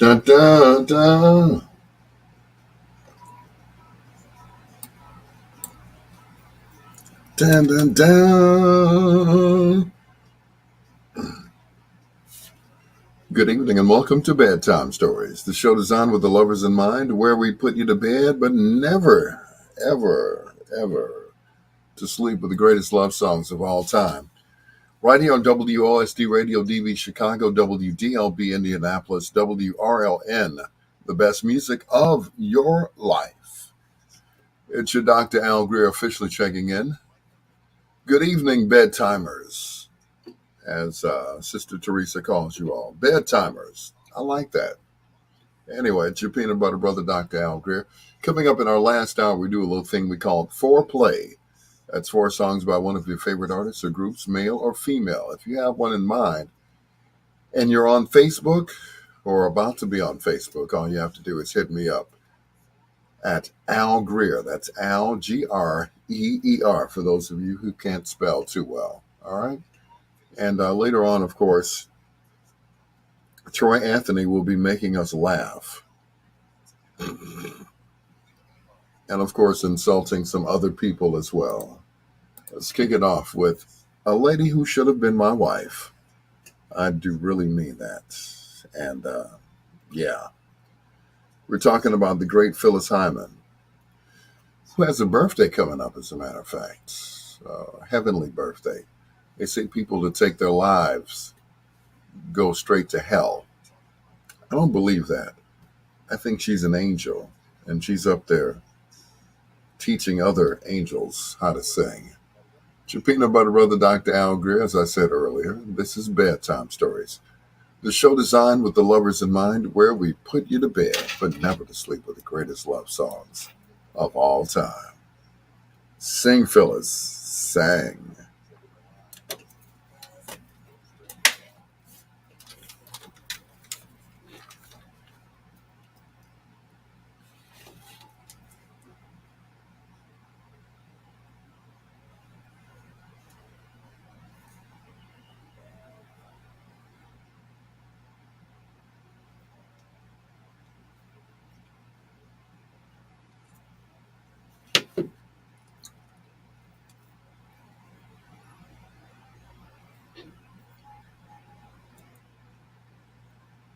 Dun, dun, dun. Dun, dun, dun. Good evening and welcome to Bedtime Stories, the show designed with the lovers in mind, where we put you to bed, but never, ever to sleep with the greatest love songs of all time. Right here on WOSD Radio DV Chicago, WDLB Indianapolis, WRLN, the best music of your life. It's your Dr. Al Greer officially checking in. Good evening, bedtimers, as Sister Teresa calls you all. Bedtimers. I like that. Anyway, it's your peanut butter brother, Dr. Al Greer. Coming up in our last hour, we do a little thing we call foreplay. That's four songs by one of your favorite artists or groups, male or female. If you have one in mind and you're on Facebook or about to be on Facebook, all you have to do is hit me up at Al Greer. That's Al, Greer, for those of you who can't spell too well. All right? And later on, of course, Troy Anthony will be making us laugh. And, of course, insulting some other people as well. Let's kick it off with a lady who should have been my wife. I do really mean that. And, yeah. We're talking about the great Phyllis Hyman, who has a birthday coming up, as a matter of fact. Heavenly birthday. They say people that take their lives go straight to hell. I don't believe that. I think she's an angel, and she's up there teaching other angels how to sing. It's your peanut butter brother, Dr. Al Greer, as I said earlier. This is Bedtime Stories, the show designed with the lovers in mind, where we put you to bed, but never to sleep with the greatest love songs of all time. Sing, Phyllis. Sang.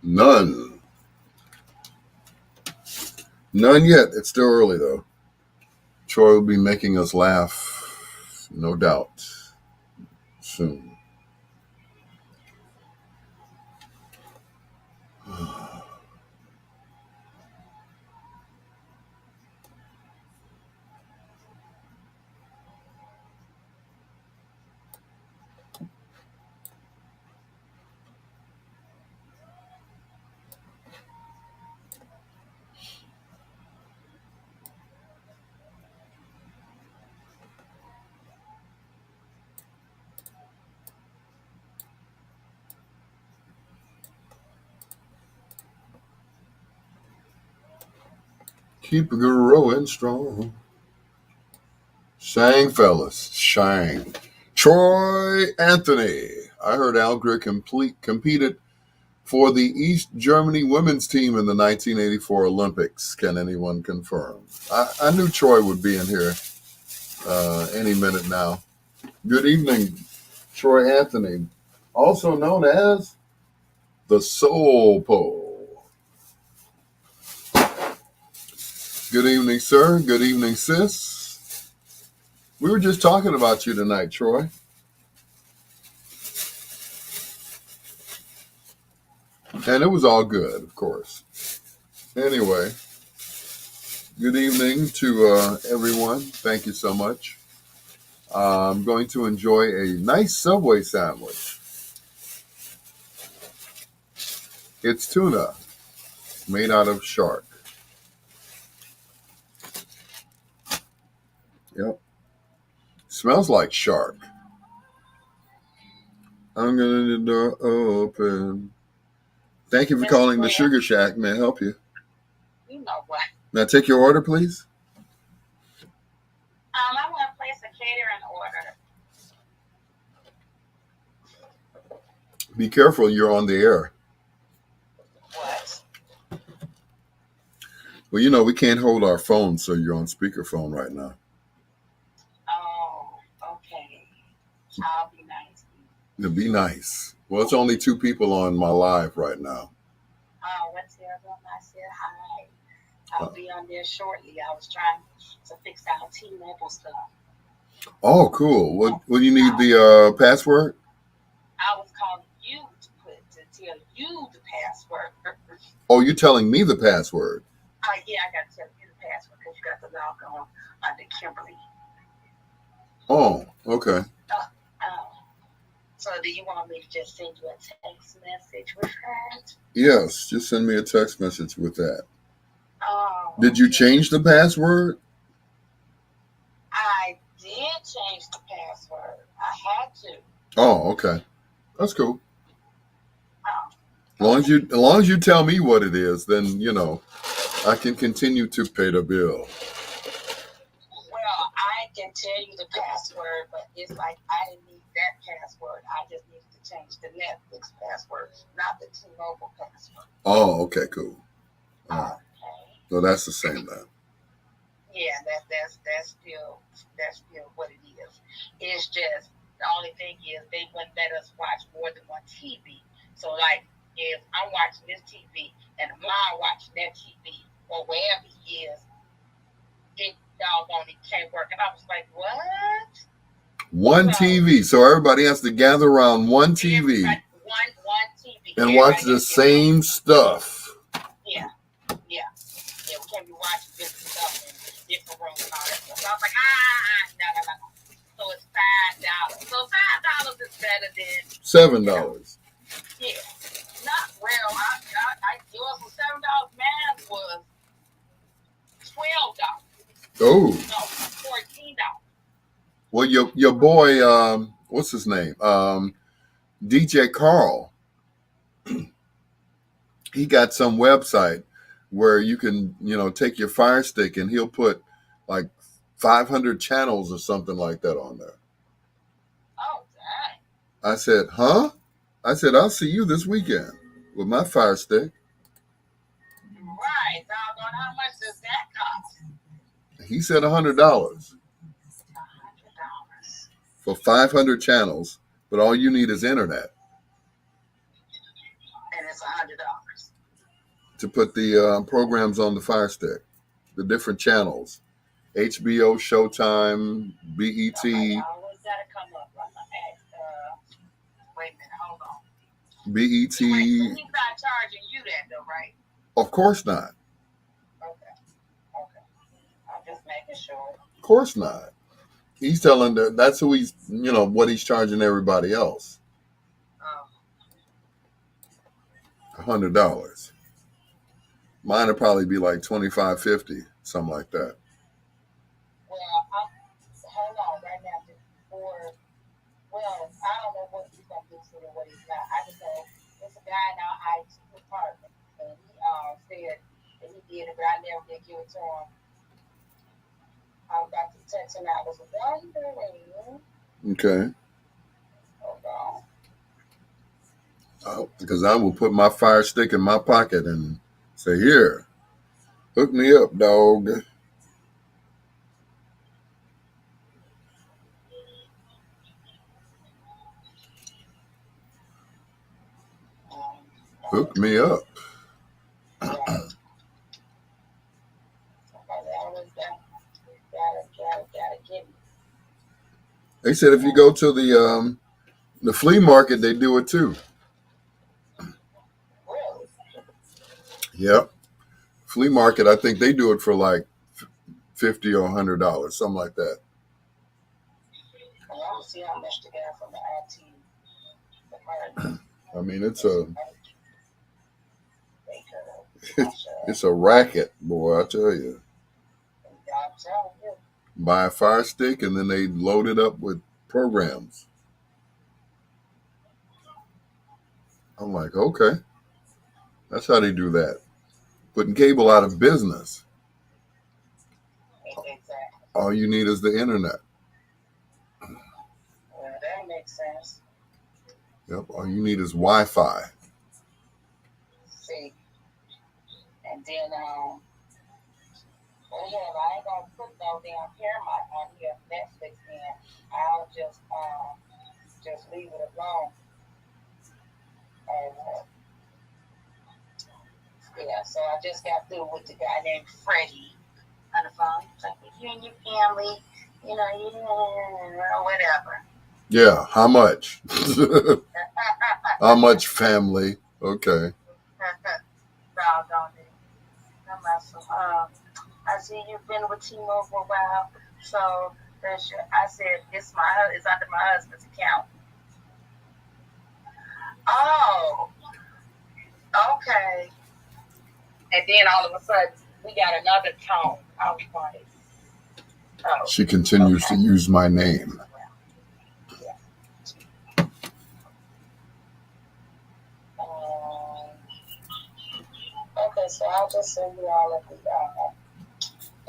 None. None yet. It's still early, though. Troy will be making us laugh, no doubt, soon. Keep growing strong. Shang, fellas. Shang. Troy Anthony. I heard Al Greer competed for the East Germany women's team in the 1984 Olympics. Can anyone confirm? I knew Troy would be in here any minute now. Good evening, Troy Anthony, also known as the Soul Pole. Good evening, sir. Good evening, sis. We were just talking about you tonight, Troy. And it was all good, of course. Anyway, good evening to everyone. Thank you so much. I'm going to enjoy a nice Subway sandwich. It's tuna made out of shark. Yep. Smells like shark. I'm going to leave the door open. Thank you for calling the Sugar Shack. May I help you? You know what? May I take your order, please? I want to place a catering order. Be careful, you're on the air. What? Well, we can't hold our phones, so you're on speakerphone right now. Oh, okay. I'll be nice. To be nice. Well, it's only two people on my live right now. What's the other one? I said hi. Uh, I'll be on there shortly. I was trying to fix our T-Mobile stuff. oh, cool. What do you need I, the password? I was calling you to tell you the password. Oh, you're telling me the password. Yeah, I got to tell you the password because you got the log on under Kimberly. Oh, okay. Uh, so do you want me to just send you a text message with that? Yes, just send me a text message with that. Oh, Did you okay. change the password? I did change the password. I had to. Oh, okay. That's cool. Oh, okay. As long as you tell me what it is, then I can continue to pay the bill. Well, I can tell you the password, but it's like I didn't need that password. I just needed to change the Netflix password, not the T-Mobile password. Oh, okay, cool. All right. Okay. So that's the same then. Yeah, that's still what it is. It's just the only thing is they wouldn't let us watch more than one TV. So like if I'm watching this TV and mom watching that TV or wherever he is, it doggone it can't work. And I was like, what? One So TV, so everybody has to gather around one TV everybody one TV. and watch Everybody the got to get one. same stuff. Yeah, yeah, yeah. We can't be watching different stuff in different rooms and all that stuff. So I was like, no. So it's $5. So $5 is better than $7. yeah. Not well. I yours was $7. Mine was $12. Oh, No, $14. well, your boy, what's his name? DJ Carl. He got some website where you can, take your Fire Stick and he'll put like 500 channels or something like that on there. Oh dang. I said, huh? I said, I'll see you this weekend with my Fire Stick. Right. Doggone. How much does that cost? He said $100 $100. for 500 channels, but all you need is internet And it's $100. to put the programs on the Fire Stick, the different channels. HBO, Showtime, BET. Okay, I always gotta come up. I'm gonna ask. Wait a minute. Hold on. BET. Wait. So he's not charging you that though, right? Of course not. Okay. Okay. I'm just making sure. Of course not. He's telling that's who he's, what he's charging everybody else. Um, $100. Mine would probably be like 25, 50, something like that. well, hold on right now before. Well, I don't know what he's gonna do to it, what he's not. I just know it's a guy in our IT department, and he said that he did it, but I never did give it to him. I'm about to text him. I was wondering. Okay. Hold on. Because I will put my Fire Stick in my pocket and say, here, hook me up, dog. Hook me up. Right. Somebody always gotta get me. They said if you go to the flea market, they do it too. Really? Yep. Flea market, I think they do it for like $50 or $100, something like that. Well, I don't see how much to get from the IT department. I mean, it's I'm a racket, boy. I tell you. telling you. Buy a Fire Stick and then they load it up with programs. I'm like, okay, that's how they do that. Putting cable out of business. Exactly. All you need is the internet. Well, that makes sense. Yep. All you need is Wi-Fi. See, and then damn Paramount on here, Netflix, then I'll just leave it alone. Uh, yeah, so I just got through with the guy named Freddie on the phone. It's like, if you and your family, you whatever. Yeah, how much? How much family? Okay. Doggone it. I see you've been with T-Mobile for a while, so I said it's under my husband's account. Oh, okay. And then all of a sudden, we got another tone. I was like, oh. She continues to use my name. Yeah. Okay, so I'll just send you all of the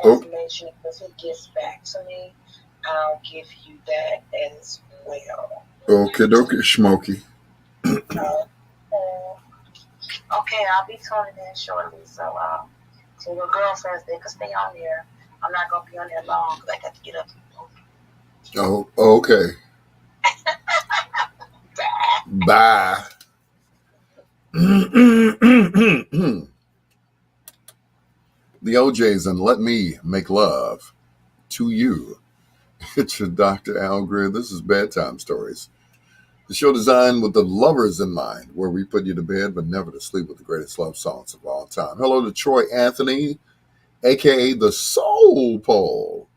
information. If he gets back to me, I'll give you that as well. Okay, Schmokey. Okay, I'll be tuning in shortly. So, your girlfriends, they can stay on there. I'm not gonna be on there long because I got to get up. Oh, okay. Bye. The OJs and Let Me Make Love to You. It's your Dr. Al Greer. This is Bedtime Stories. The show designed with the lovers in mind, where we put you to bed but never to sleep with the greatest love songs of all time. Hello to Troy Anthony, a.k.a. the Soul Pole.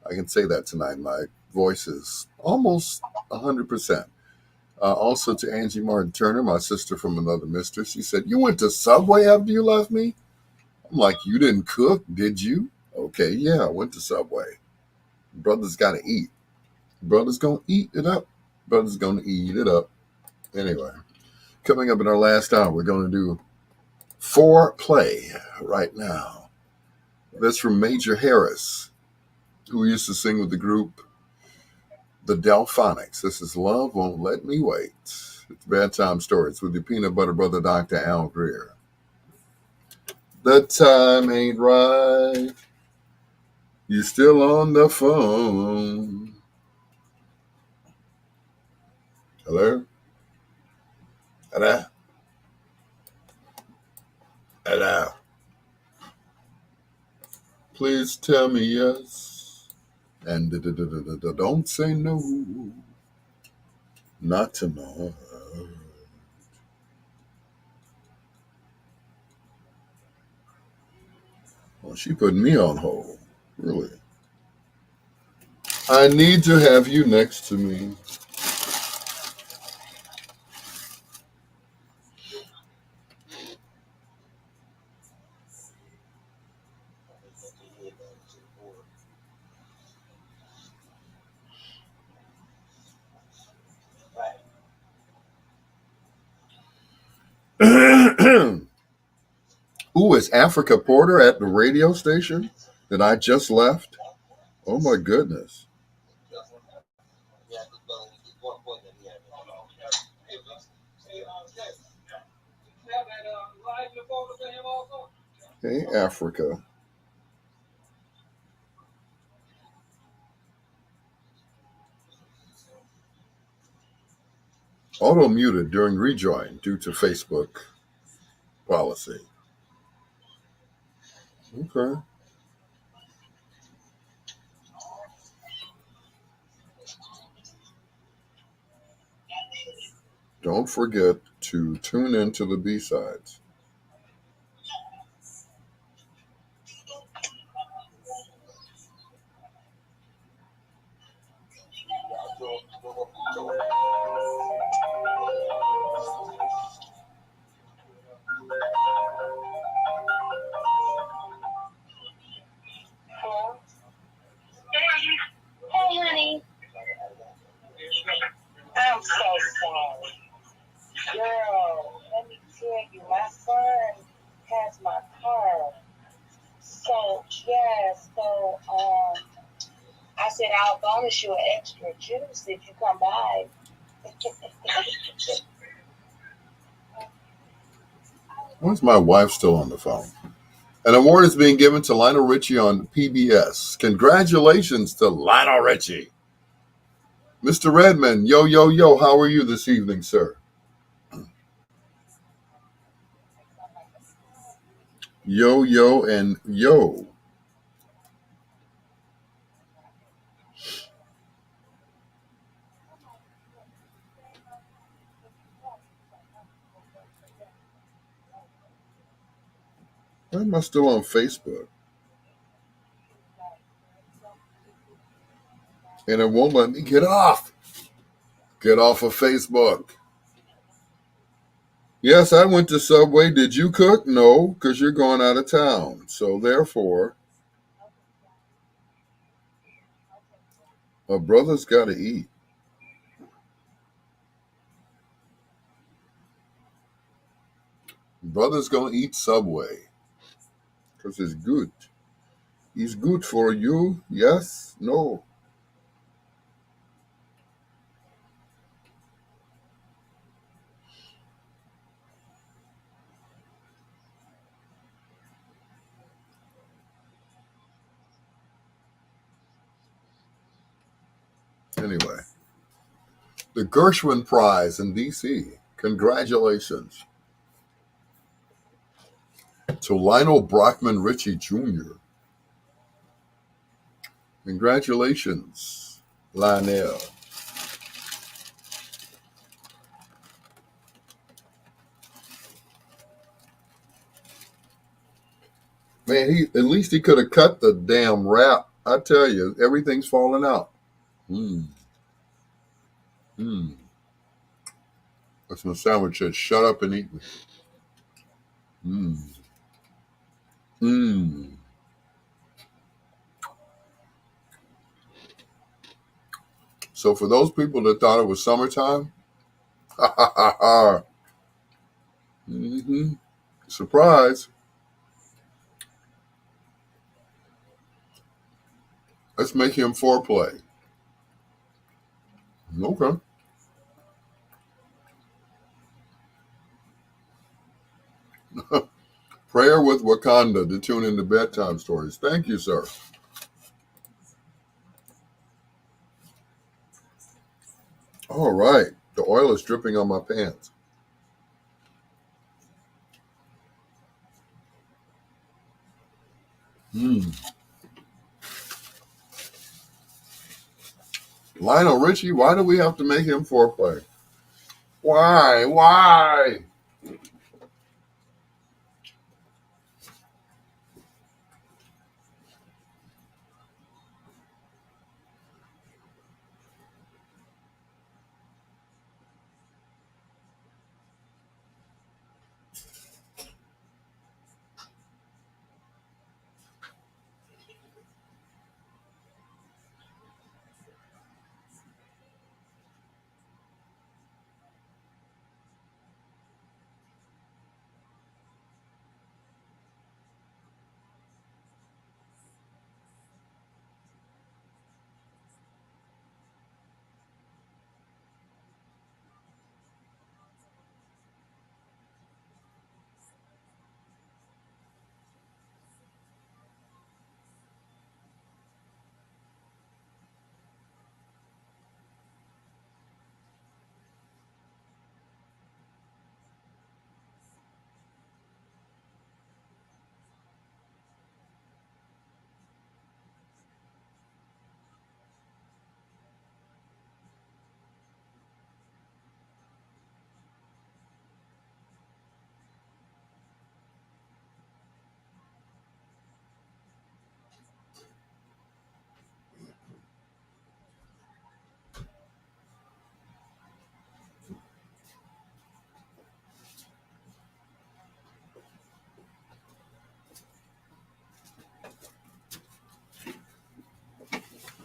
I can say that tonight. My voice is almost 100%. Also to Angie Martin Turner, my sister from another mister. She said, "You went to Subway after you left me?" I'm like, "You didn't cook, did you?" Okay, yeah, I went to Subway. Brothers got to eat. Brothers going to eat it up. Brothers going to eat it up. Anyway, coming up in our last hour, we're going to do Foreplay right now. That's from Major Harris, who used to sing with the group The Delphonics. This is Love Won't Let Me Wait. It's Bedtime Stories with your peanut butter brother, Dr. Al Greer. The time ain't right. You still on the phone. Hello? Hello? Hello? Please tell me yes. And don't say no. Not tonight. Well, she put me on hold. Really? I need to have you next to me. Ooh, is Africa Porter at the radio station that I just left? Oh my goodness. Hey, Africa. Auto muted during rejoin due to Facebook policy. Okay. Don't forget to tune into the B-sides. Hey, honey. I'm so sorry. Girl, let me tell you, my son has my car. So, yeah, I said I'll bonus you an extra juice if you come by. Why is my wife still on the phone? An award is being given to Lionel Richie on PBS. Congratulations to Lionel Richie. Mr. Redman, yo, yo, yo, how are you this evening, sir? Yo, yo, and yo. Why am I still on Facebook? And it won't let me get off. Get off of Facebook. Yes, I went to Subway. Did you cook? No, because you're going out of town. So therefore, a brother's got to eat. Brother's going to eat Subway because it's good. It's good for you. Yes? No. Anyway, the Gershwin Prize in D.C. Congratulations to Lionel Brockman Richie Jr. Congratulations, Lionel. Man, at least he could have cut the damn rap. I tell you, everything's falling out. Hmm. Hmm. That's my sandwich said, shut up and eat me. Hmm. Hmm. So for those people that thought it was summertime, ha ha ha ha. Mm-hmm. Surprise. Let's make him foreplay. Okay. Prayer with Wakanda to tune into bedtime stories. Thank you, sir. All right. The oil is dripping on my pants. Hmm. Lionel Richie, why do we have to make him foreplay? Why? Why?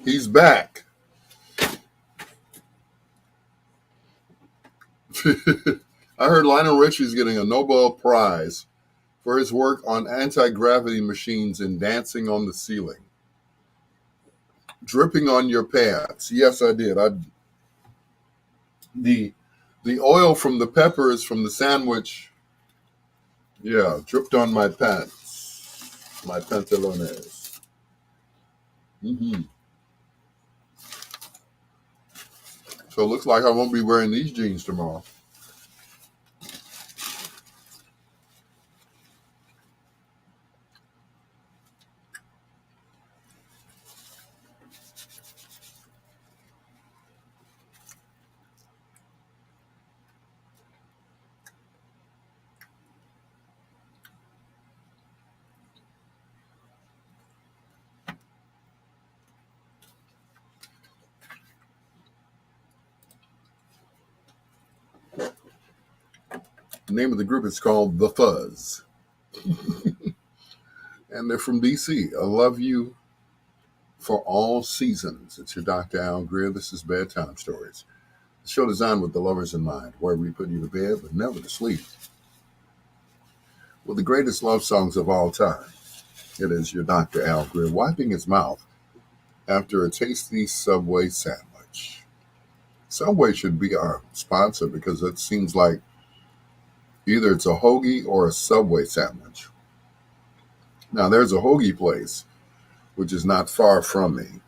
He's back. I heard Lionel Richie's getting a Nobel Prize for his work on anti-gravity machines and dancing on the ceiling. Dripping on your pants. Yes, I did. The the oil from the peppers from the sandwich, yeah, dripped on my pants. my pantalones. Mm-hmm. So it looks like I won't be wearing these jeans tomorrow. The name of the group is called The Fuzz. And they're from DC. I love you for all seasons. It's your Dr. Al Greer. This is Bedtime Stories. The show designed with the lovers in mind, where we put you to bed but never to sleep. With the greatest love songs of all time. It is your Dr. Al Greer wiping his mouth after a tasty Subway sandwich. Subway should be our sponsor because it seems like either it's a hoagie or a Subway sandwich. Now, there's a hoagie place, which is not far from me.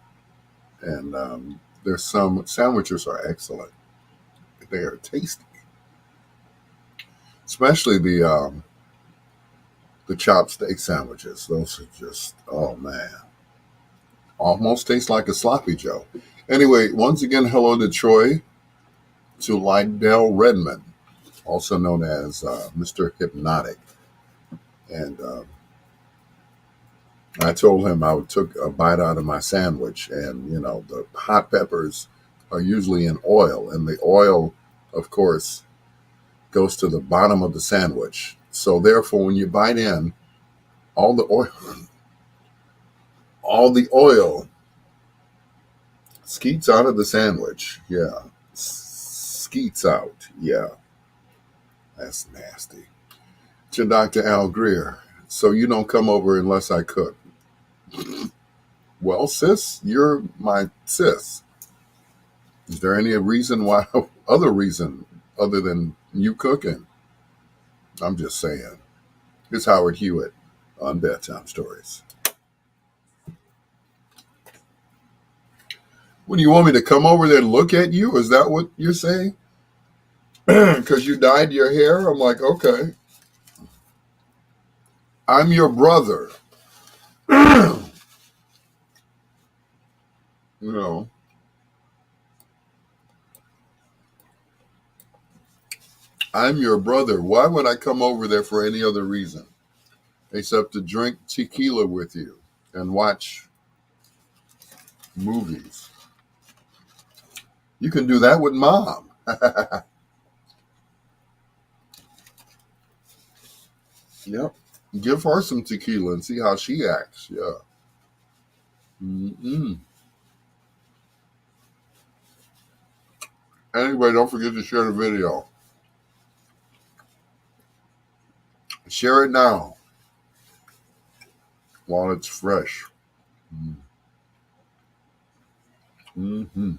And there's some sandwiches are excellent. They are tasty, especially the chopped steak sandwiches. Those are just, oh man, almost taste like a sloppy Joe. Anyway, once again, hello to Troy, to Lydell Redmond, also known as Mr. Hypnotic. And I told him I took a bite out of my sandwich, and the hot peppers are usually in oil, and the oil, of course, goes to the bottom of the sandwich. So therefore, when you bite in, all the oil, all the oil skeets out of the sandwich. Yeah, skeets out. Yeah, that's nasty. To Dr. Al Greer. So you don't come over unless I cook. Well, sis, you're my sis. Is there any reason why, other reason other than you cooking? I'm just saying. It's Howard Hewitt on Bedtime Stories. What do you want me to come over there and look at you? Is that what you're saying? Because you dyed your hair? I'm like, okay. I'm your brother. you know, I'm your brother. Why would I come over there for any other reason except to drink tequila with you and watch movies? You can do that with mom. Yep. Give her some tequila and see how she acts. Yeah. Mm-mm. Anyway, don't forget to share the video. Share it now while it's fresh. Mm-hmm.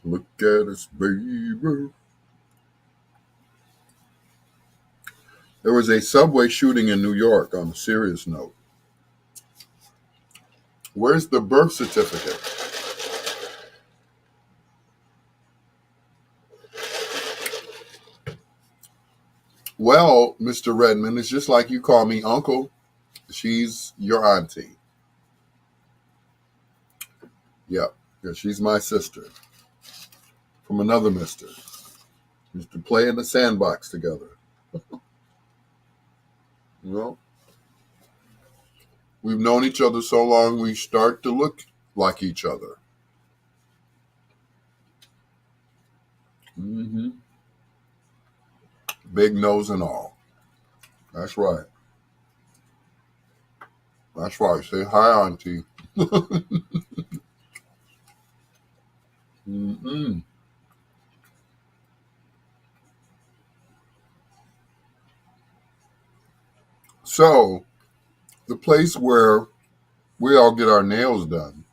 Look at us, baby. There was a subway shooting in New York on a serious note. Where's the birth certificate? Well, Mr. Redmond, it's just like you call me uncle. She's your auntie. Yep. Yeah, she's my sister. From another mister. Used to play in the sandbox together. You know? We've known each other so long we start to look like each other. Mm-hmm. Big nose and all. That's right. That's right. Say hi, auntie. Mm-hmm. So, the place where we all get our nails done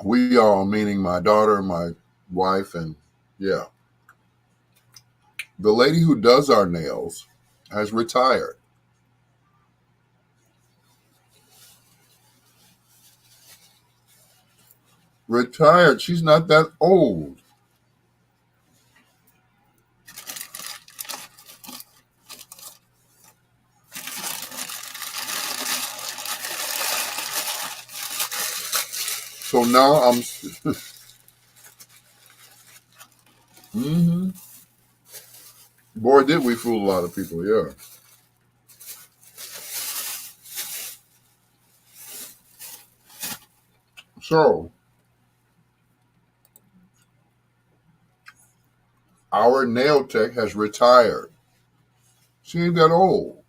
We all, meaning my daughter, my wife, and yeah. The lady who does our nails has retired. Retired. She's not that old. So now I'm. hmm Boy, did we fool a lot of people, yeah. So, our nail tech has retired. She ain't that old.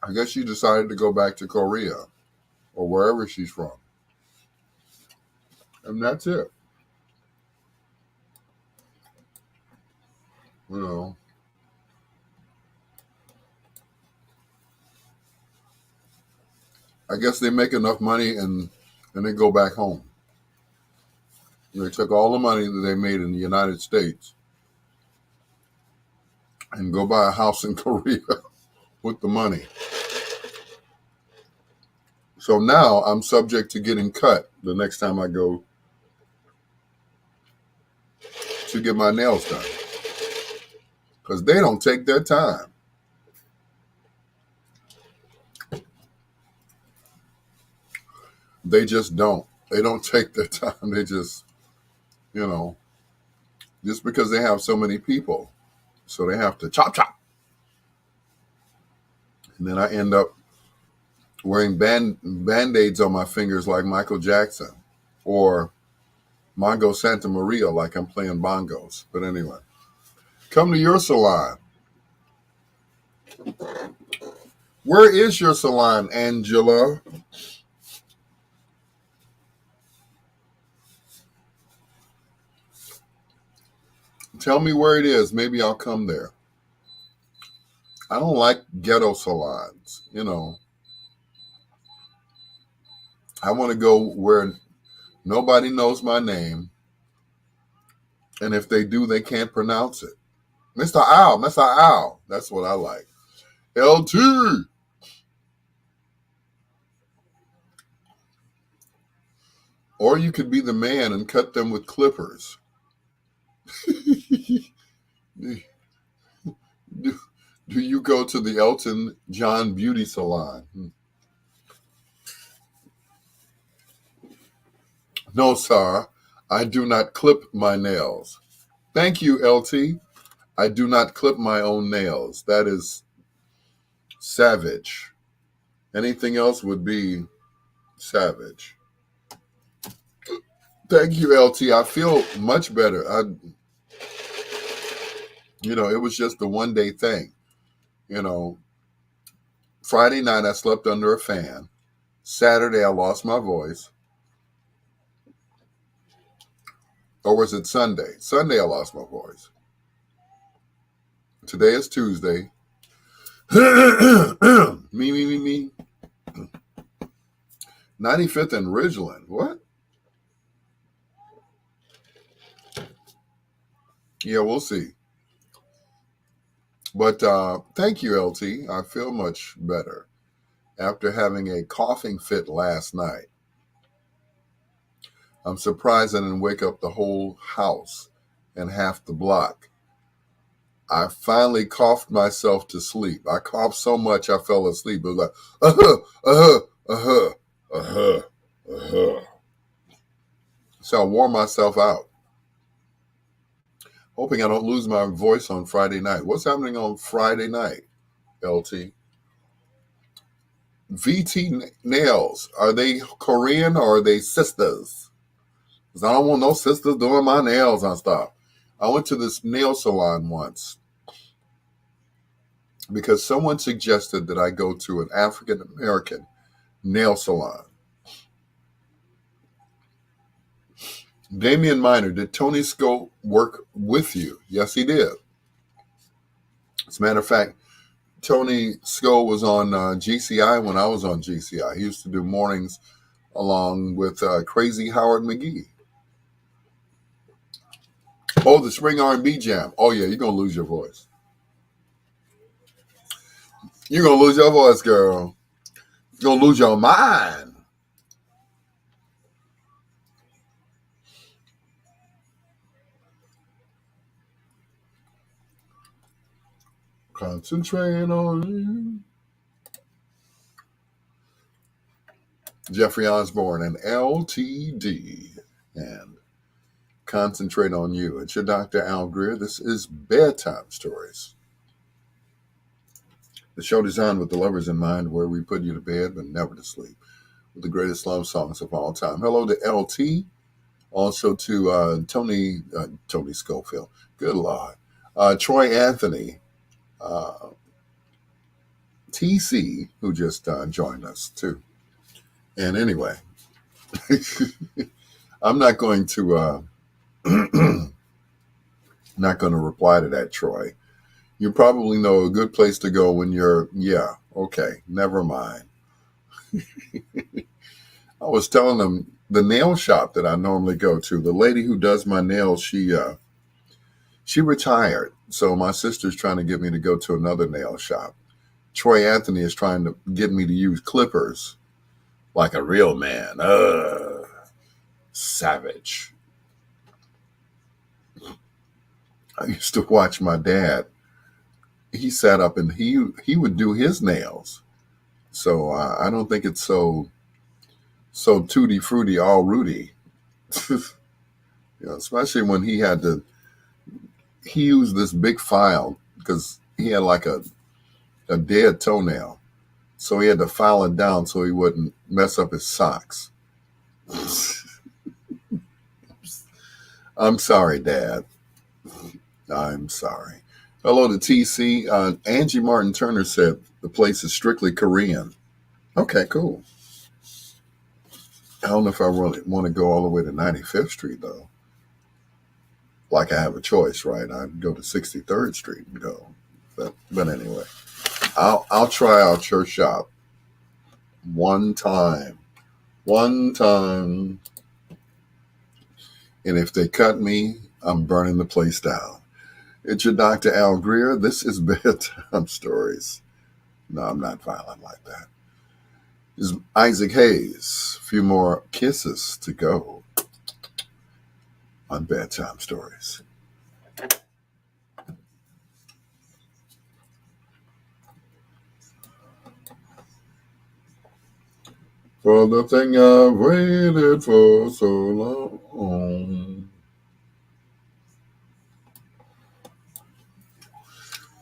I guess she decided to go back to Korea or wherever she's from. And that's it. You know, I guess they make enough money and they go back home. They took all the money that they made in the United States and go buy a house in Korea with the money. So now I'm subject to getting cut the next time I go to get my nails done because they don't take their time. They just don't. They don't take their time. They just, you know, just because they have so many people. So they have to chop, chop. And then I end up wearing band-aids on my fingers like Michael Jackson or Mongo Santa Maria like I'm playing bongos. But anyway, come to your salon. Where is your salon, Angela? Tell me where it is. Maybe I'll come there. I don't like ghetto salons. You know, I want to go where nobody knows my name. And if they do, they can't pronounce it. Mr. Owl, Mr. Owl. That's what I like. LT. Or you could be the man and cut them with clippers. do, do you go to the Elton John Beauty Salon? No, sir. I do not clip my nails. Thank you, LT. I do not clip my own nails. That is savage. Anything else would be savage. Thank you, LT. I feel much better. It was just a 1 day thing. You know, Friday night I slept under a fan. Saturday I lost my voice. Or was it Sunday? Sunday I lost my voice. Today is Tuesday. Me. 95th and Ridgeland. What? Yeah, we'll see. But thank you, LT. I feel much better after having a coughing fit last night. I'm surprised I didn't wake up the whole house and half the block. I finally coughed myself to sleep. I coughed so much I fell asleep. It was like, uh-huh, uh-huh, uh-huh, uh-huh, uh-huh. So I wore myself out, hoping I don't lose my voice on Friday night. What's happening on Friday night, LT? VT nails, are they Korean or are they sisters? Because I don't want no sisters doing my nails and stuff. I went to this nail salon once because someone suggested that I go to an African American nail salon. Damian Miner, did Tony Scope work with you? Yes, he did. As a matter of fact, Tony Sko was on GCI when I was on GCI. He used to do mornings along with Crazy Howard McGee. Oh, the Spring R&B Jam. Oh yeah, you're gonna lose your voice. You're gonna lose your voice, girl. You're gonna lose your mind. Concentrate on you. Jeffrey Osborne and LTD. And concentrate on you. It's your Dr. Al Greer. This is Bedtime Stories. The show designed with the lovers in mind, where we put you to bed but never to sleep, with the greatest love songs of all time. Hello to LT, also to Tony Schofield. Good Lord. Troy Anthony, uh, TC, who just joined us too. And anyway, I'm not going to not going to reply to that, Troy. You probably know a good place to go when you're, yeah, okay, never mind. I was telling them the nail shop that I normally go to, the lady who does my nails, she retired. So my sister's trying to get me to go to another nail shop. Troy Anthony is trying to get me to use clippers like a real man. Savage. I used to watch my dad. He sat up and he would do his nails. So I don't think it's so tutti frutti all Rudy. Especially when he used this big file because he had like a dead toenail. So he had to file it down so he wouldn't mess up his socks. I'm sorry, Dad. I'm sorry. Hello to TC. Angie Martin Turner said the place is strictly Korean. Okay, cool. I don't know if I really want to go all the way to 95th Street, though. Like I have a choice, right? I'd go to 63rd Street and go. But anyway, I'll try out your shop one time. One time. And if they cut me, I'm burning the place down. It's your Dr. Al Greer. This is Bedtime Stories. No, I'm not violent like that. This is Isaac Hayes. A few more kisses to go on Bedtime Stories. For the thing I've waited for so long.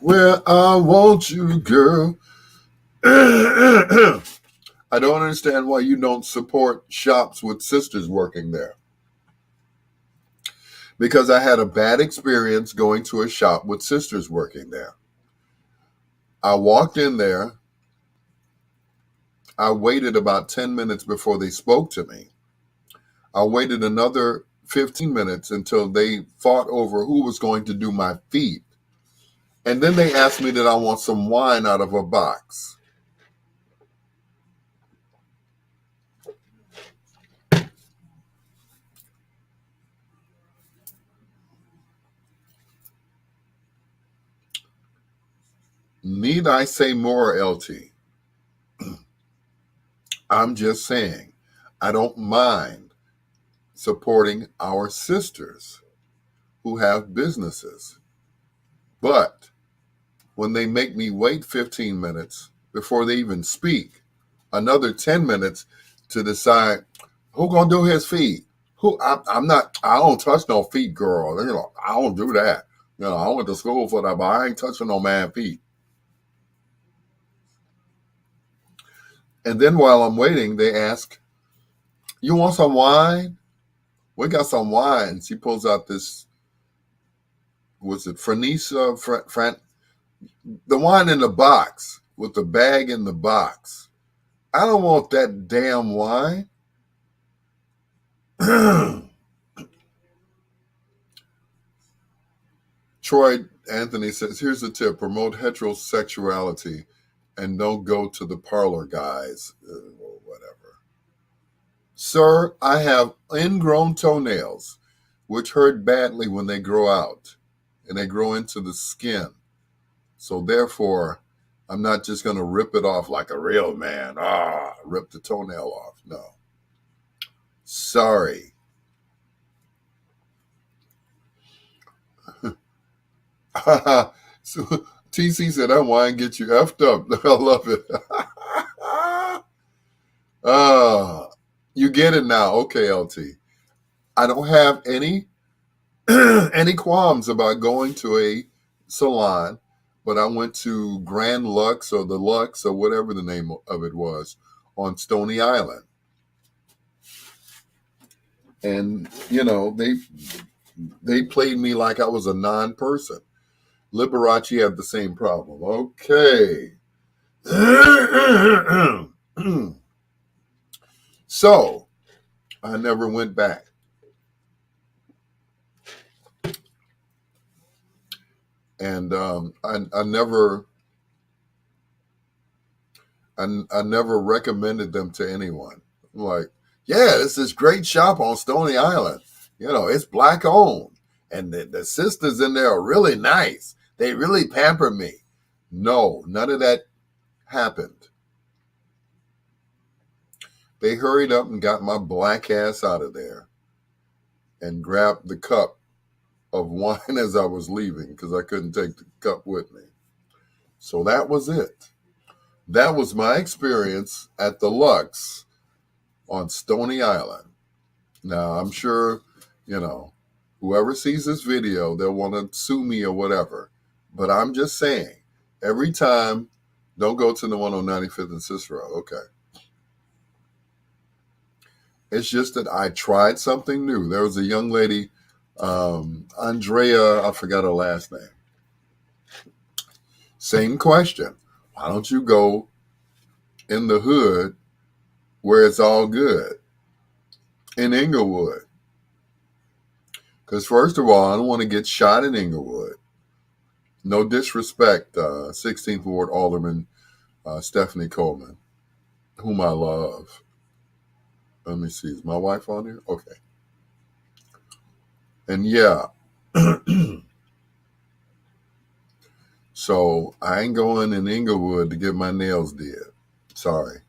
Where I want you, girl. I don't understand why you don't support shops with sisters working there. Because I had a bad experience going to a shop with sisters working there. I walked in there. I waited about 10 minutes before they spoke to me. I waited another 15 minutes until they fought over who was going to do my feet. And then they asked me that I want some wine out of a box. Need I say more, LT? I'm just saying, I don't mind supporting our sisters who have businesses. But when they make me wait 15 minutes before they even speak, another 10 minutes to decide who gonna do his feet. I'm not. I don't touch no feet, girl. I don't do that. I went to school for that, but I ain't touching no man feet. And then while I'm waiting, they ask, "You want some wine? We got some wine." She pulls out this. Was it Franisa? The wine in the box with the bag in the box. I don't want that damn wine. Troy Anthony says, here's a tip: promote heterosexuality and don't go to the parlor guys. Or whatever. Sir, I have ingrown toenails, which hurt badly when they grow out and they grow into the skin. So therefore, I'm not just going to rip it off like a real man. Rip the toenail off. No. Sorry. So, TC said, that wine get you effed up. I love it. You get it now. Okay, LT. I don't have any any qualms about going to a salon, but I went to Grand Lux or the Lux or whatever the name of it was on Stony Island. And, they played me like I was a non-person. Liberace had the same problem. Okay. So, I never went back. And I never recommended them to anyone. I'm like, yeah, it's this great shop on Stony Island. It's black owned. And the sisters in there are really nice. They really pamper me. No, none of that happened. They hurried up and got my black ass out of there and grabbed the cup of wine as I was leaving because I couldn't take the cup with me. So that was it. That was my experience at the Lux on Stony Island. Now, I'm sure, whoever sees this video, they'll want to sue me or whatever. But I'm just saying, every time, don't go to the one on 95th and Cicero. Okay. It's just that I tried something new. There was a young lady, Andrea, I forgot her last name. Same question. Why don't you go in the hood where it's all good? In Inglewood. Because first of all, I don't want to get shot in Inglewood. No disrespect, 16th Ward Alderman Stephanie Coleman, whom I love. Let me see. Is my wife on here? Okay. And yeah. So I ain't going in Inglewood to get my nails did. Sorry.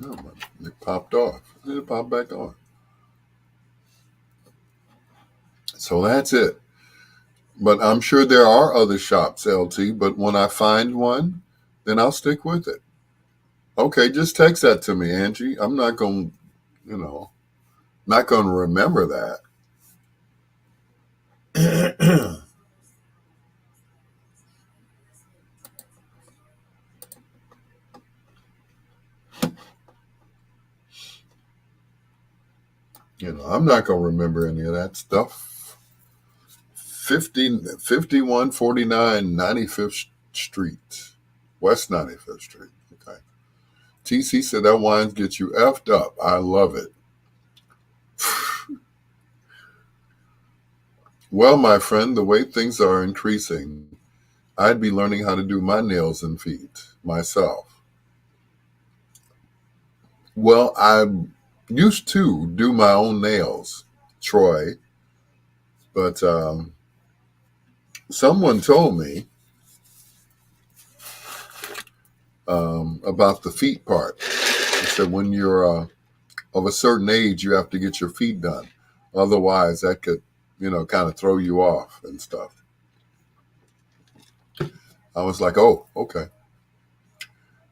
No, it popped off. It popped back on. So that's it. But I'm sure there are other shops, LT, but when I find one, then I'll stick with it. Okay, just text that to me, Angie. I'm not going to, not going to remember that. I'm not going to remember any of that stuff. 5149 95th Street, West 95th Street. Okay. TC said that wine gets you effed up. I love it. Well, my friend, the way things are increasing, I'd be learning how to do my nails and feet myself. Well, I used to do my own nails, Troy, but someone told me about the feet part. They said when you're of a certain age, you have to get your feet done. Otherwise, that could, kind of throw you off and stuff. I was like, oh, okay.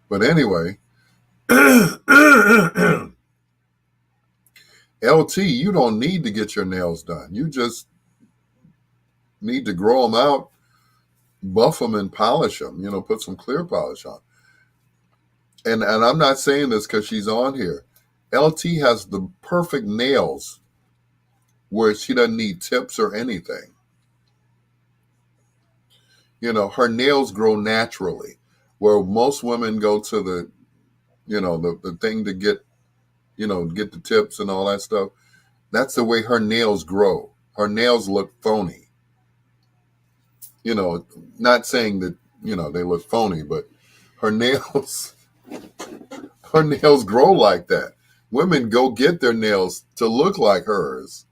But anyway, LT, you don't need to get your nails done. You just need to grow them out, buff them, and polish them. Put some clear polish on. And I'm not saying this because she's on here. LT has the perfect nails where she doesn't need tips or anything. Her nails grow naturally, where most women go to the thing to get the tips and all that stuff. That's the way her nails grow. Her nails look phony. You know, not saying that, they look phony, but her nails, her nails grow like that. Women go get their nails to look like hers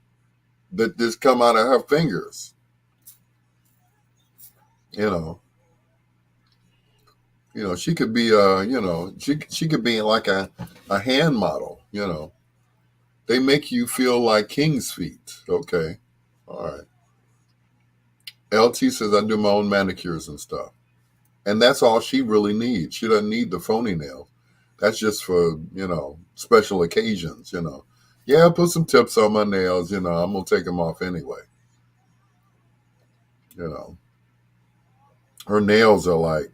that just come out of her fingers. You know, she could be she could be like a hand model. They make you feel like king's feet. Okay, all right. LT says I do my own manicures and stuff, and that's all she really needs. She doesn't need the phony nails. That's just for special occasions. Yeah, put some tips on my nails. I'm gonna take them off anyway. You know, her nails are like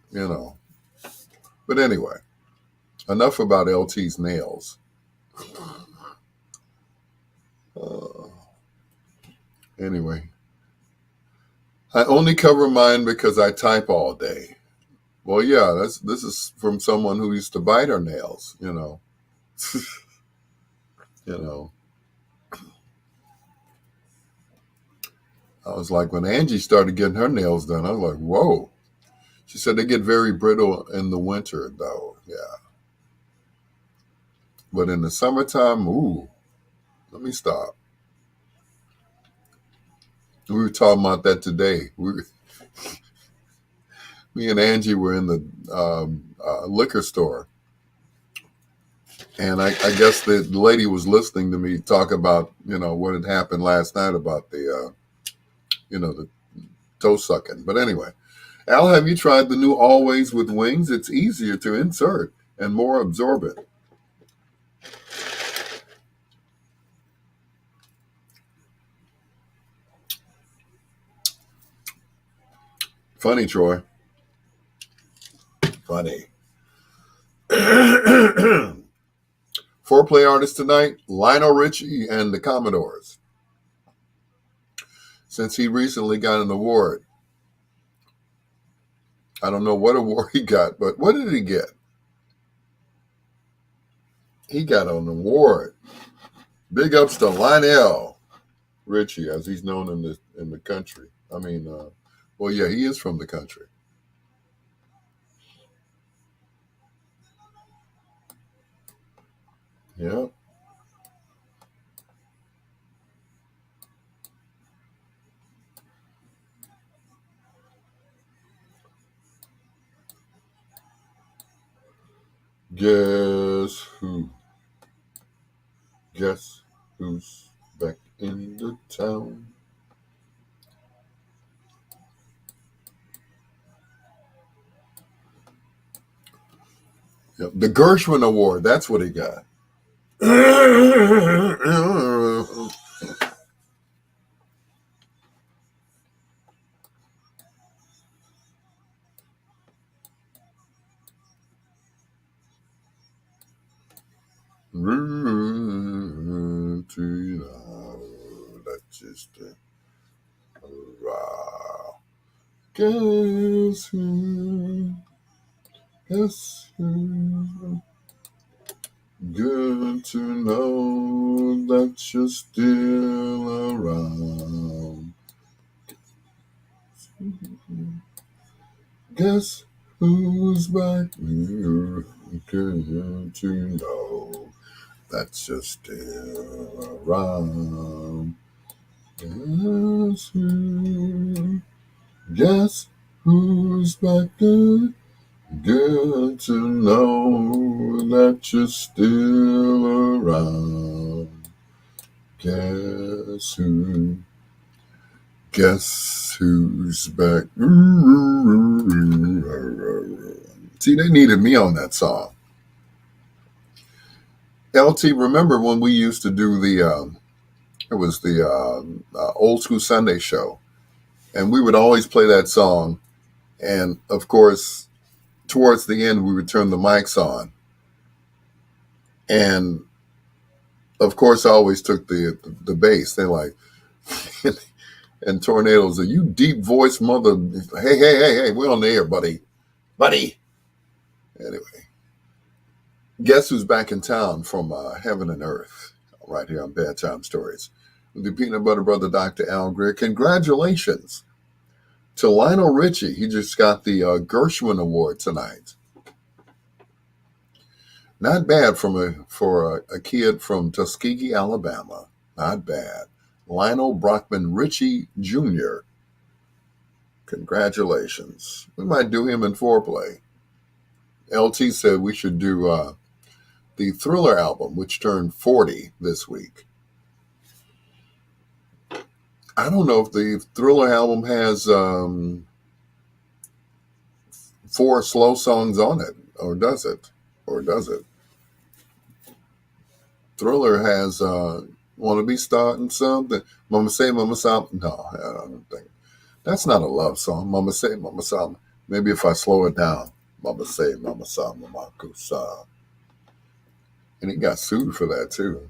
But anyway, enough about LT's nails. Uh, anyway, I only cover mine because I type all day. Well, yeah, this is from someone who used to bite her nails. You know. I was like, when Angie started getting her nails done, I was like, whoa. She said they get very brittle in the winter, though. Yeah. But in the summertime, ooh, let me stop. We were talking about that today. Me and Angie were in the liquor store. And I guess the lady was listening to me talk about, what had happened last night about the toe sucking. But anyway, Al, have you tried the new Always with Wings? It's easier to insert and more absorbent. Funny, Troy. Funny. Foreplay artist tonight, Lionel Richie and the Commodores. Since he recently got an award. I don't know what award he got, but what did he get? He got an award. Big ups to Lionel Richie, as he's known in the country. I mean, well, yeah, he is from the country. Yeah. Guess who? Guess who's back in the town? Yep. The Gershwin Award. That's what he got. That's just wow. Guess who? Guess who? Good to know that you're still around. Guess who's back? Good to know that you're still around. Guess who? Guess who's back? Good to know that you're still around. Guess who? Guess who's back? See, they needed me on that song. LT, remember when we used to do it was the Old School Sunday show, and we would always play that song. And of course, towards the end, we would turn the mics on. And of course, I always took the bass. They're like, and tornadoes. Are you deep voice mother? Hey, hey, hey, hey, we're on the air, buddy. Buddy. Anyway, guess who's back in town from heaven and earth right here on Bedtime Stories? With the peanut butter brother, Dr. Al Greer. Congratulations to Lionel Richie. He just got the Gershwin Award tonight. Not bad for a kid from Tuskegee, Alabama. Not bad. Lionel Brockman Richie Jr. Congratulations. We might do him in foreplay. LT said we should do the Thriller album, which turned 40 this week. I don't know if the Thriller album has 4 slow songs on it, or does it? Or does it? Thriller has "Wanna Be Starting Something." Mama say, Mama something. No, I don't think that's not a love song. Mama say, Mama something. Maybe if I slow it down, Mama say, Mama something, Mama kusa. And he got sued for that too.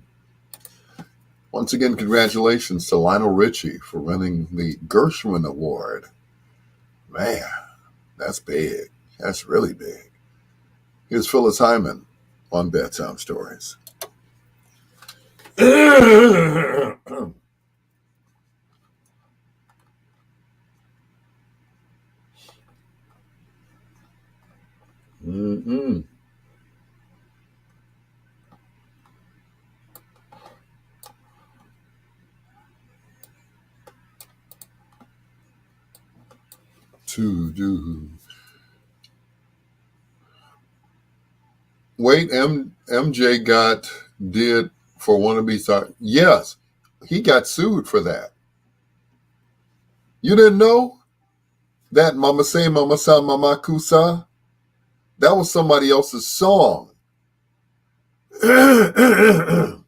Once again, congratulations to Lionel Richie for winning the Gershwin Award. Man, that's big. That's really big. Here's Phyllis Hyman on Bedtime Stories. Mm-mm. To do. Wait, MJ did for Wanna Be Sorry. Yes, he got sued for that. You didn't know that Mama Say Mama Sa Mama Kusa? That was somebody else's song. And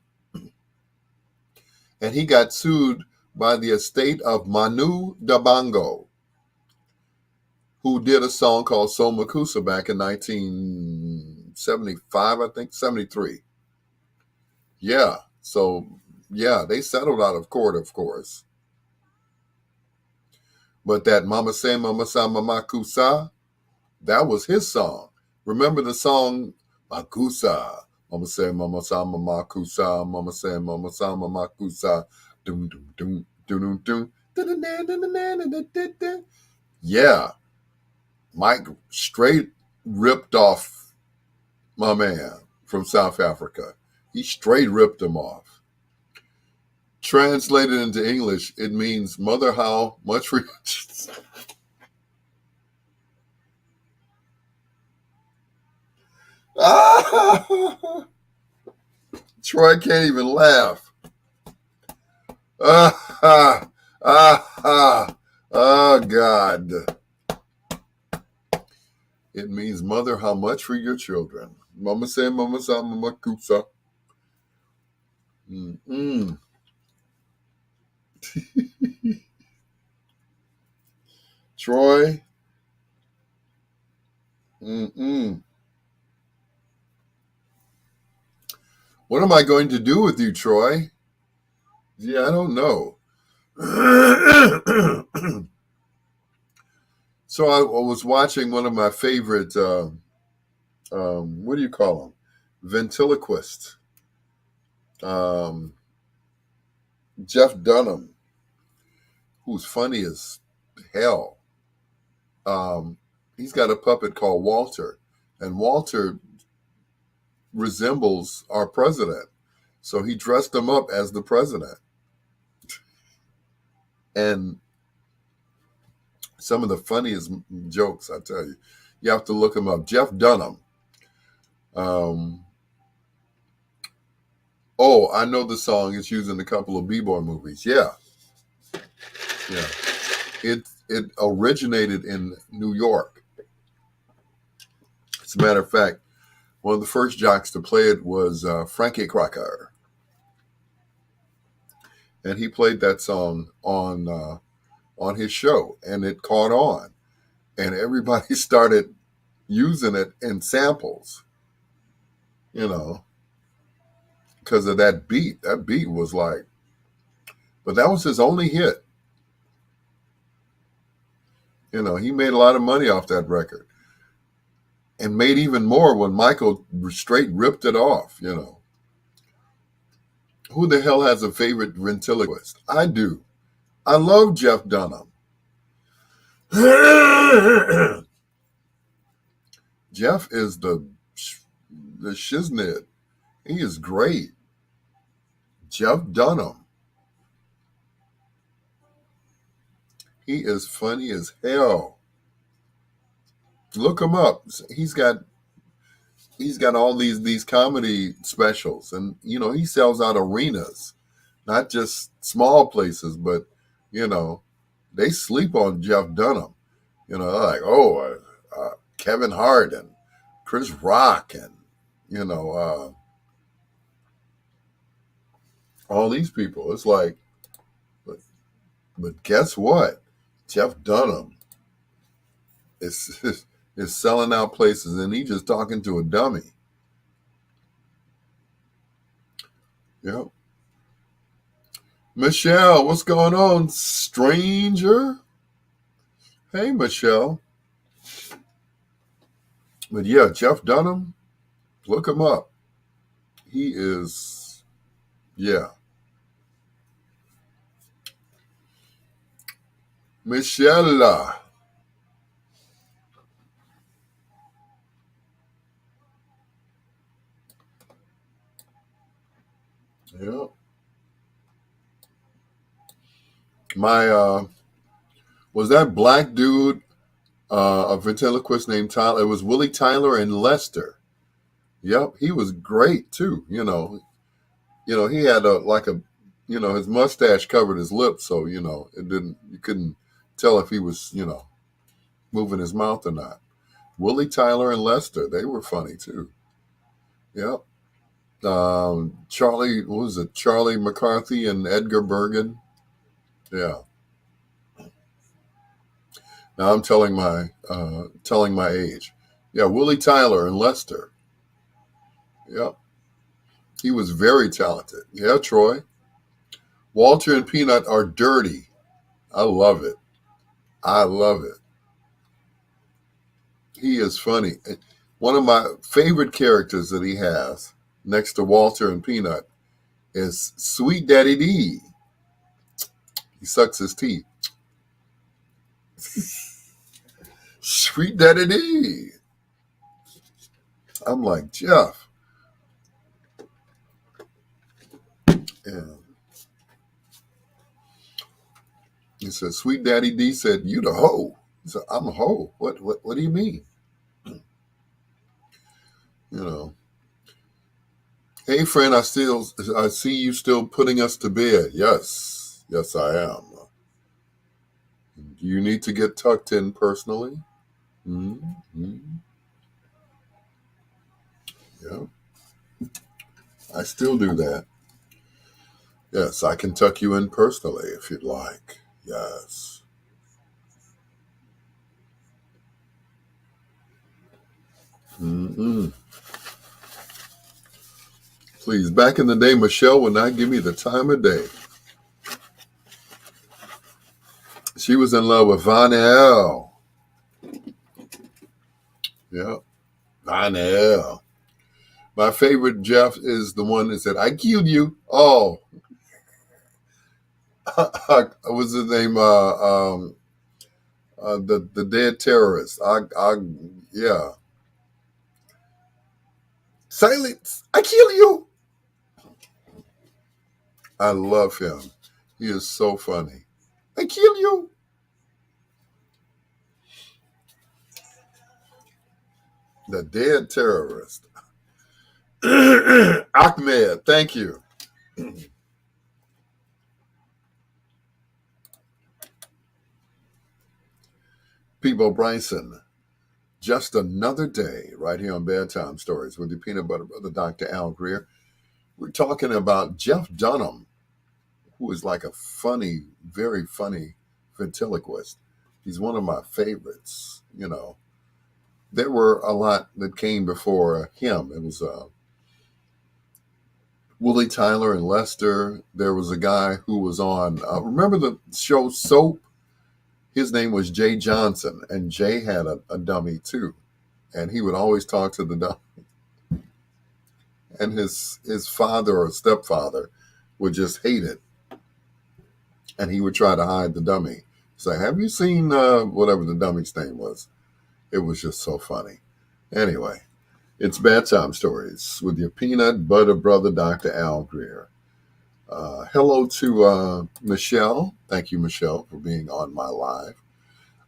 he got sued by the estate of Manu Dabango, who did a song called So Makusa back in 1975, I think, 73. Yeah, so, yeah, they settled out of court, of course. But that Mama Say Mama Sa Mama Kusa, that was his song. Remember the song Makusa? Mama say Mama Sa Mama Kusa, Mama say Mama Sa Mama Kusa. Doom doom doom doom doom doom. Yeah, Mike straight ripped off my man from South Africa. He straight ripped him off. Translated into English, it means mother how much for Troy can't even laugh. Ah, oh, God. It means mother how much for your children. Mama say, Mama sa, Mama kusa. Mm-mm. Troy. Mm-mm. What am I going to do with you, Troy? Yeah, I don't know. So I was watching one of my favorite, what do you call them? Ventriloquists. Um, Jeff Dunham, who's funny as hell. He's got a puppet called Walter, and Walter resembles our president. So he dressed him up as the president. And some of the funniest jokes, I tell you. You have to look him up. Jeff Dunham. Oh, I know the song. It's used in a couple of B-boy movies. Yeah. Yeah. It originated in New York. As a matter of fact, one of the first jocks to play it was Frankie Crocker. And he played that song on his show, and it caught on. And everybody started using it in samples, because of that beat. That beat was like, but that was his only hit. He made a lot of money off that record and made even more when Michael straight ripped it off. Who the hell has a favorite ventriloquist? I do. I love Jeff Dunham. Jeff is the shiznit. He is great. Jeff Dunham. He is funny as hell. Look him up. He's got all these comedy specials, and he sells out arenas, not just small places, but they sleep on Jeff Dunham. Like Kevin Hart and Chris Rock and all these people. It's like, but guess what? Jeff Dunham is is selling out places, and he's just talking to a dummy. Yep. Michelle, what's going on, stranger? Hey, Michelle. But yeah, Jeff Dunham, look him up. He is, yeah. Michelle. Yeah. My was that black dude a ventriloquist named Tyler? It was Willie Tyler in Leicester. Yep, he was great too. He had his mustache covered his lips, so it didn't. You couldn't tell if he was moving his mouth or not. Willie Tyler and Leicester, they were funny too. Yep. Charlie, what was it? Charlie McCarthy and Edgar Bergen. Yeah. Now I'm telling my age. Yeah, Willie Tyler and Leicester. Yep. He was very talented. Yeah, Troy. Walter and Peanut are dirty. I love it. I love it. He is funny. One of my favorite characters that he has next to Walter and Peanut is Sweet Daddy D. He sucks his teeth. Sweet Daddy D. I'm like, Jeff. Yeah. He said, Sweet Daddy D said, you the hoe. He said, I'm a hoe. What do you mean? Hey friend, I see you still putting us to bed. Yes. Yes, I am. Do you need to get tucked in personally? Mm-hmm. Yeah. I still do that. Yes, I can tuck you in personally if you'd like. Yes. Mm-mm. Please, back in the day, Michelle would not give me the time of day. She was in love with Vonell. Yeah, Vonell. My favorite Jeff is the one that said, I killed you. Oh, what was his name? The dead terrorist. Yeah. Silence. I kill you. I love him. He is so funny. I kill you. The dead terrorist. Ahmed, thank you. Peebo Bryson. Just another day right here on Bedtime Stories with your peanut butter brother, Dr. Al Greer. We're talking about Jeff Dunham, who is like a funny, very funny ventriloquist. He's one of my favorites. There were a lot that came before him. It was Willie Tyler and Lester. There was a guy who was on, remember the show Soap? His name was Jay Johnson, and Jay had a dummy too, and he would always talk to the dummy. And his father or stepfather would just hate it, and he would try to hide the dummy. Say, have you seen whatever the dummy's name was? It was just so funny. Anyway, it's Bedtime Stories with your peanut butter brother, Dr. Al Greer. Hello to Michelle. Thank you, Michelle, for being on my live.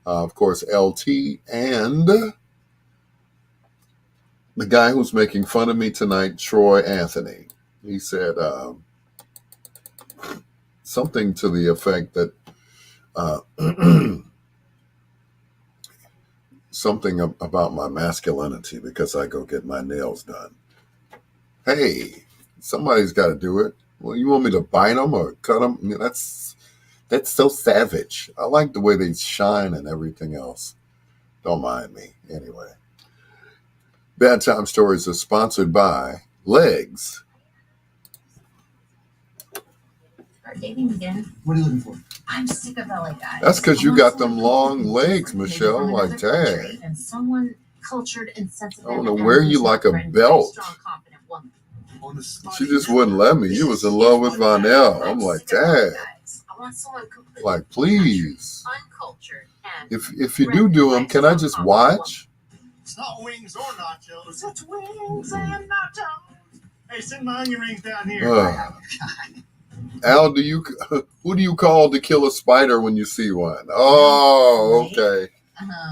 Of course, LT and the guy who's making fun of me tonight, Troy Anthony. He said something to the effect that uh, something about my masculinity because I go get my nails done. Hey, somebody's got to do it. Well, you want me to bite them or cut them? I mean, that's so savage. I like the way they shine and everything else. Don't mind me. Anyway, Bedtime Stories is sponsored by Legs. Start dating again. What are you looking for? I'm sick of LA guys. That's because you got them long legs, Michelle. Like, dang. And someone cultured and sensitive. I don't know, wear you like a belt. Strong, confident woman. She just wouldn't let me. You was in love with Vanell. I'm like, dang. I want someone completely Like, please. uncultured and If you do them, can I just watch? It's not wings or nachos. It's wings and nachos. Hey, send my onion rings down here. Al, who do you call to kill a spider when you see one? Oh, okay.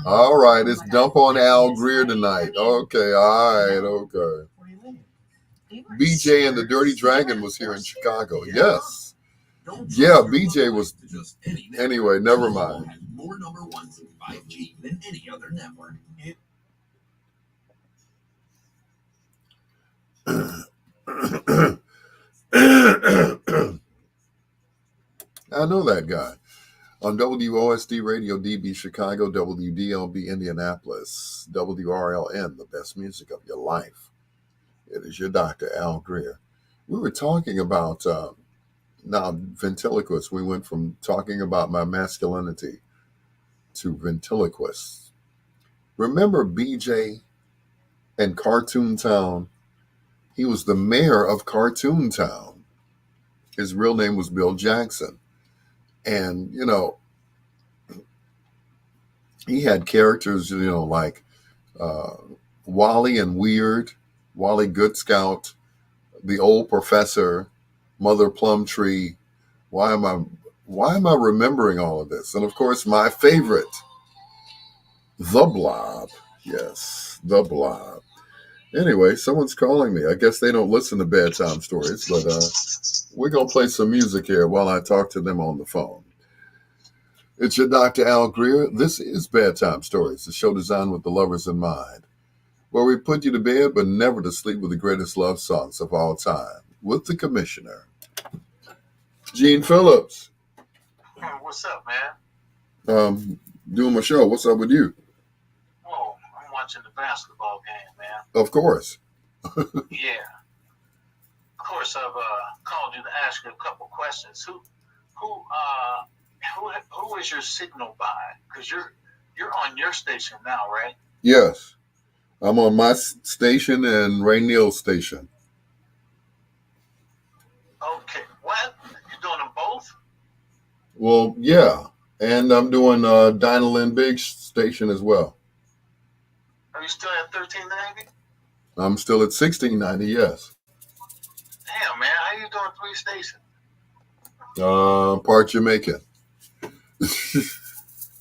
All right, it's Dump on Al Greer tonight. Okay, all right, okay. BJ and the Dirty Dragon was here in Chicago. Yes. Yeah, BJ was. Anyway, never mind. More number ones in 5G than any other network. I know that guy. On WOSD Radio DB Chicago, WDLB Indianapolis, WRLN, the best music of your life. It is your Dr. Al Greer. We were talking about, now, ventriloquist. We went from talking about my masculinity to ventriloquist. Remember BJ and Cartoon Town? He was the mayor of Cartoon Town. His real name was Bill Jackson. And, he had characters, like Wally and Weird, Wally Good Scout, the Old Professor, Mother Plumtree. Why am I remembering all of this? And of course, my favorite, The Blob. Yes, The Blob. Anyway, someone's calling me. I guess they don't listen to Bedtime Stories, but we're going to play some music here while I talk to them on the phone. It's your Dr. Al Greer. This is Bedtime Stories, the show designed with the lovers in mind, where we put you to bed but never to sleep with the greatest love songs of all time, with the commissioner, Gene Phillips. What's up, man? Doing my show. What's up with you? Oh, I'm watching the basketball game, man. Of course. Yeah. Of course, I've called you to ask you a couple questions. Who is your signal by? Because you're on your station now, right? Yes. I'm on my station and Ray Neal's station. Okay. What? You're doing them both? Well, yeah. And I'm doing Dinah Lynn Biggs' station as well. Are you still at 1390? I'm still at 1690, yes. Damn, man. How you doing 3 stations? Part Jamaican.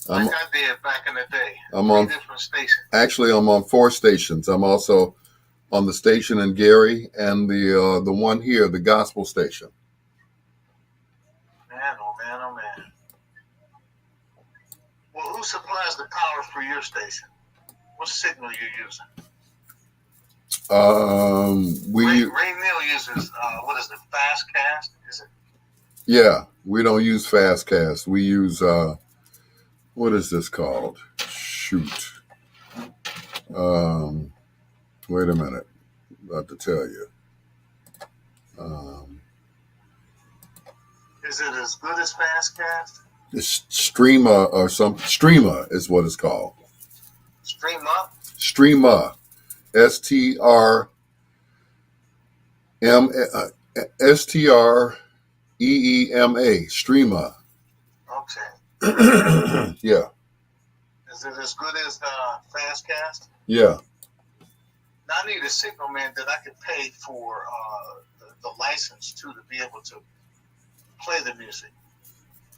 Like I did back in the day. I'm 3 on different stations. Actually, I'm on 4 stations. I'm also on the station in Gary and the one here, the gospel station. Man, oh man, oh man. Well, who supplies the power for your station? What signal you using? Ray Neal uses what is it, Fastcast? Is it? Yeah, we don't use Fastcast. We use what is this called? Shoot. Wait a minute. About to tell you. Is it as good as Fastcast? It's Streama or something. Streama is what it's called. Stream up. Streama. STRM. STREEMA. Streama. Okay. Yeah. Is it as good as Fastcast? Yeah. Now I need a signal, man, that I could pay for the license too, to be able to play the music.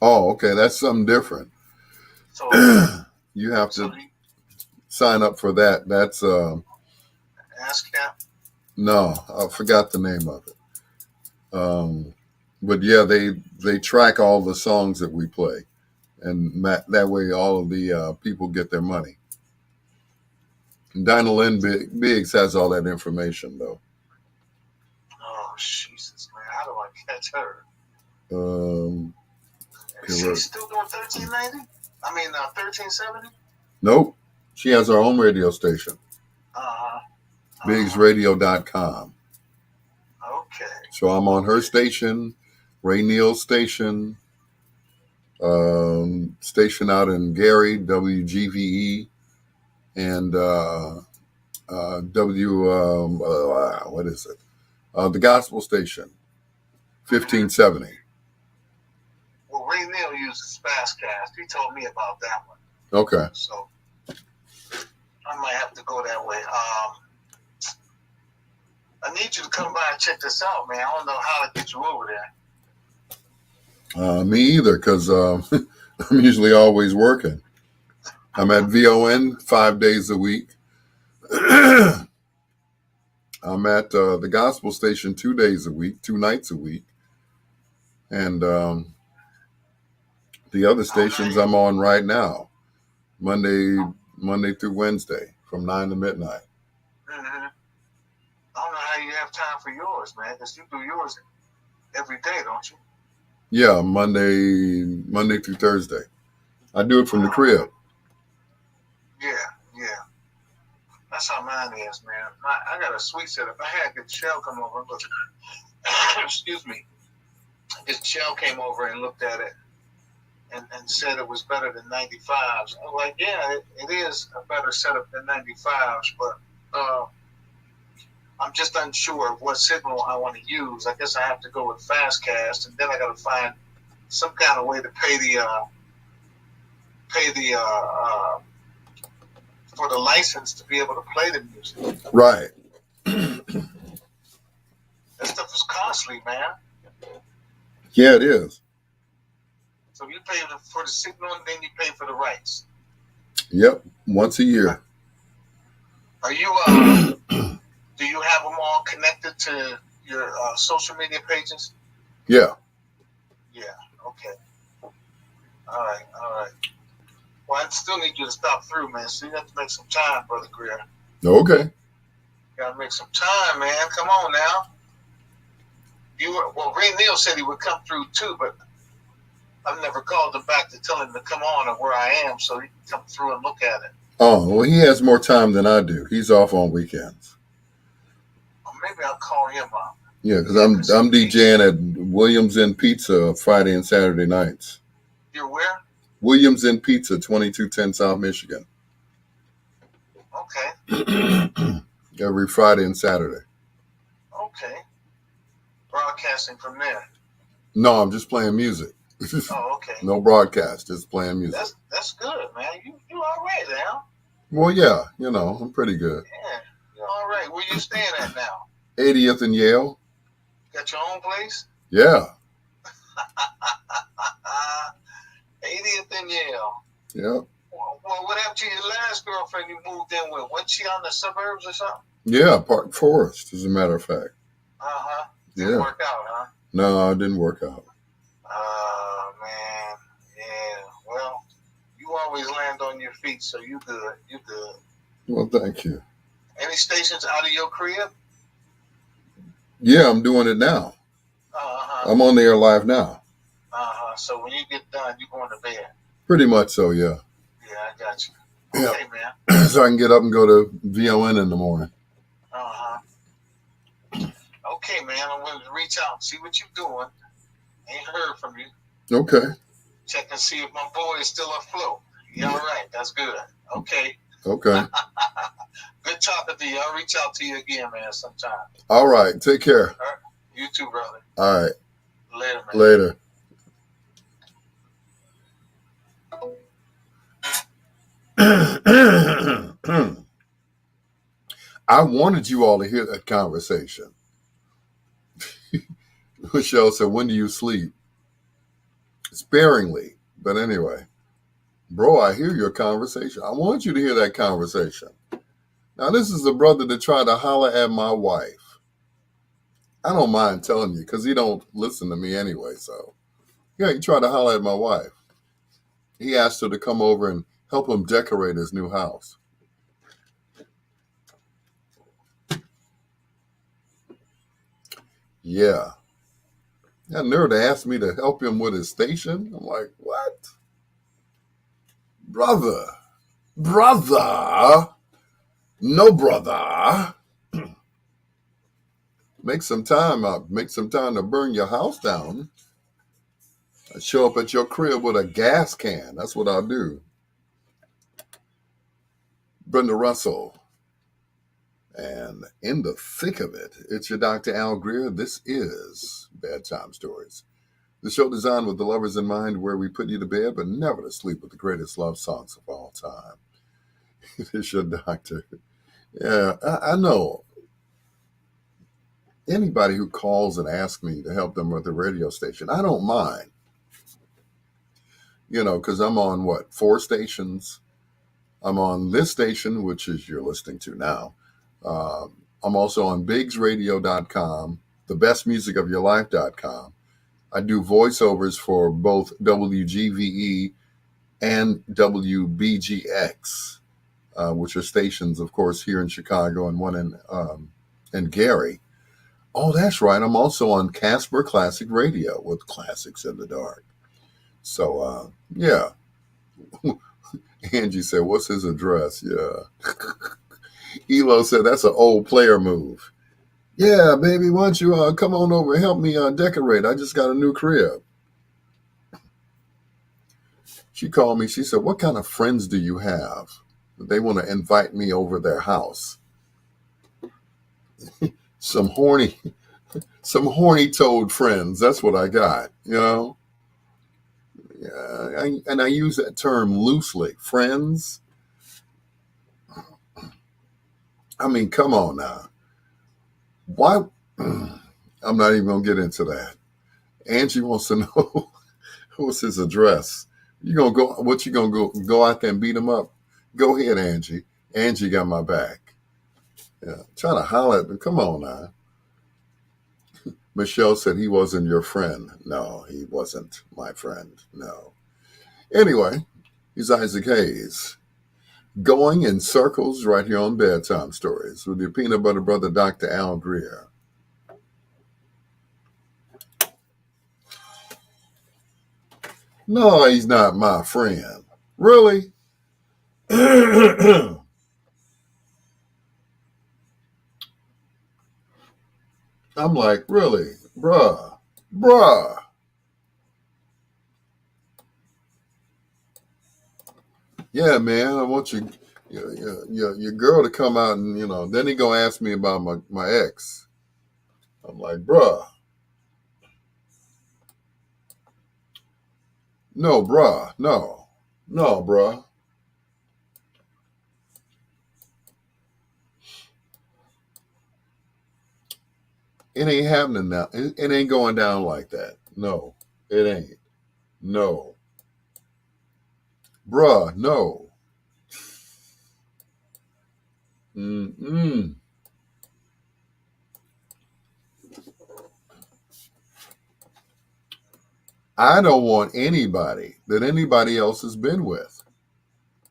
Oh, okay. That's something different. So You have so to sign up for that. That's ASCAP. no, I forgot the name of it. But yeah, they track all the songs that we play, and that way all of the people get their money. And Dinah Lynn Biggs has all that information though. Oh Jesus, man! How do I catch her? Okay, Is look. she still doing 1390? I mean 1370? Nope. She has her own radio station, Uh-huh. BiggsRadio.com. Okay. So I'm on her station, Ray Neal's station, station out in Gary, WGVE, and what is it? The Gospel Station, 1570. Well, Ray Neal uses Fastcast. He told me about that one. Okay. So I might have to go that way. I need you to come by and check this out, man. I don't know how to get you over there. Me either, because I'm usually always working. I'm at VON 5 days a week. I'm at the Gospel Station 2 days a week, 2 nights a week. And the other stations I'm on right now, Monday through Wednesday from 9 to midnight. Mm-hmm. I don't know how you have time for yours, man, because you do yours every day, don't you? Yeah, Monday through Thursday. I do it from the crib. Yeah. That's how mine is, man. I got a sweet setup. I had the shell come over and look. Excuse me. His shell came over and looked at it and said it was better than 95s. I'm like, yeah, it is a better setup than 95s, but I'm just unsure of what signal I want to use. I guess I have to go with Fastcast, and then I got to find some kind of way to pay the for the license to be able to play the music. Right. That stuff is costly, man. Yeah, it is. So you pay for the signal, and then you pay for the rights. Yep, once a year. Are you? Do you have them all connected to your social media pages? Yeah. Yeah. Okay. All right. Well, I still need you to stop through, man. So you have to make some time, Brother Greer. Okay. You gotta make some time, man. Come on now. Ray Neal said he would come through too, but I've never called him back to tell him to come on or where I am, so he can come through and look at it. Oh, well, he has more time than I do. He's off on weekends. Or maybe I'll call him up. Yeah, because I'm DJing at Williams Inn Pizza Friday and Saturday nights. You're where? Williams Inn Pizza, 2210 South Michigan. Okay. Every Friday and Saturday. Okay. Broadcasting from there. No, I'm just playing music. Oh, okay. No broadcast, just playing music. That's good, man. You all right now? Well, yeah, I'm pretty good. Yeah, you're all right. Where you staying at now? 80th and Yale. Got your own place? Yeah. 80th and Yale. Yeah. Well, what happened to your last girlfriend you moved in with? Wasn't she on the suburbs or something? Yeah, Park Forest, as a matter of fact. Uh-huh. Didn't work out, huh? No, it didn't work out. Oh, man. Yeah. Well, you always land on your feet, so you good. You good. Well, thank you. Any stations out of your crib? Yeah, I'm doing it now. Uh-huh. I'm on the air live now. Uh-huh. So when you get done, you going to bed? Pretty much so, yeah. Yeah, I got you. Yeah. Okay, man. So I can get up and go to VON in the morning. Uh-huh. Okay, man. I'm going to reach out and see what you're doing. Ain't heard from you. Okay. Check and see if my boy is still afloat. You all right? That's good. Okay. Okay. Good talking to you. I'll reach out to you again, man, sometime. All right. Take care. All right. You too, brother. All right. Later, man. Later. I wanted you all to hear that conversation. Michelle said, when do you sleep? Sparingly. But anyway, bro, I hear your conversation. I want you to hear that conversation. Now, this is the brother that tried to holler at my wife. I don't mind telling you because he don't listen to me anyway. So, yeah, he tried to holler at my wife. He asked her to come over and help him decorate his new house. Yeah. He had nerve to ask me to help him with his station. I'm like, what? Brother. No, brother. Make some time out. Make some time to burn your house down. I show up at your crib with a gas can. That's what I'll do. Brenda Russell. And in the thick of it, it's your Dr. Al Greer. This is Bedtime Stories, the show designed with the lovers in mind, where we put you to bed, but never to sleep, with the greatest love songs of all time. It's your doctor. Yeah, I know. Anybody who calls and asks me to help them with the radio station, I don't mind. Because I'm on 4 stations. I'm on this station, which is you're listening to now. I'm also on bigsradio.com, thebestmusicofyourlife.com. I do voiceovers for both WGVE and WBGX, which are stations, of course, here in Chicago and one in Gary. Oh, that's right. I'm also on Casper Classic Radio with Classics in the Dark. So, yeah. Angie said, what's his address? Yeah. Elo said, that's an old player move. Yeah, baby, why don't you come on over and help me decorate? I just got a new crib. She called me. She said, what kind of friends do you have? They want to invite me over their house. Some horny toad friends. That's what I got, Yeah, and I use that term loosely. Friends. I mean, come on now. Why? I'm not even going to get into that. Angie wants to know what's his address. You going to go, what you going to go out there and beat him up? Go ahead, Angie. Angie got my back. Yeah, trying to holler at me. Come on now. Michelle said he wasn't your friend. No, he wasn't my friend. No. Anyway, he's Isaac Hayes. Going in circles right here on Bedtime Stories with your peanut butter brother, Dr. Al Greer. No, he's not my friend. Really? I'm like, really? Bruh. Yeah, man, I want your girl to come out and, then he gonna ask me about my ex. I'm like, bruh. No, bruh. No, bruh. It ain't happening now. It ain't going down like that. No, it ain't. No. Bruh, no. Mm-mm. I don't want anybody that anybody else has been with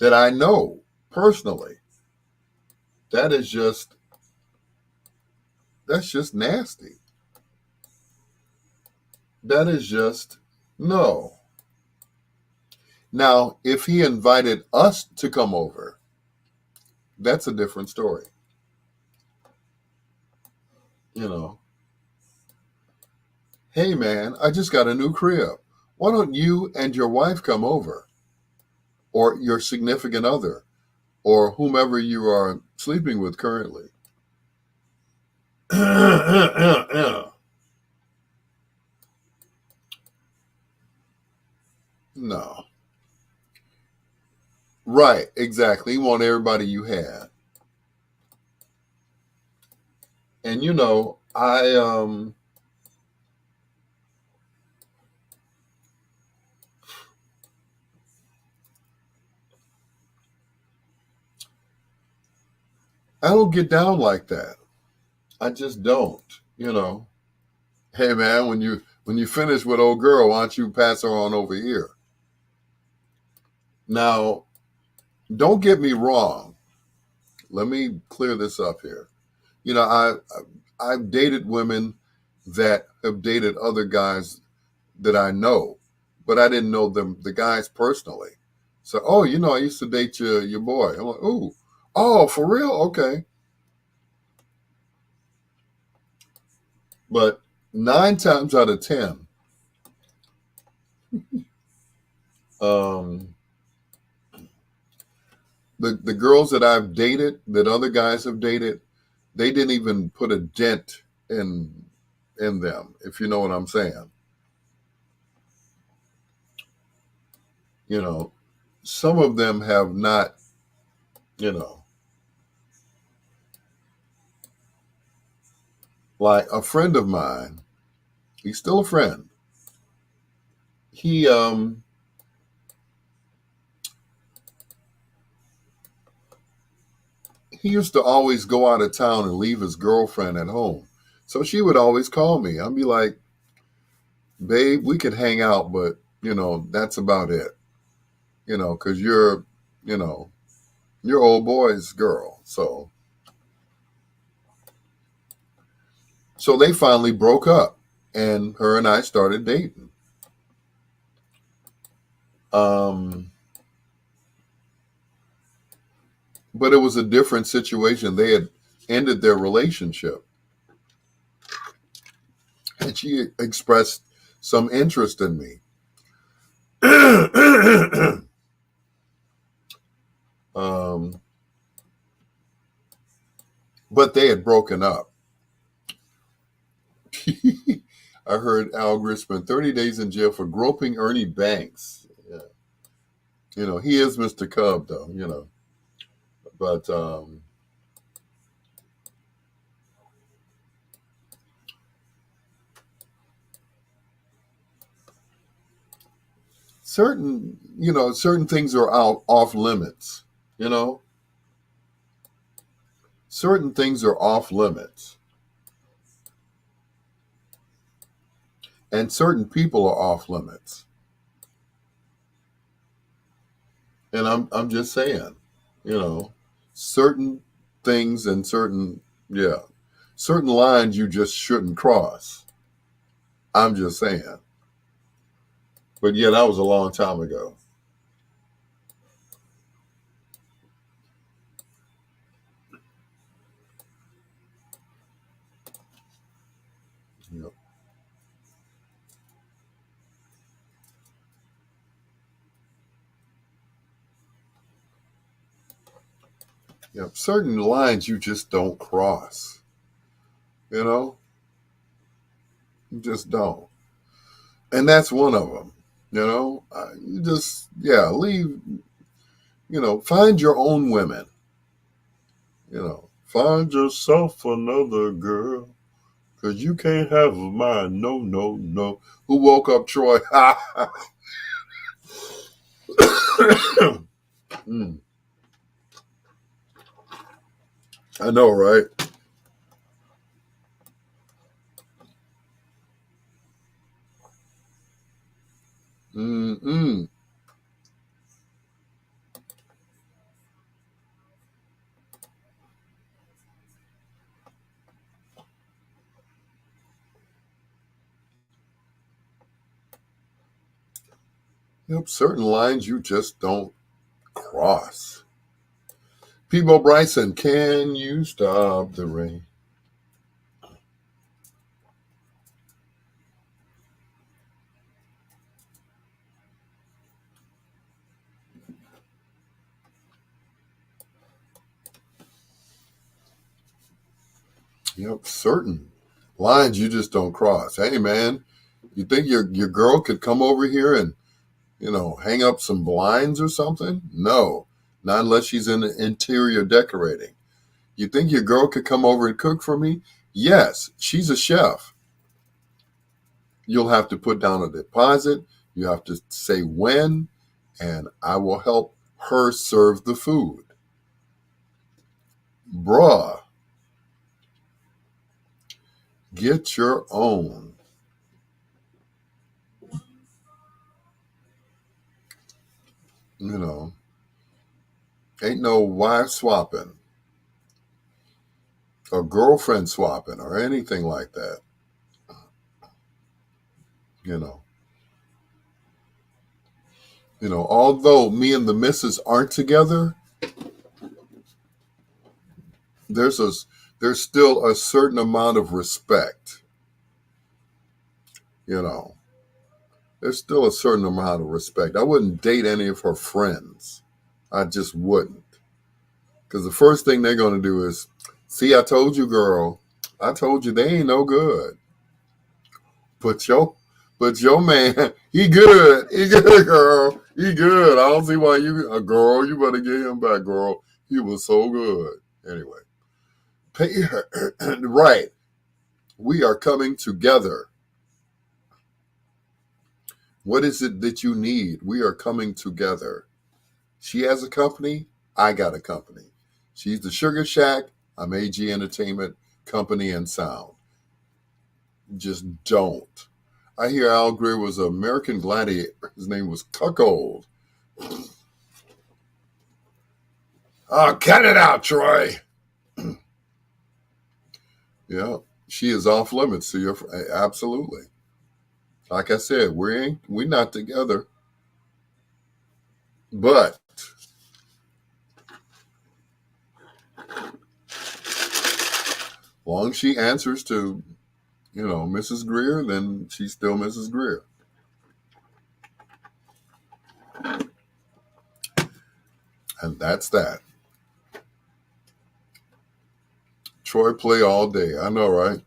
that I know personally. That's just nasty. That is just, no. Now, if he invited us to come over, that's a different story. Hey man, I just got a new crib. Why don't you and your wife come over, or your significant other, or whomever you are sleeping with currently? No. Right, exactly. You want everybody you had. And I don't get down like that. I just don't. Hey man, when you finish with old girl, why don't you pass her on over here? Now, don't get me wrong. Let me clear this up here. I've dated women that have dated other guys that I know, but I didn't know the guys personally. So, oh, I used to date your boy. I'm like, oh, for real? Okay. But 9 times out of 10, um, the girls that I've dated, that other guys have dated, they didn't even put a dent in them, if you know what I'm saying. You know, some of them have not, you know, like a friend of mine, he's still a friend. He used to always go out of town and leave his girlfriend at home. So she would always call me. I'd be like, babe, we could hang out, but, that's about it. Because you know, you're old boy's girl. So they finally broke up, and her and I started dating. But it was a different situation. They had ended their relationship, and she expressed some interest in me. But they had broken up. I heard Al Greer spent 30 days in jail for groping Ernie Banks. Yeah. He is Mr. Cub, though. But certain things are off limits. You know, certain things are off limits, and certain people are off limits. And I'm just saying, you know, certain things and certain lines you just shouldn't cross. I'm just saying. But yeah, that was a long time ago. Yep. Yep. Certain lines you just don't cross. You know, you just don't. And that's one of them. You just leave. Find your own women. Find yourself another girl, 'cause you can't have mine. No, no, no. Who woke up Troy? Mm, I know, right? Mm-mm. Yep, certain lines you just don't cross. Peebo Bryson, can you stop the rain? Yep, certain lines you just don't cross. Hey, man, you think your girl could come over here and hang up some blinds or something? No, not unless she's in interior decorating. You think your girl could come over and cook for me? Yes, she's a chef. You'll have to put down a deposit. You have to say when, and I will help her serve the food. Bruh, get your own. Ain't no wife swapping or girlfriend swapping or anything like that. You know. Although me and the missus aren't together, there's still a certain amount of respect. There's still a certain amount of respect. I wouldn't date any of her friends. I just wouldn't. Because the first thing they're going to do is, see, I told you, girl. I told you they ain't no good. But your man, he good. He good, girl. He good. I don't see why girl, you better get him back, girl. He was so good. Anyway. Right. We are coming together. What is it that you need? We are coming together. She has a company. I got a company. She's the Sugar Shack. I'm AG Entertainment Company and Sound. Just don't. I hear Al Greer was an American gladiator. His name was Cuckold. Oh, cut it out, Troy. Yeah, she is off limits to your. Absolutely. Like I said, we're not together. But long as she answers to, Mrs. Greer, then she's still Mrs. Greer. And that's that. Troy play all day. I know, right?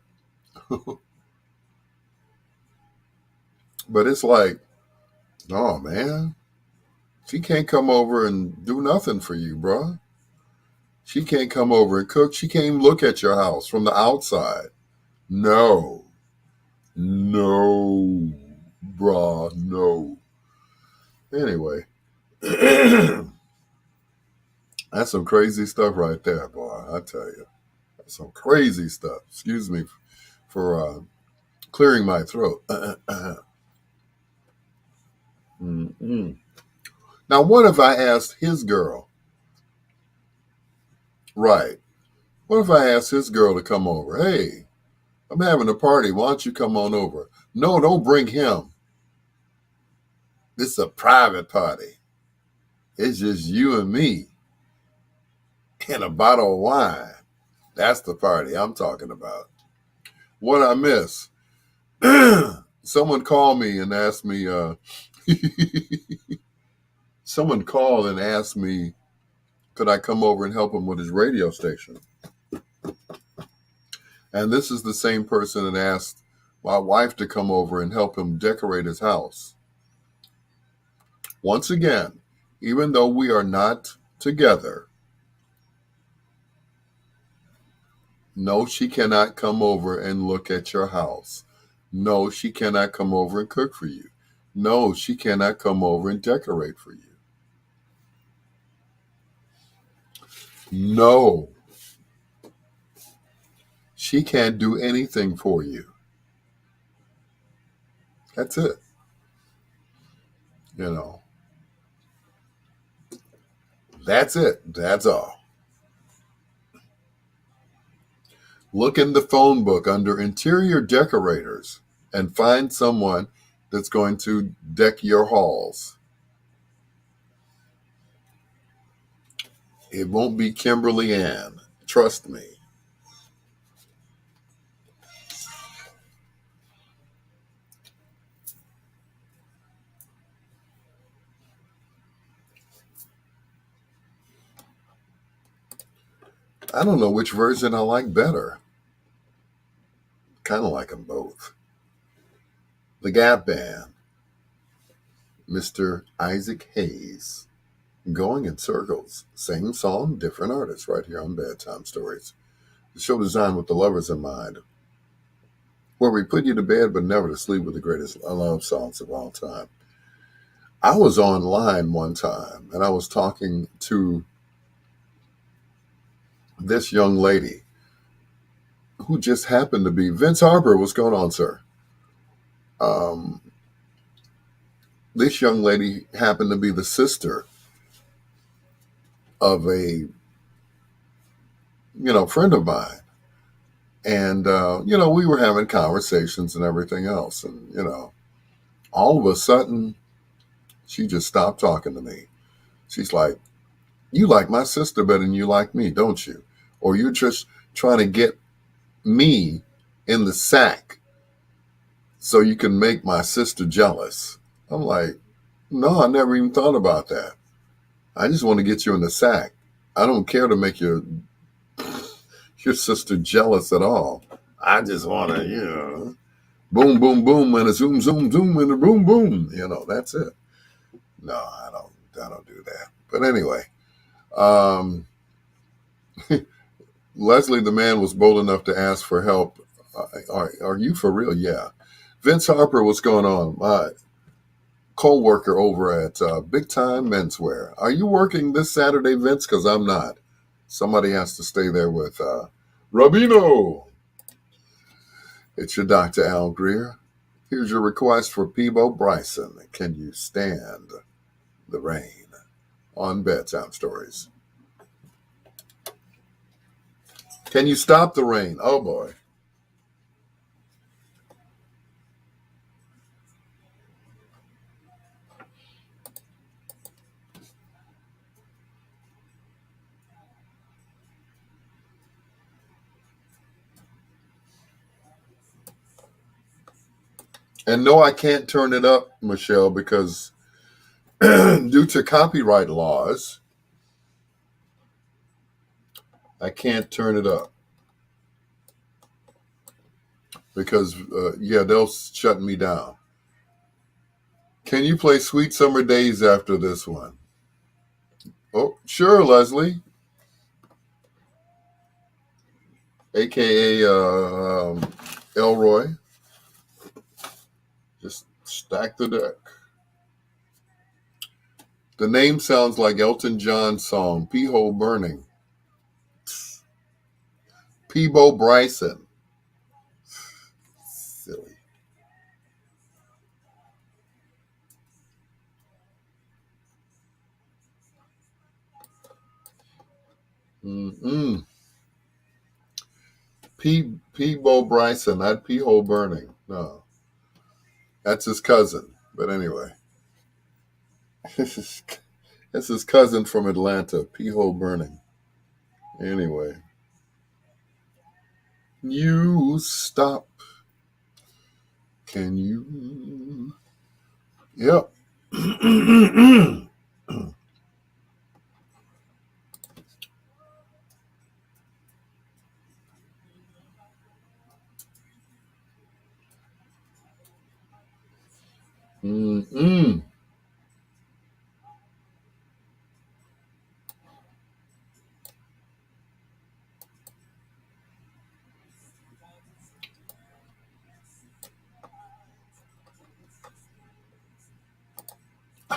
But it's like, oh, man. She can't come over and do nothing for you, bro. She can't come over and cook. She can't even look at your house from the outside. No. No. Bruh, no. Anyway. That's some crazy stuff right there, boy. I tell you. That's some crazy stuff. Excuse me for clearing my throat. Mm-mm. Now, what if I asked his girl? Right. What if I asked his girl to come over? Hey, I'm having a party. Why don't you come on over? No, don't bring him. This is a private party. It's just you and me and a bottle of wine. That's the party I'm talking about. What I miss? Someone called me and asked me, someone called and asked me, could I come over and help him with his radio station? And this is the same person that asked my wife to come over and help him decorate his house. Once again, even though we are not together, no, she cannot come over and look at your house. No, she cannot come over and cook for you. No, she cannot come over and decorate for you. No, she can't do anything for you. That's it. That's it. That's all. Look in the phone book under interior decorators and find someone that's going to deck your halls. It won't be Kimberly Ann. Trust me. I don't know which version I like better. kind of like them both. The Gap Band, Mr. Isaac Hayes, Going in Circles. Same song, different artist, right here on Bedtime Stories. The show designed with the lovers in mind, where we put you to bed but never to sleep with the greatest love songs of all time. I was online one time and I was talking to this young lady who just happened to be Vince Harper. What's going on, sir? This young lady happened to be the sister of a friend of mine, and we were having conversations and everything else, and all of a sudden she just stopped talking to me. She's like, "You like my sister better than you like me, don't you? Or you're just trying to get me in the sack so you can make my sister jealous." I'm like, "No, I never even thought about that. I just want to get you in the sack. I don't care to make your sister jealous at all. I just want to, boom, boom, boom, and a zoom, zoom, zoom, and a boom, boom. That's it." No, I don't do that. But anyway, Leslie, the man, was bold enough to ask for help. Are you for real? Yeah. Vince Harper, what's going on? My co-worker over at Big Time Menswear. Are you working this Saturday, Vince? Because I'm not. Somebody has to stay there with Rabino. It's your Dr. Al Greer. Here's your request for Peebo Bryson. Can you stand the rain? On Bedtime Stories. Can you stop the rain? Oh boy. And no, I can't turn it up, Michelle, because due to copyright laws, I can't turn it up. Because, they'll shut me down. Can you play Sweet Summer Days after this one? Oh, sure, Leslie. A.K.A. Elroy. Just stack the deck. The name sounds like Elton John's song, P-Hole Burning. Peebo Bryson. Silly. Mm-mm. Peebo Bryson, not P-Hole Burning. No. That's his cousin. But anyway. That's his cousin from Atlanta, P-Hole Burning. Anyway. You stop. Can you? Yep. Mm-mm.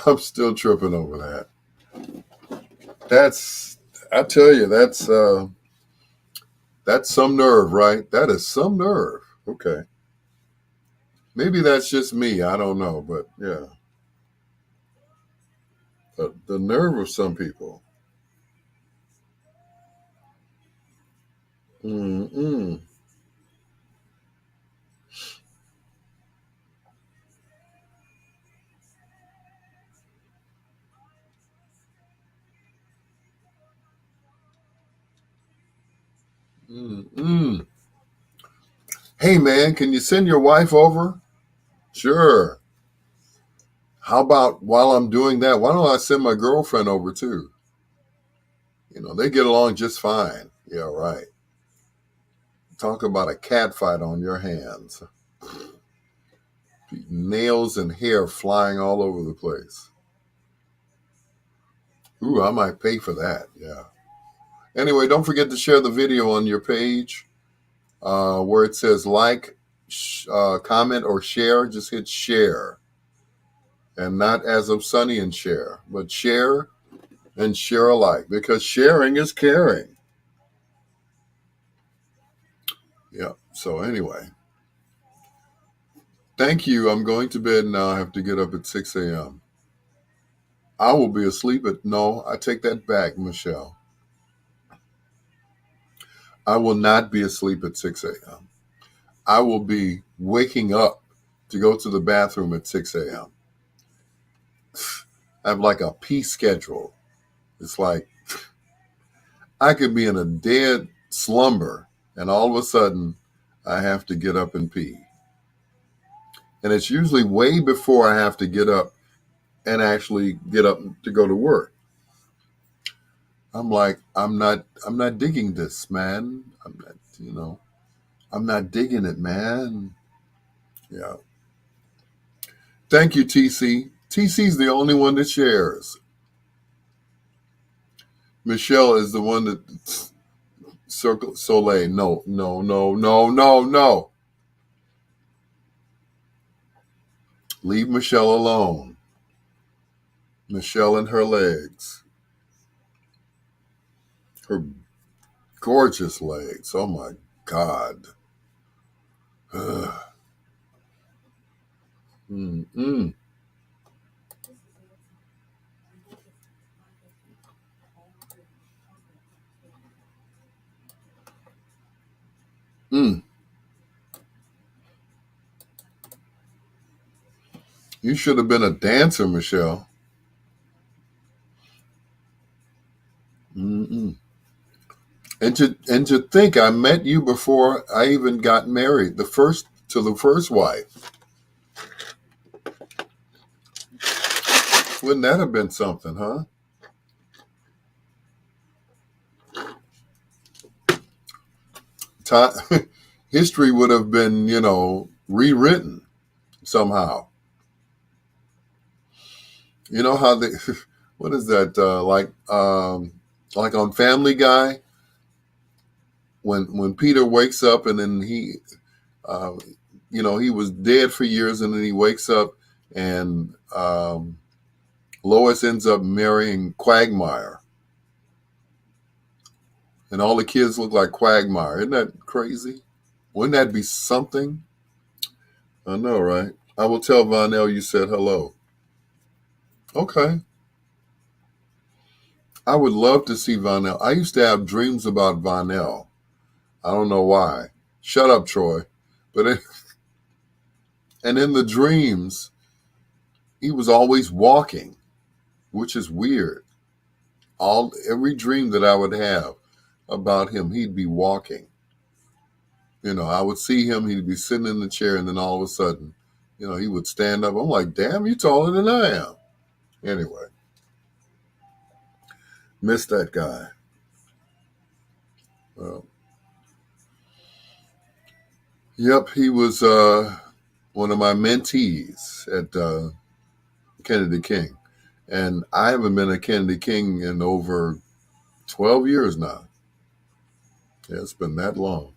I'm still tripping over that. I tell you, that's some nerve, right? That is some nerve. Okay. Maybe that's just me. I don't know, but yeah. The nerve of some people. Mm-mm. Mm-mm. Hey, man, can you send your wife over? Sure. How about while I'm doing that, why don't I send my girlfriend over too? They get along just fine. Yeah, right. Talk about a cat fight on your hands. Nails and hair flying all over the place. Ooh, I might pay for that. Yeah. Anyway, don't forget to share the video on your page where it says like, comment, or share. Just hit share. And not as of Sonny and share, but share and share alike, because sharing is caring. Yeah. So anyway, thank you. I'm going to bed now. I have to get up at 6 a.m. I will be asleep at, no, I take that back, Michelle. I will not be asleep at 6 a.m. I will be waking up to go to the bathroom at 6 a.m. I have like a pee schedule. It's like I could be in a dead slumber and all of a sudden I have to get up and pee. And it's usually way before I have to get up and actually get up to go to work. I'm like, I'm not digging this, man. I'm not digging it, man. Yeah. Thank you, TC. TC's the only one that shares. Michelle is the one that Circle Soleil. No. Leave Michelle alone. Michelle and her legs. Her gorgeous legs. Oh my God. Mm-mm. Mm. You should have been a dancer, Michelle. Mm-mm. And to think I met you before I even got married, the first wife. Wouldn't that have been something, huh? History would have been, rewritten somehow. You know how they, what is that, like on Family Guy, when Peter wakes up and then he was dead for years and then he wakes up and Lois ends up marrying Quagmire. And all the kids look like Quagmire. Isn't that crazy? Wouldn't that be something? I know, right? I will tell Vonell you said hello. Okay. I would love to see Vonell. I used to have dreams about Vonell. I don't know why. Shut up, Troy. And in the dreams, he was always walking, which is weird. Every dream that I would have about him, he'd be walking. I would see him, he'd be sitting in the chair, and then all of a sudden, he would stand up. I'm like, damn, you're taller than I am. Anyway, miss that guy. Well, yep, he was one of my mentees at Kennedy King. And I haven't been at Kennedy King in over 12 years now. Yeah, it's been that long.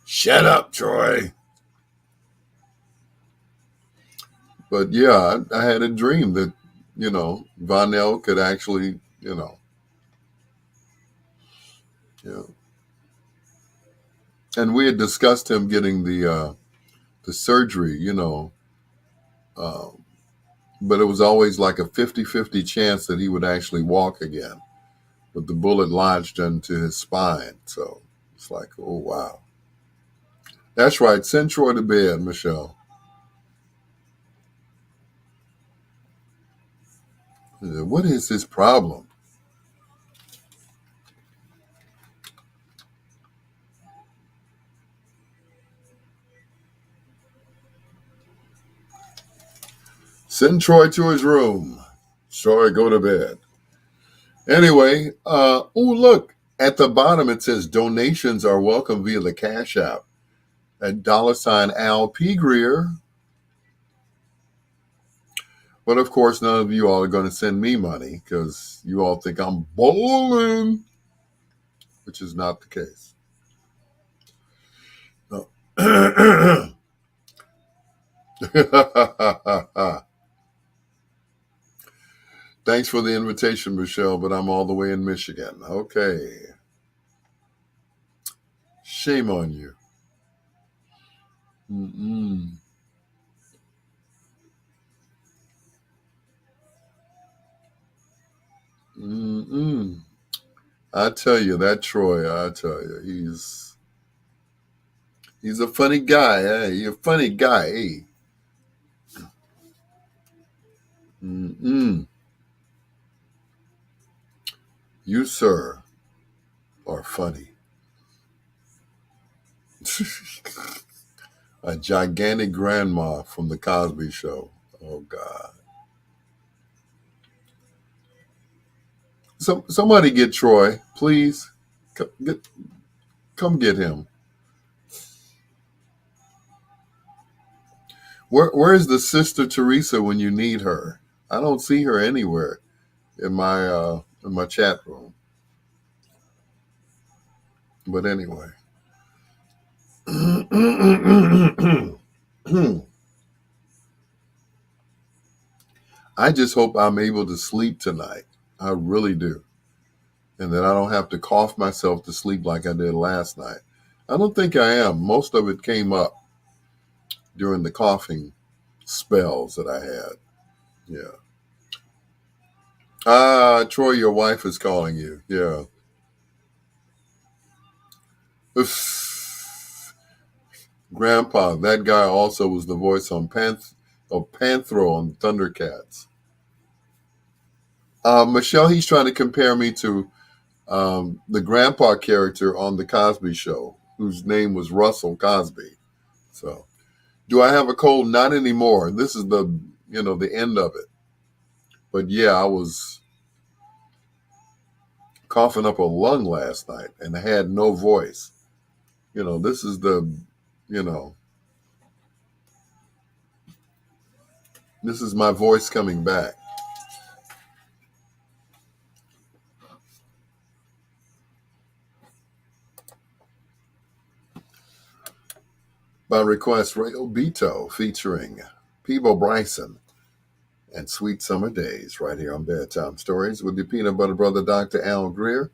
Shut up, Troy. But yeah, I had a dream that, Vonell could actually, yeah. And we had discussed him getting the surgery, but it was always like a 50-50 chance that he would actually walk again. But the bullet lodged into his spine. So it's like, oh, wow. That's right. Send Troy to bed, Michelle. What is his problem? Send Troy to his room. Troy, go to bed. Anyway, oh, look. At the bottom, it says donations are welcome via the Cash App at $Al P. Greer. But of course, none of you all are going to send me money because you all think I'm bowling, which is not the case. No. Thanks for the invitation, Michelle, but I'm all the way in Michigan. Okay. Shame on you. Mm-mm. Mm-mm. I tell you, that Troy, I tell you, he's a funny guy. Hey, he's a funny guy. Hey. Mm-mm. You, sir, are funny. A gigantic grandma from the Cosby Show. Oh God! Somebody get Troy, please. Come get him. Where's the Sister Teresa when you need her? I don't see her anywhere in my chat room. But anyway. I just hope I'm able to sleep tonight. I really do. And that I don't have to cough myself to sleep like I did last night. I don't think I am. Most of it came up during the coughing spells that I had. Yeah. Troy, your wife is calling you. Yeah. Grandpa, that guy also was the voice on Panthro on Thundercats. Michelle, he's trying to compare me to the grandpa character on the Cosby Show, whose name was Russell Cosby. So, do I have a cold? Not anymore. This is the end of it. But yeah, I was coughing up a lung last night and I had no voice. This is this is my voice coming back. By request, Ray Obito featuring Peebo Bryson and Sweet Summer Days right here on Bedtime Stories with your peanut butter brother, Dr. Al Greer,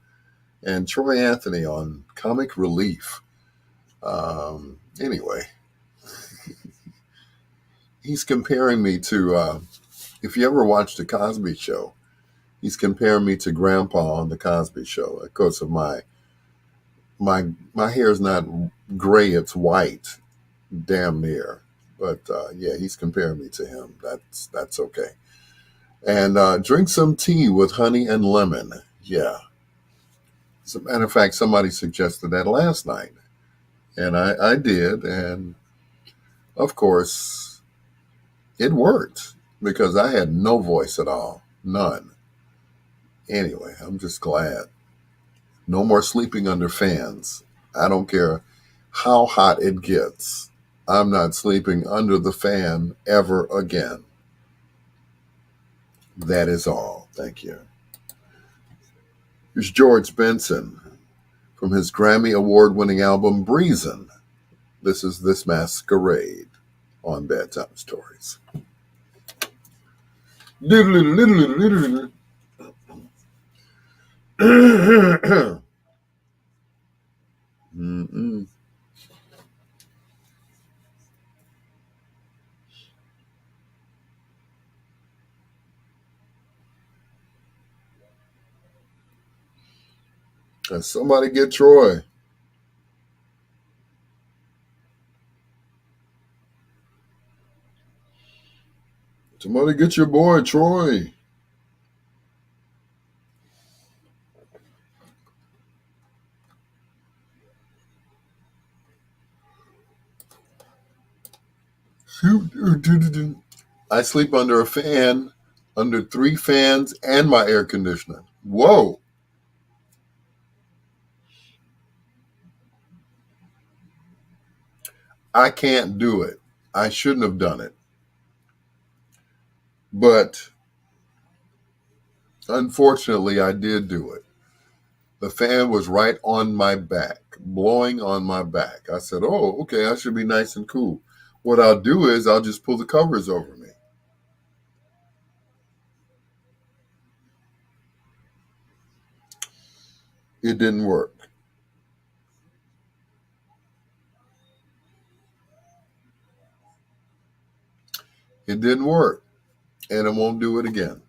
and Troy Anthony on Comic Relief. Anyway, he's comparing me to, if you ever watched The Cosby Show, he's comparing me to Grandpa on The Cosby Show. Of course, of my hair is not gray, it's white, damn near. But yeah, he's comparing me to him. That's okay. And drink some tea with honey and lemon. Yeah. As a matter of fact, somebody suggested that last night. And I did. And of course, it worked because I had no voice at all. None. Anyway, I'm just glad. No more sleeping under fans. I don't care how hot it gets. I'm not sleeping under the fan ever again. That is all. Thank you. Here's George Benson from his Grammy Award-winning album Breezin'. This is This Masquerade on Bedtime Stories. Mm-mm. Somebody get Troy. Somebody get your boy, Troy. I sleep under a fan, under 3 fans, and my air conditioner. Whoa. I can't do it. I shouldn't have done it. But unfortunately, I did do it. The fan was right on my back, blowing on my back. I said, oh, okay, I should be nice and cool. What I'll do is I'll just pull the covers over me. It didn't work. It didn't work. And I won't do it again.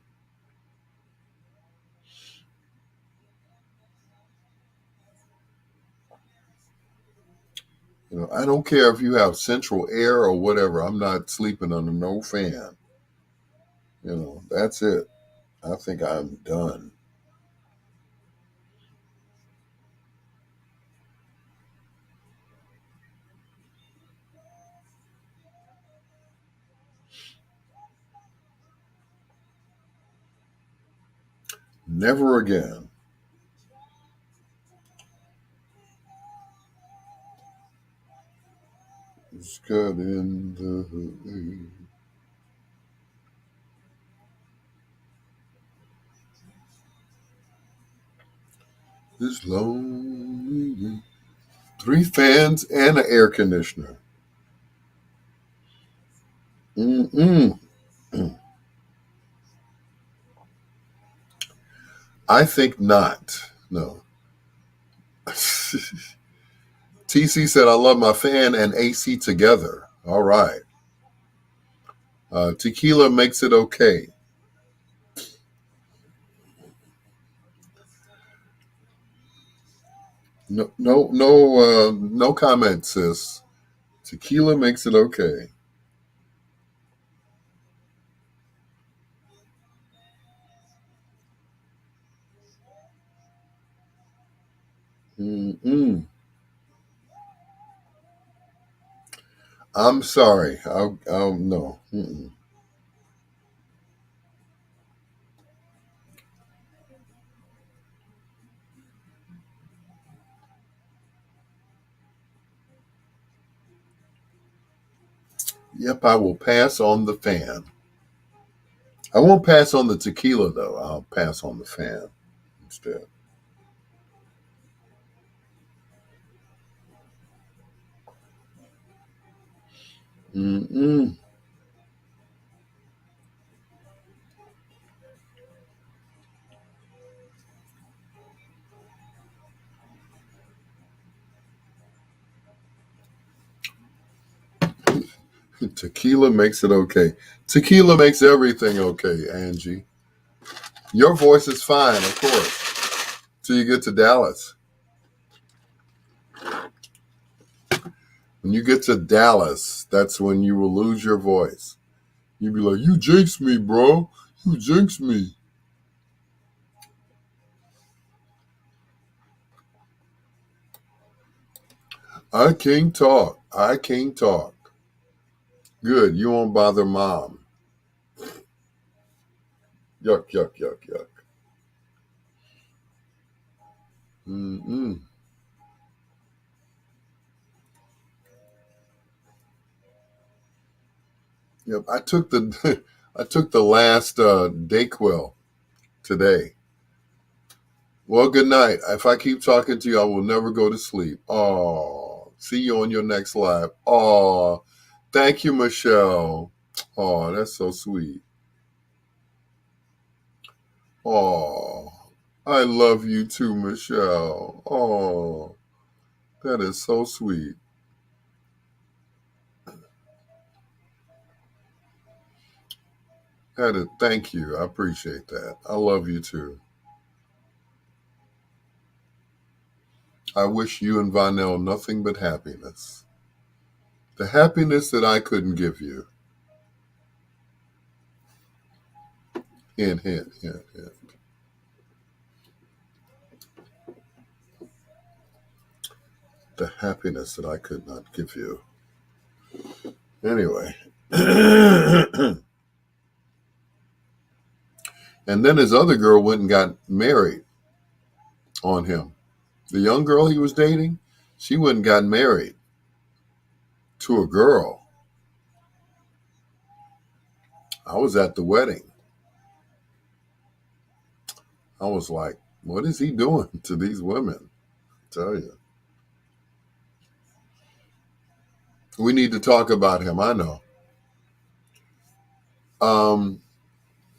You know, I don't care if you have central air or whatever. I'm not sleeping under no fan. You know, that's it. I think I'm done. Never again. It's got in the this lonely. 3 fans and an air conditioner. Mm-mm. I think not. No. TC said, I love my fan and AC together. All right. Tequila makes it okay. No comment, sis. Tequila makes it okay. Mm-mm. I'm sorry. I'll no. Mm-mm. Yep, I will pass on the fan. I won't pass on the tequila, though. I'll pass on the fan instead. Mm-mm. Tequila makes it okay. Tequila makes everything okay, Angie. Your voice is fine, of course, till you get to Dallas. When you get to Dallas, that's when you will lose your voice. You'll be like, you jinxed me, bro. You jinxed me. I can't talk. I can't talk. Good. You won't bother mom. Yuck, yuck, yuck, yuck. Mm-mm. Yep. I took the I took the last Dayquil today. Well, good night. If I keep talking to you, I will never go to sleep. Oh, see you on your next live. Oh, thank you, Michelle. Oh, that's so sweet. Oh, I love you too, Michelle. Oh, that is so sweet. Thank you. I appreciate that. I love you too. I wish you and Vonell nothing but happiness. The happiness that I couldn't give you. Hint, hint, hint, hint. The happiness that I could not give you. Anyway. And And then his other girl went and got married on him. The young girl he was dating, she went and got married to a girl. I was at the wedding. I was like, what is he doing to these women? I tell you. We need to talk about him, I know.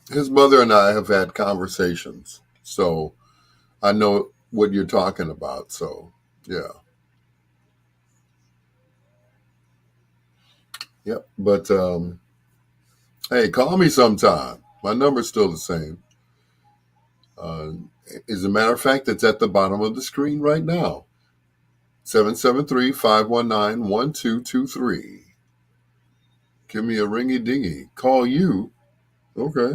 His mother and I have had conversations, so I know what you're talking about. So, yeah. Yep. But, hey, call me sometime. My number's still the same. As a matter of fact, it's at the bottom of the screen right now. 773-519-1223. Give me a ringy dingy. Call you. Okay.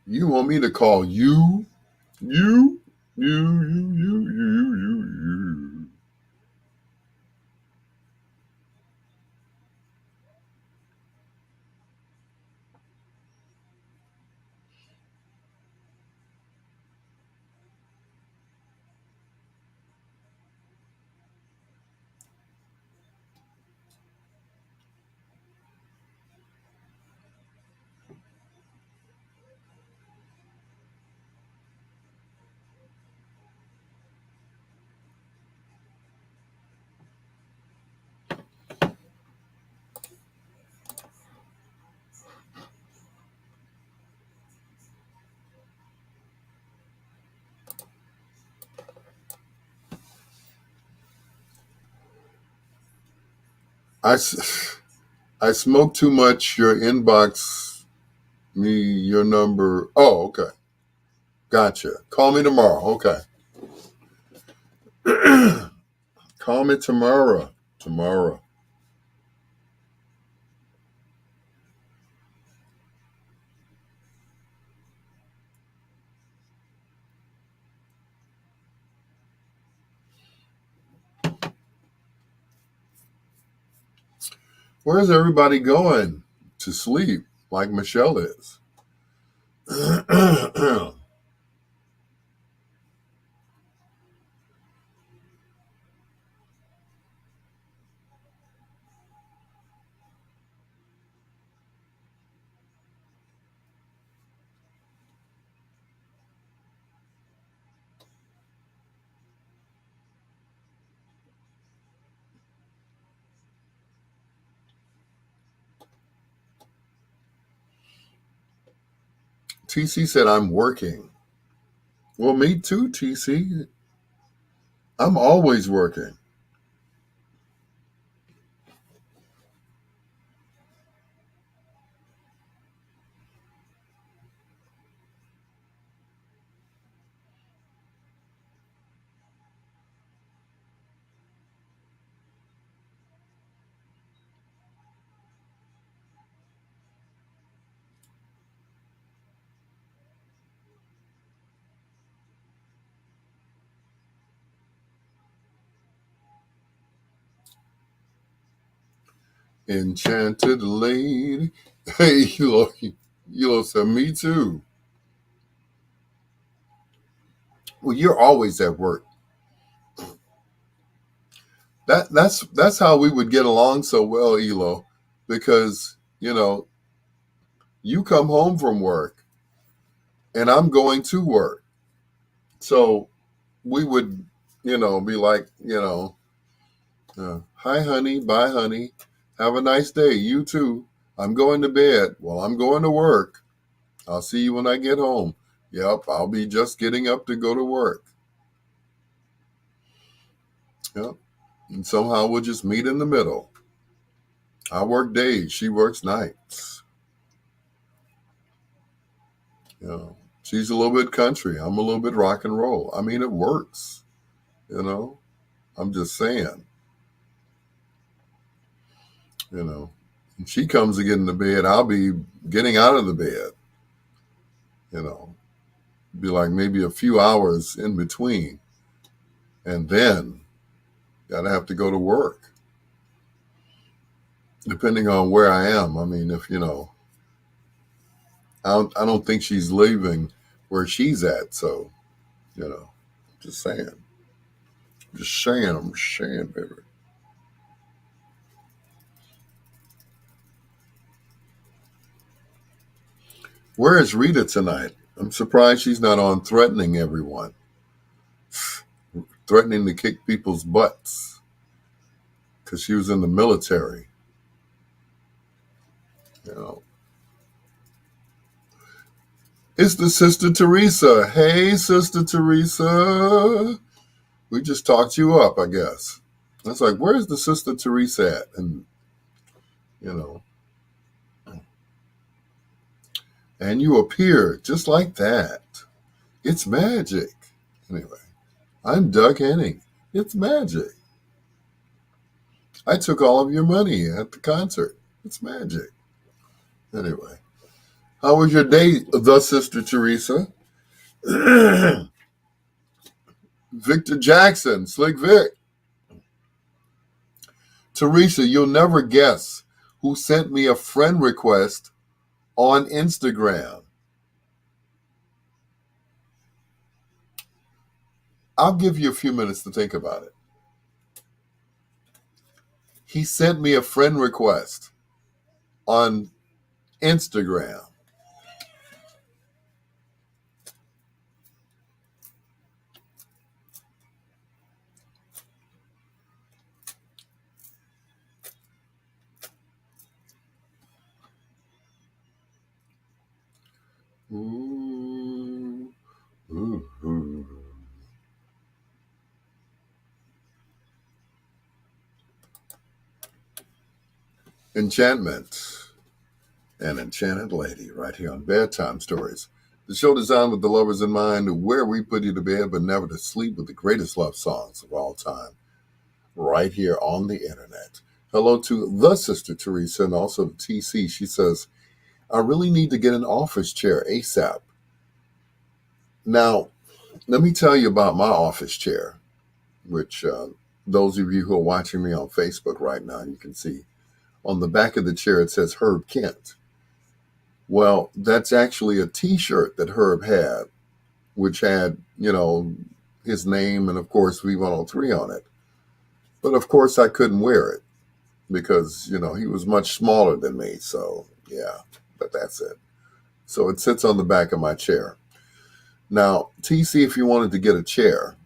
You want me to call you? You. I smoke too much. Your inbox me your number. Oh, okay. Gotcha. Call me tomorrow. Okay. Call me tomorrow. Tomorrow. Where's everybody going? To sleep, like Michelle is. TC said, I'm working. Well, me too, TC. I'm always working. Enchanted lady. Hey, Hilo said, me too. Well, you're always at work. That's how we would get along so well, Elo, because you come home from work and I'm going to work. So we would, be like, hi honey, bye honey, have a nice day, you too. I'm going to bed. Well, I'm going to work. I'll see you when I get home. Yep, I'll be just getting up to go to work. Yep. And somehow we'll just meet in the middle. I work days, she works nights. She's a little bit country. I'm a little bit rock and roll. I mean, it works. I'm just saying. When she comes to get in the bed, I'll be getting out of the bed. Be like maybe a few hours in between. And then gotta have to go to work. depending on where I am. I mean, if I don't think she's leaving where she's at. So, just saying. I'm saying, baby. Where is Rita tonight? I'm surprised she's not on threatening everyone, threatening to kick people's butts because she was in the military. You know, it's the Sister Teresa. Hey, Sister Teresa. We just talked you up, I guess. It's like, where's the Sister Teresa at? And, you know, and you appear just like that. It's magic. Anyway, I'm Doug Henning. It's magic. I took all of your money at the concert. It's magic. Anyway, how was your day, the Sister Teresa? Victor Jackson, Slick Vic. Teresa, you'll never guess who sent me a friend request on Instagram. I'll give you a few minutes to think about it. He sent me a friend request on Instagram. Ooh, ooh, ooh. Enchantment. An enchanted lady right here on Bedtime Stories. The show designed with the lovers in mind, where we put you to bed but never to sleep with the greatest love songs of all time, right here on the internet. Hello to the Sister Teresa and also to TC. She says, I really need to get an office chair ASAP. Now, let me tell you about my office chair, which those of you who are watching me on Facebook right now, you can see on the back of the chair it says Herb Kent. Well, that's actually a T-shirt that Herb had, which had, his name and, of course, V103 on it. But, of course, I couldn't wear it because, he was much smaller than me. So, yeah, but that's it. So it sits on the back of my chair. Now, TC, if you wanted to get a chair,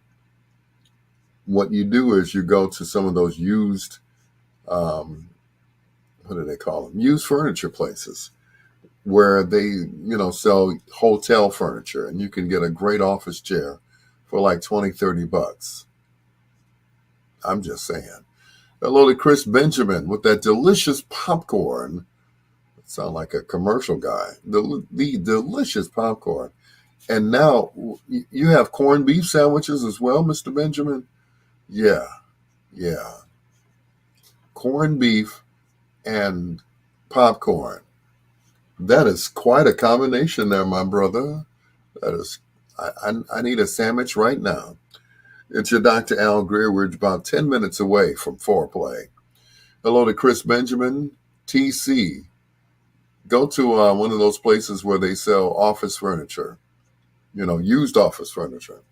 what you do is you go to some of those used, what do they call them? Used furniture places, where they, sell hotel furniture, and you can get a great office chair for like $20-$30. I'm just saying. Hello to Chris Benjamin with that delicious popcorn. Sound like a commercial guy. The delicious popcorn. And now you have corned beef sandwiches as well, Mr. Benjamin? Yeah. Corned beef and popcorn. That is quite a combination there, my brother. That is, I need a sandwich right now. It's your Dr. Al Greer. We're about 10 minutes away from foreplay. Hello to Chris Benjamin, TC. Go to one of those places where they sell office furniture, used office furniture.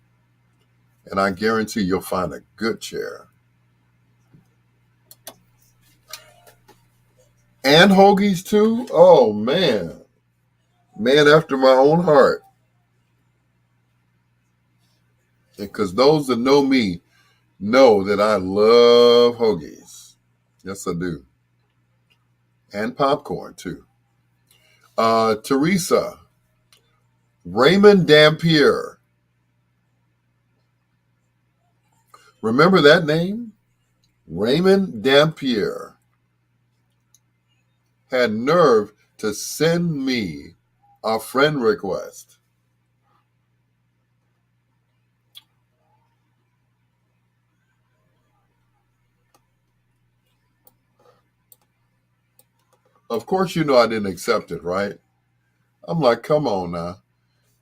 And I guarantee you'll find a good chair. And hoagies too? Oh, man. Man after my own heart. Because those that know me know that I love hoagies. Yes, I do. And popcorn, too. Teresa. Raymond Dampier. Remember that name? Raymond Dampier had nerve to send me a friend request. Of course, I didn't accept it, right? I'm like, come on now.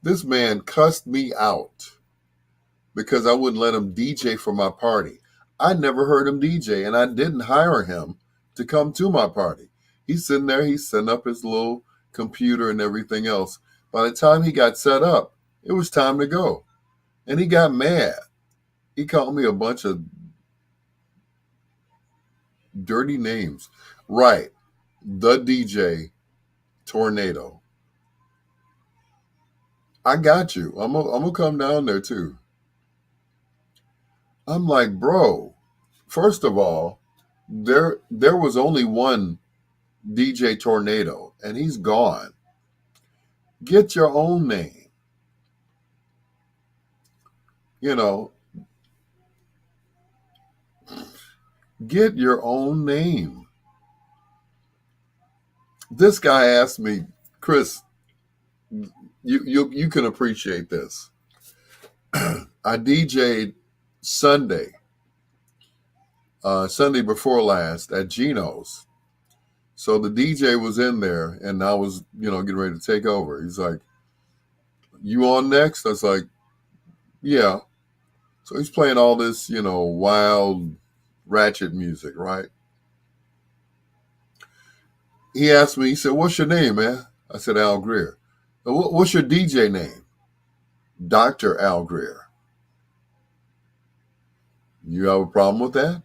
This man cussed me out because I wouldn't let him DJ for my party. I never heard him DJ, and I didn't hire him to come to my party. He's sitting there, he's setting up his little computer and everything else. By the time he got set up, it was time to go. And he got mad. He called me a bunch of dirty names. Right. The DJ Tornado. I got you. I'm gonna come down there too. I'm like, bro, first of all, there was only one DJ Tornado, and he's gone. Get your own name. You know, get your own name. This guy asked me, Chris, you can appreciate this. I DJ'd Sunday before last at Gino's. So the DJ was in there, and I was, getting ready to take over. He's like, "You on next?" I was like, "Yeah." So he's playing all this, wild, ratchet music, right? He asked me, he said, "What's your name, man?" I said, "Al Greer." "What's your DJ name?" "Dr. Al Greer." "You have a problem with that?"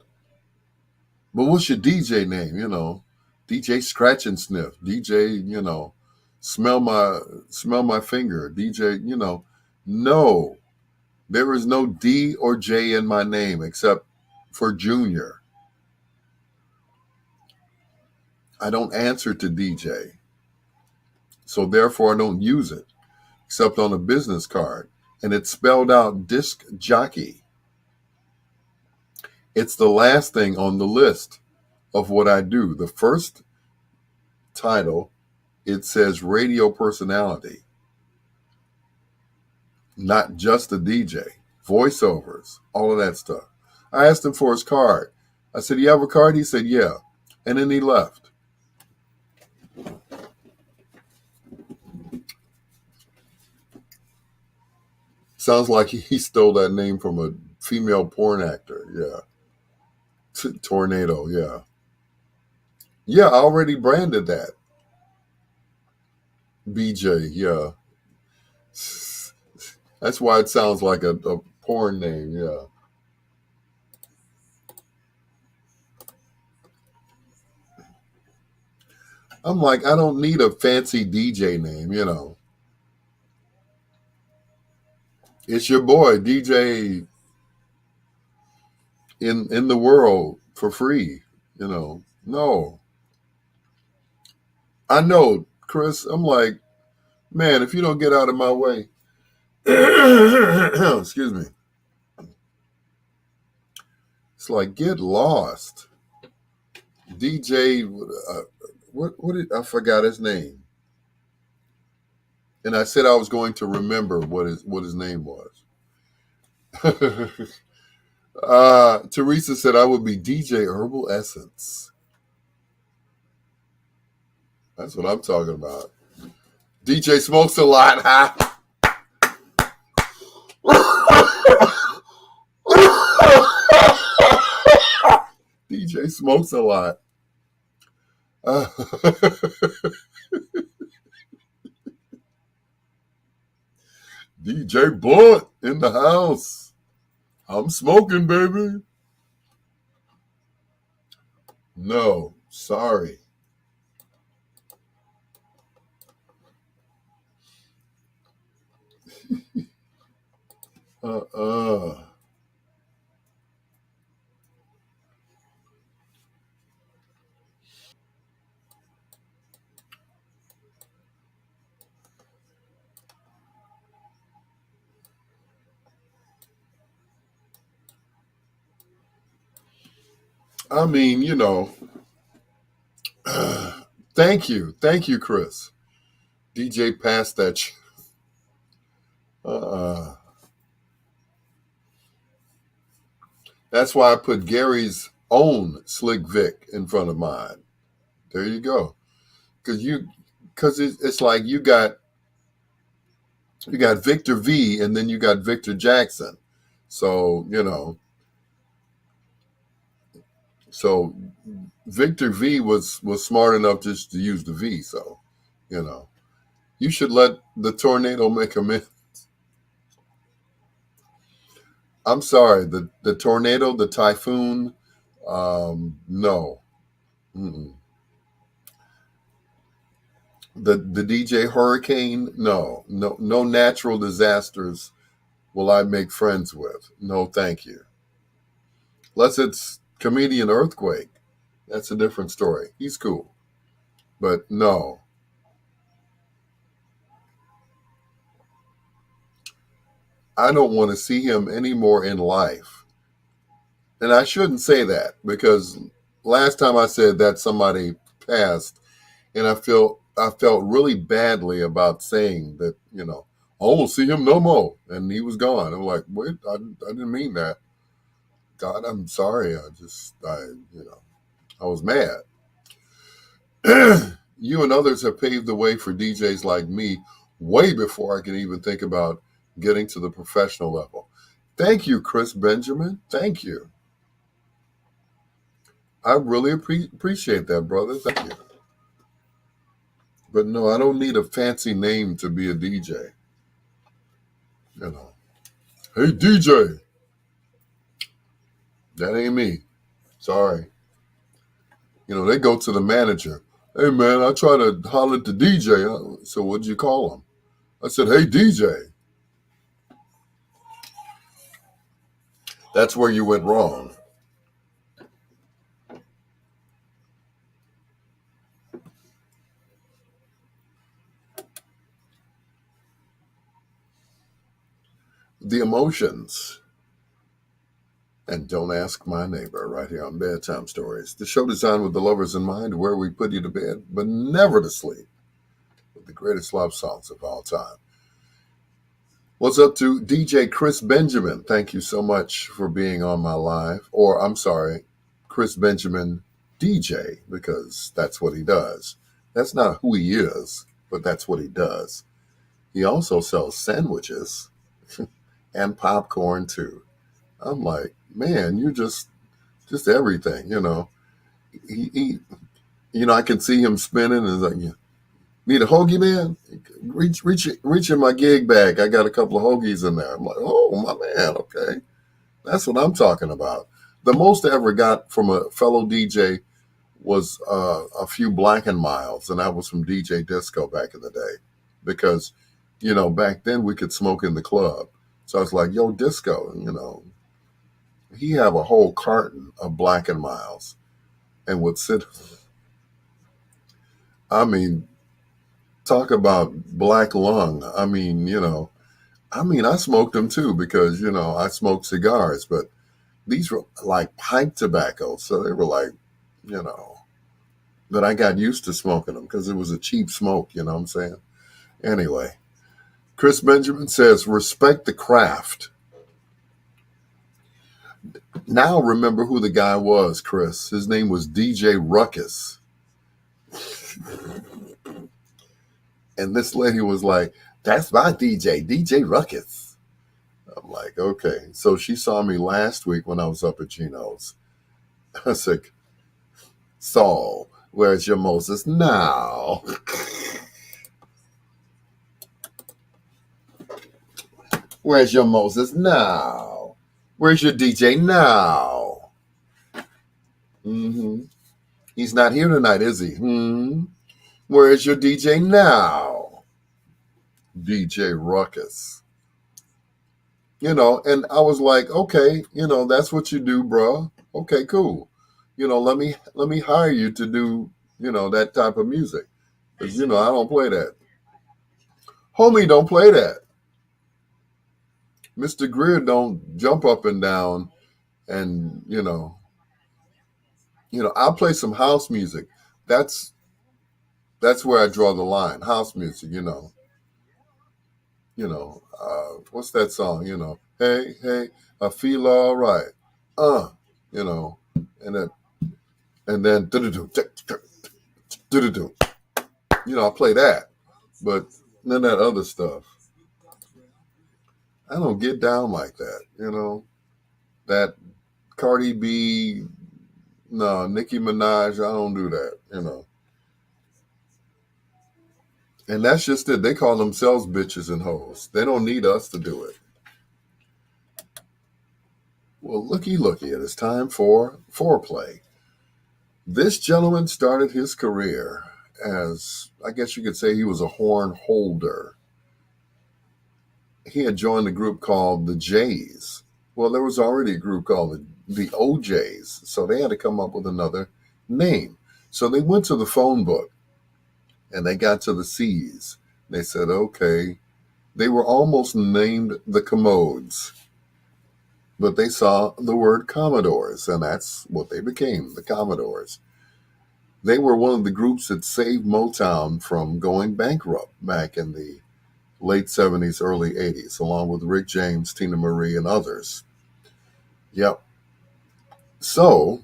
"But what's your DJ name? DJ Scratch and Sniff, DJ, smell my finger, DJ, No, there is no D or J in my name except for Junior. I don't answer to DJ. So therefore I don't use it except on a business card. And it's spelled out disc jockey. It's the last thing on the list of what I do. The first title, it says radio personality. Not just a DJ. Voiceovers, all of that stuff. I asked him for his card. I said, "You have a card?" He said, "Yeah." And then he left. Sounds like he stole that name from a female porn actor. Yeah. Tornado, yeah. Yeah, I already branded that. BJ, yeah. That's why it sounds like a porn name, yeah. I'm like, I don't need a fancy DJ name, It's your boy, DJ in the world for free, No. I know, Chris, I'm like, man, if you don't get out of my way, excuse me. It's like, get lost. DJ, what did I forgot his name? And I said I was going to remember what his name was. Teresa said I would be DJ Herbal Essence. That's what I'm talking about. DJ smokes a lot, huh? DJ smokes a lot. DJ Blunt in the house. I'm smoking, baby. No, sorry. I mean, thank you, Chris. DJ passed that. That's why I put Gary's own Slick Vic in front of mine. There you go. Because it's like you got Victor V and then you got Victor Jackson. So, Victor V was smart enough just to use the V. So, you should let the tornado make amends. I'm sorry, the tornado, the typhoon, no. Mm-mm. The DJ hurricane, no natural disasters will I make friends with. No, thank you. Unless it's comedian earthquake, that's a different story. He's cool, but no, I don't want to see him anymore in life. And I shouldn't say that because last time I said that somebody passed, and I felt really badly about saying that. I won't see him no more, and he was gone. I'm like, wait, I didn't mean that. God, I'm sorry. I was mad. You and others have paved the way for DJs like me way before I can even think about getting to the professional level. Thank you, Chris Benjamin. Thank you. I really appreciate that, brother. Thank you. But no, I don't need a fancy name to be a DJ. You know, hey DJ, that ain't me. Sorry. They go to the manager. Hey man, I try to holler at the DJ. So what'd you call him? I said, hey DJ. That's where you went wrong. The emotions. And don't ask my neighbor right here on Bedtime Stories. The show designed with the lovers in mind, where we put you to bed, but never to sleep, with the greatest love songs of all time. What's up to DJ Chris Benjamin? Thank you so much for being on my live. Or, I'm sorry, Chris Benjamin DJ, because that's what he does. That's not who he is, but that's what he does. He also sells sandwiches and popcorn too. I'm like, man, you're just everything, He I can see him spinning and like, need a hoagie, man? Reach in my gig bag. I got a couple of hoagies in there. I'm like, oh my man, okay. That's what I'm talking about. The most I ever got from a fellow DJ was a few Black and Milds, and that was from DJ Disco back in the day. Because, back then we could smoke in the club. So I was like, yo, Disco, he have a whole carton of Black and Milds and would sit. I mean, talk about black lung. I smoked them too because, I smoked cigars, but these were like pipe tobacco. So they were like, that I got used to smoking them because it was a cheap smoke, you know what I'm saying? Anyway, Chris Benjamin says, respect the craft. Now remember who the guy was, Chris. His name was DJ Ruckus. And this lady was like, that's my DJ, DJ Ruckus. I'm like, okay. So she saw me last week when I was up at Gino's. I said, Saul, where's your Moses now? Where's your Moses now? Where's your DJ now? Mm-hmm. He's not here tonight, is he? Where's your DJ now? DJ Ruckus. And I was like, okay, that's what you do, bro. Okay, cool. Let me hire you to do, that type of music. Because, I don't play that. Homie don't play that. Mr. Greer don't jump up and down and, I'll play some house music. That's where I draw the line. House music, what's that song? Hey, hey, I feel all right. And then I play that. But none of that other stuff. I don't get down like that, that Cardi B, No, Nicki Minaj, I don't do that, And that's just it. They call themselves bitches and hoes. They don't need us to do it. Well, looky, it is time for foreplay. This gentleman started his career as, I guess you could say, he was a horn holder. He had joined a group called the Jays. Well, there was already a group called the OJs, so they had to come up with another name. So they went to the phone book and they got to the C's. They said, okay, they were almost named the Commodes, but they saw the word Commodores, and that's what they became, the Commodores. They were one of the groups that saved Motown from going bankrupt back in the late 70s, early 80s, along with Rick James, Tina Marie, and others. Yep. So,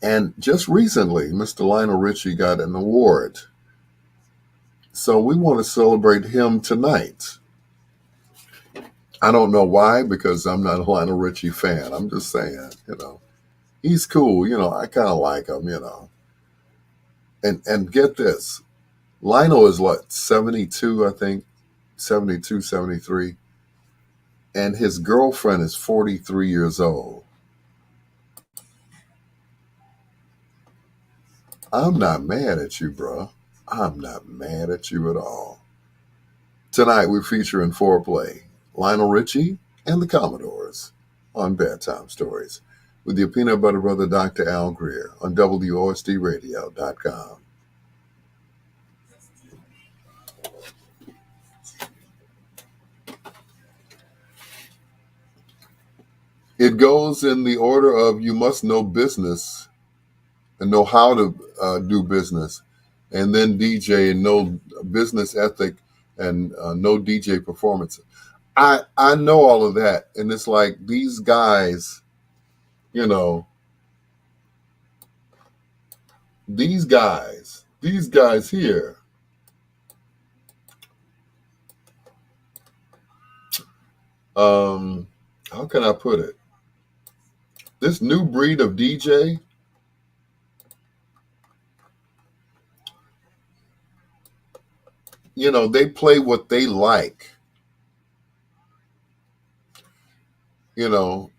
and just recently, Mr. Lionel Richie got an award. So we want to celebrate him tonight. I don't know why, because I'm not a Lionel Richie fan. I'm just saying, he's cool. I kind of like him, And get this, Lionel is what, 72, I think, 72, 73. And his girlfriend is 43 years old. I'm not mad at you, bro. I'm not mad at you at all. Tonight we're featuring foreplay, Lionel Richie and the Commodores on Bedtime Stories with your peanut butter brother, Dr. Al Greer, on WOSDRadio.com. It goes in the order of you must know business and know how to do business, and then DJ and know business ethic and know DJ performance. I know all of that, and it's like these guys, these guys here, how can I put it? This new breed of DJ, they play what they like, or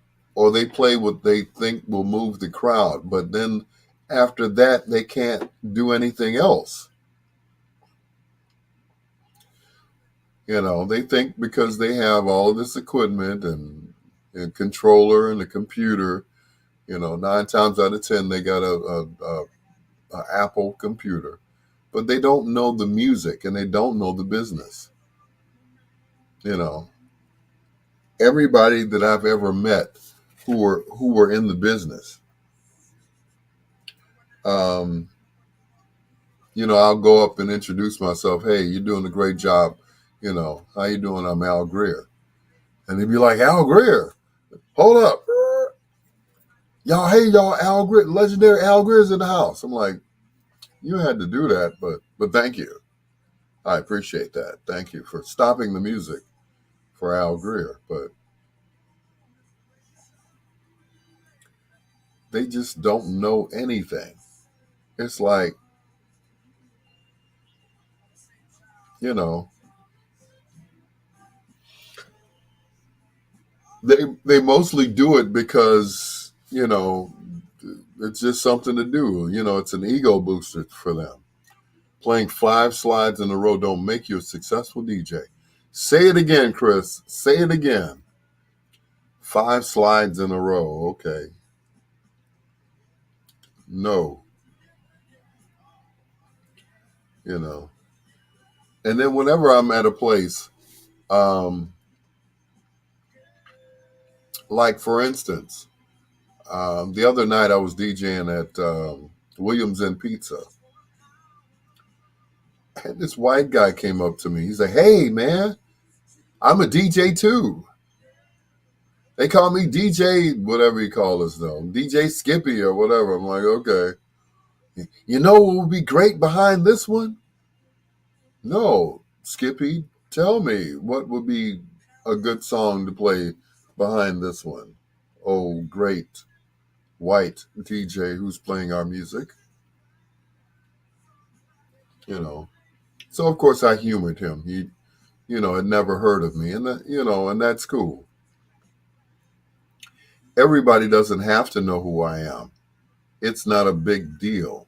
they play what they think will move the crowd. But then after that, they can't do anything else. They think because they have all of this equipment and controller and a computer, 9 times out of 10, they got a Apple computer, but they don't know the music and they don't know the business. Everybody that I've ever met who were in the business, I'll go up and introduce myself. Hey, you're doing a great job. How you doing? I'm Al Greer. And they'd be like, Al Greer, hold up. Y'all, hey, y'all, Al Greer, legendary Al Greer's in the house. I'm like, you had to do that, but thank you. I appreciate that. Thank you for stopping the music for Al Greer. But they just don't know anything. It's like, they mostly do it because, it's just something to do. It's an ego booster for them. Playing 5 slides in a row don't make you a successful DJ. Say it again, Chris. Say it again. 5 slides in a row. Okay. No. And then whenever I'm at a place, like for instance, the other night I was DJing at Williams and Pizza. And this white guy came up to me. He's like, hey, man, I'm a DJ too. They call me DJ, whatever you call us though, DJ Skippy or whatever. I'm like, okay. You know what would be great behind this one? No, Skippy, tell me what would be a good song to play behind this one. Oh, great. white DJ who's playing our music, you know. So of course I humored him. He, had never heard of me, and and that's cool. Everybody doesn't have to know who I am. It's not a big deal.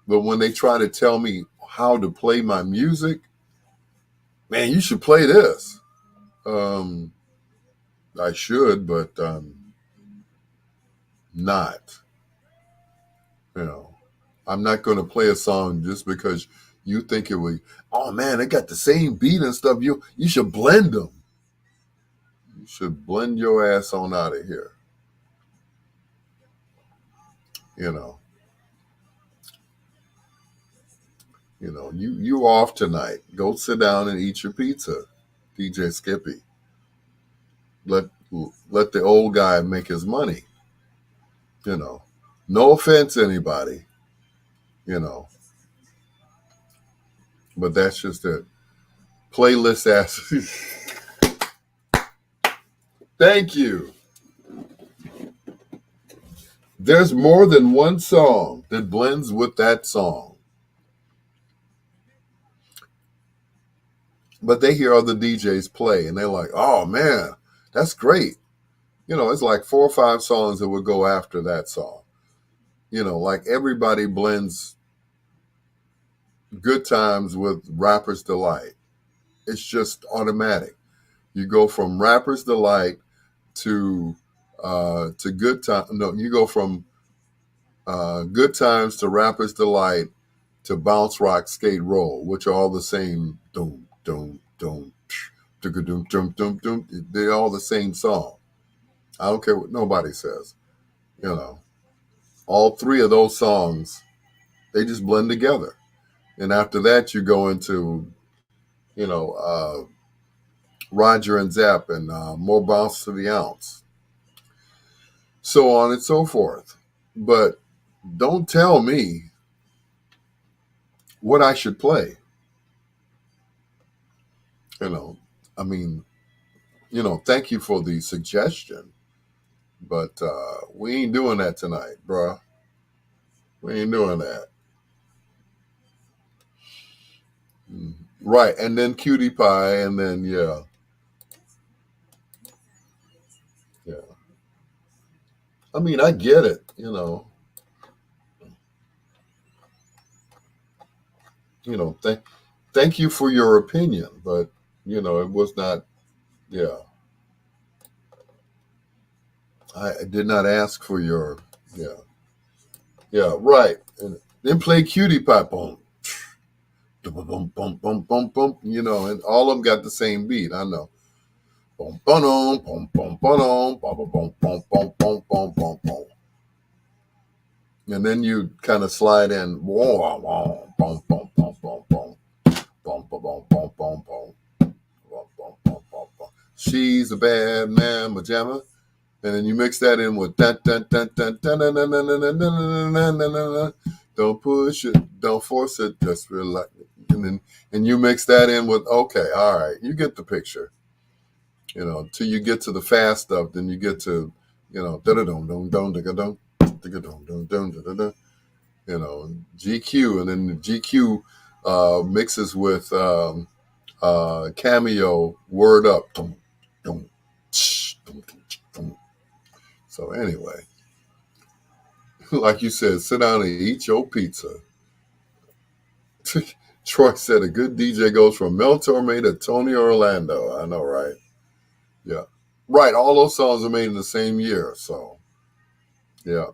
But when they try to tell me how to play my music, man, you should play this. Um, I should, but not. You know, I'm not going to play a song just because you think it would. Oh man, they got the same beat and stuff. You should blend them. You should blend your ass on out of here. You know. You off tonight. Go sit down and eat your pizza, DJ Skippy. Let let the old guy make his money. You know. No offense, anybody. You know. But that's just it. Playlist ass. Thank you. There's more than one song that blends with that song. But they hear other DJs play and they're like, oh man, that's great. It's like 4 or 5 songs that would go after that song. Like everybody blends Good Times with Rapper's Delight. It's just automatic. You go from Rapper's Delight to Good Time. No, you go from Good Times to Rapper's Delight to Bounce Rock Skate Roll, which are all the same. Doom, doom, doom, doom, doom, doom, doom, doom. They're all the same song. I don't care what nobody says. All 3 of those songs, they just blend together. And after that, you go into, Roger and Zapp and More Bounce to the Ounce, so on and so forth. But don't tell me what I should play. I mean, thank you for the suggestion, but we ain't doing that tonight, bruh. We ain't doing that. Right, and then Cutie Pie, and then, yeah. I mean, I get it, thank you for your opinion, but, it was not, yeah. I did not ask for your, yeah. Yeah, right. And then play Cutie Pie, boom, boom, boom, boom, boom, boom, and all of them got the same beat, I know. Boom, boom, boom, boom, boom, boom, boom, boom, boom, boom, boom, boom, boom, boom. And then you kind of slide in, boom, boom, boom, boom, boom, boom, boom, boom, boom, boom, boom, boom, boom, boom, boom, boom. She's a bad man, pajama. And then you mix that in with dun dun dun dun dun dun dun dun dun dun dun dun dun dun. Don't push it, don't force it, just relax. And you mix that in with, okay, all right, you get the picture. Till you get to the fast stuff, then you get to, da da dum dum dum da dum da dum dum dum da da. GQ, and then the GQ mixes with Cameo, Word Up. Dum, dum, tsh, dum, dum, dum. So anyway, like you said, sit down and eat your pizza. Troy said a good DJ goes from Mel Torme to Tony Orlando. I know, right? Yeah. Right. All those songs are made in the same year. So, yeah.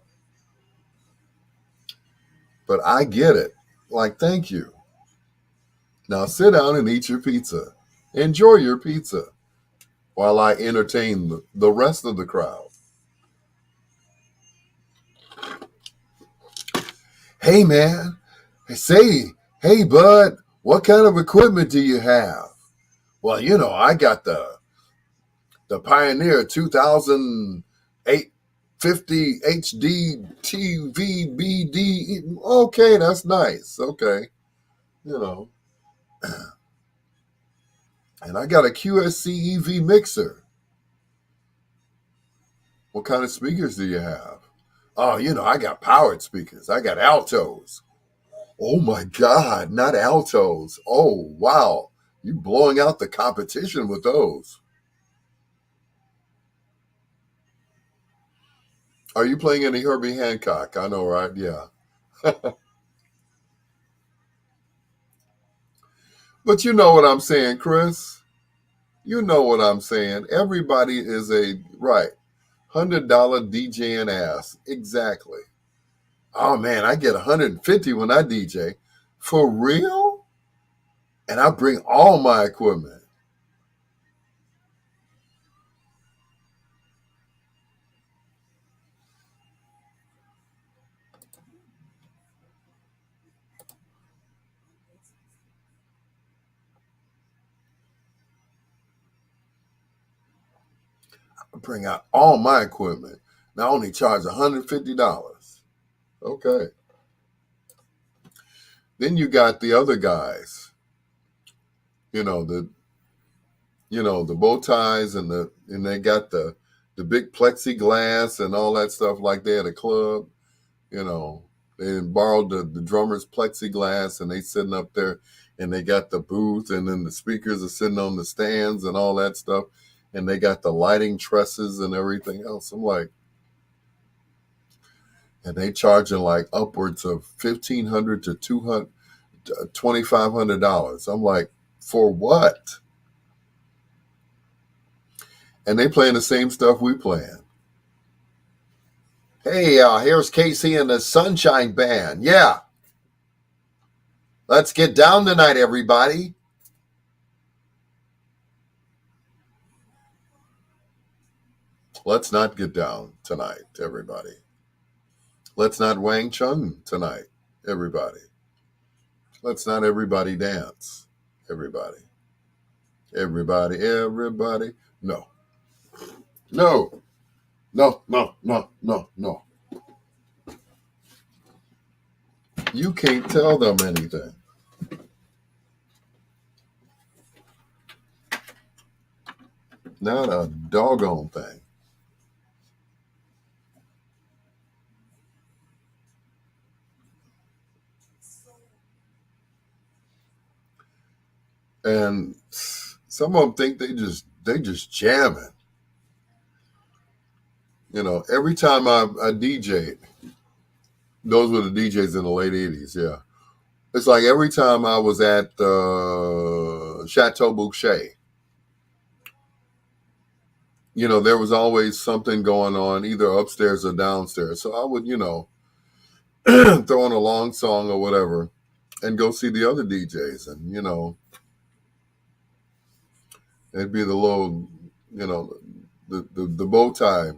But I get it. Like, thank you. Now sit down and eat your pizza. Enjoy your pizza while I entertain the rest of the crowd. Hey, man. Hey, bud, what kind of equipment do you have? Well, I got the Pioneer 2050 HD TV BD. Okay, that's nice. Okay. And I got a QSC EV mixer. What kind of speakers do you have? Oh, I got powered speakers. I got altos. Oh my God, not altos. Oh, wow. You blowing out the competition with those. Are you playing any Herbie Hancock? I know, right? Yeah. But you know what I'm saying, Chris? You know what I'm saying. Everybody is right. $100 DJing ass. Exactly. Oh man, I get 150 when I DJ. For real? And I bring all my equipment. I bring out all my equipment. Now I only charge $150. Okay. Then you got the other guys. You know, the bow ties and they got the big plexiglass and all that stuff like they at a club. You know, they borrowed the drummer's plexiglass and they sitting up there and they got the booth and then the speakers are sitting on the stands and all that stuff. And they got the lighting trusses and everything else. I'm like, and they charging like upwards of $1,500 to $2,500. I'm like, for what? And they playing the same stuff we playing. Hey, here's Casey and the Sunshine Band. Yeah. Let's get down tonight, everybody. Let's not get down tonight, everybody. Let's not Wang Chung tonight, everybody. Let's not everybody dance, everybody. Everybody. No. No. No, no, no, no, no. You can't tell them anything. Not a doggone thing. And some of them think they just jamming. Every time I DJ'd, those were the DJs in the late 80s, yeah. It's like every time I was at Chateau Boucher, there was always something going on, either upstairs or downstairs. So I would, throw in a long song or whatever and go see the other DJs. And, it'd be the little, the bow tie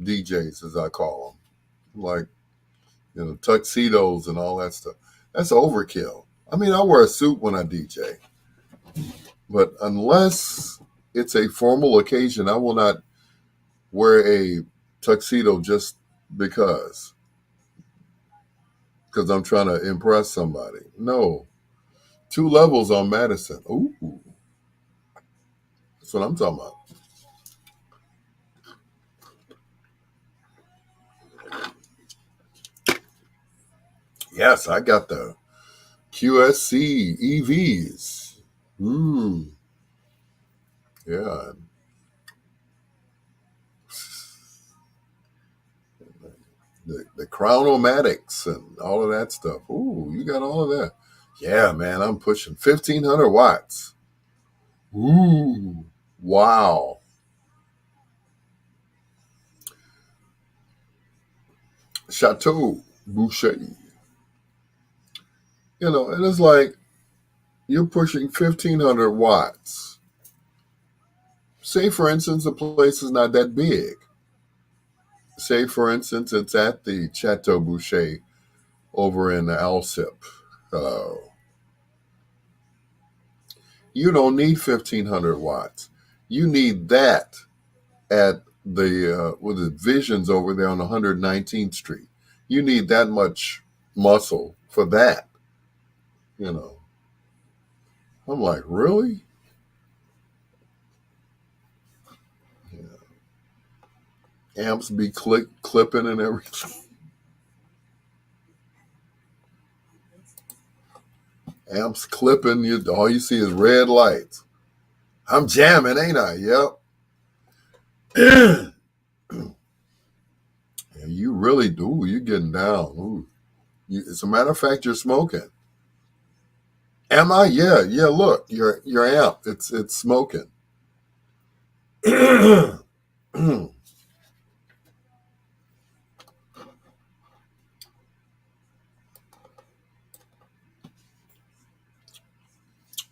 DJs, as I call them. Like, tuxedos and all that stuff. That's overkill. I mean, I wear a suit when I DJ. But unless it's a formal occasion, I will not wear a tuxedo just because I'm trying to impress somebody. No. 2 levels on Madison. Ooh. That's what I'm talking about. Yes, I got the QSC EVs. Yeah. The Chronomatics and all of that stuff. Ooh, you got all of that. Yeah, man, I'm pushing 1,500 watts. Ooh, wow. Chateau Boucher. And it's like you're pushing 1,500 watts. Say, for instance, the place is not that big. Say, for instance, it's at the Chateau Boucher over in Alsip. You don't need 1,500 watts. You need that at the Visions over there on 119th Street. You need that much muscle for that. I'm like, really? Amps be clipping and everything. Amps clipping, all you see is red lights. I'm jamming, ain't I? Yep. And you really do. You're getting down. Ooh. As a matter of fact, you're smoking. Am I? Yeah. Look, your amp. It's smoking.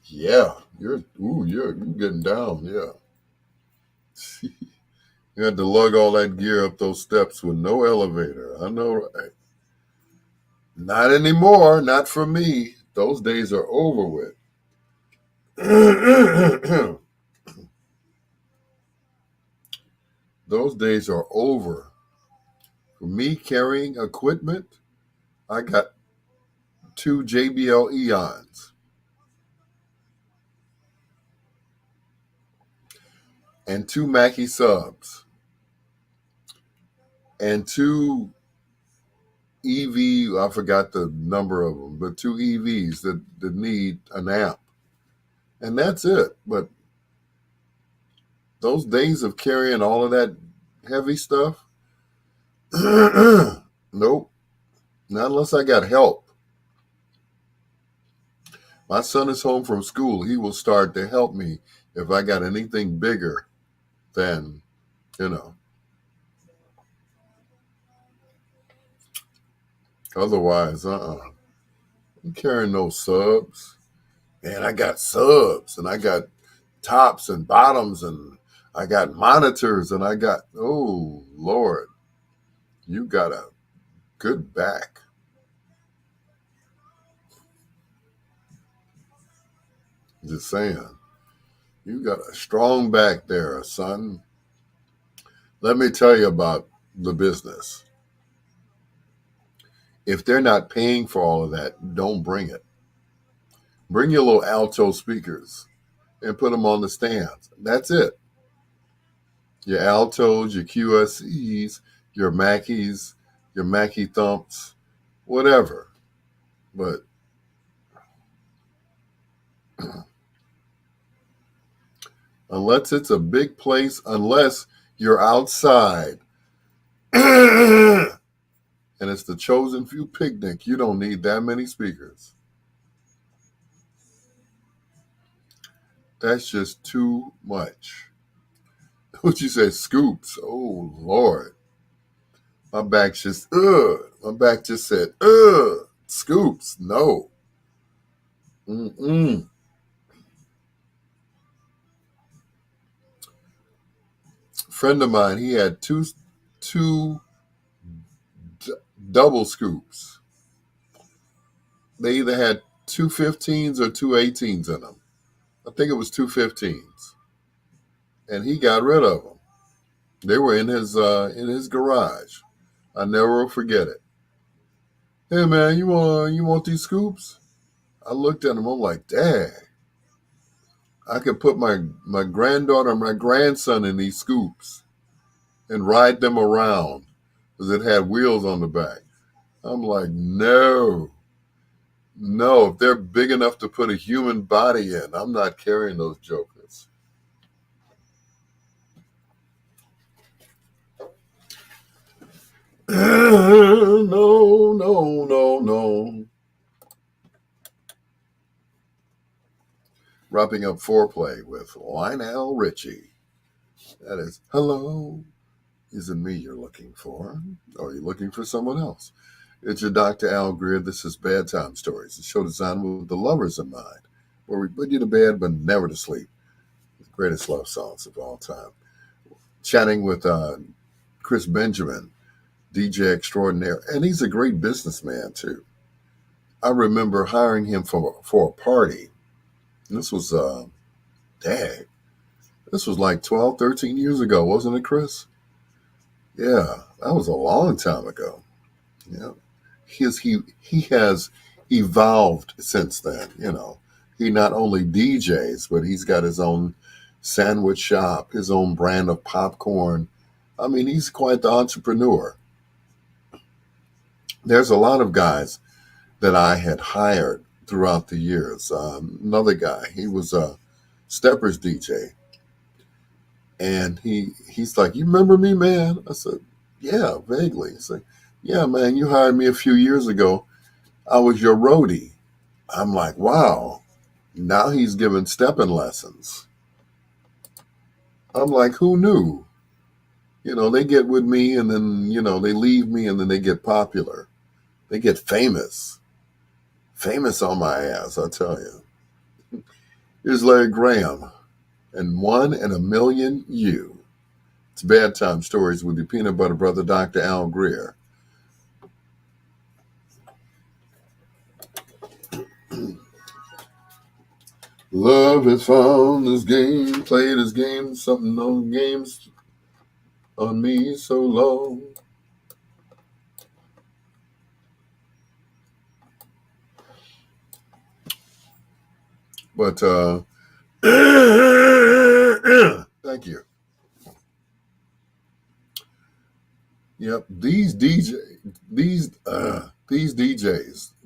Yeah, you're getting down. Yeah. You had to lug all that gear up those steps with no elevator. I know, right? Not anymore. Not for me. Those days are over with. Those days are over. For me carrying equipment, I got 2 JBL Eons and 2 Mackie subs and 2 EV, I forgot the number of them, but 2 EVs that need an amp. And that's it. But those days of carrying all of that heavy stuff, nope, not unless I got help. My son is home from school. He will start to help me if I got anything bigger than, otherwise, I'm carrying no subs. Man, I got subs and I got tops and bottoms and I got monitors and I got, oh, Lord, you got a good back. Just saying. You got a strong back there, son. Let me tell you about the business. If they're not paying for all of that, don't bring it. Bring your little alto speakers and put them on the stands. That's it. Your altos, your QSEs, your Mackies, your Mackie thumps, whatever. But unless it's a big place, unless you're outside and it's the chosen few picnic, you don't need that many speakers. That's just too much. What you say, scoops? Oh, Lord. My back just, My back just said, scoops. No. Mm-mm. Friend of mine, he had two double scoops. They either had 215s or 218s in them. I think it was 215s. And he got rid of them. They were in his garage. I never will forget it. Hey man, you want these scoops? I looked at him. I'm like, dang, I could put my granddaughter and my grandson in these scoops and ride them around because it had wheels on the back. I'm like, no. If they're big enough to put a human body in, I'm not carrying those jokers. No. Wrapping up foreplay with Lionel Richie. That is, hello, is it me you're looking for? Or are you looking for someone else? It's your Dr. Al Greer. This is Bedtime Stories, the show designed with the lovers in mind, where we put you to bed but never to sleep. The greatest love songs of all time. Chatting with Chris Benjamin, DJ extraordinaire, and he's a great businessman too. I remember hiring him for a party. This was, this was like 12, 13 years ago, wasn't it, Chris? Yeah, that was a long time ago. Yeah. He has evolved since then, He not only DJs, but he's got his own sandwich shop, his own brand of popcorn, I mean, he's quite the entrepreneur. There's a lot of guys that I had hired throughout the years. Another guy, he was a Steppers DJ, and he's like, "You remember me, man?" I said, "Yeah, vaguely." He's like, "Yeah, man, you hired me a few years ago. I was your roadie." I'm like, "Wow." Now he's giving stepping lessons. I'm like, "Who knew?" They get with me, and then they leave me, and then they get popular. They get famous. Famous on my ass, I tell you. Here's Larry Graham and 1 in a Million You. It's Bedtime Stories with your peanut butter brother, Dr. Al Greer. Love has found this game, played this game, something on games on me so long. But thank you. Yep, these DJs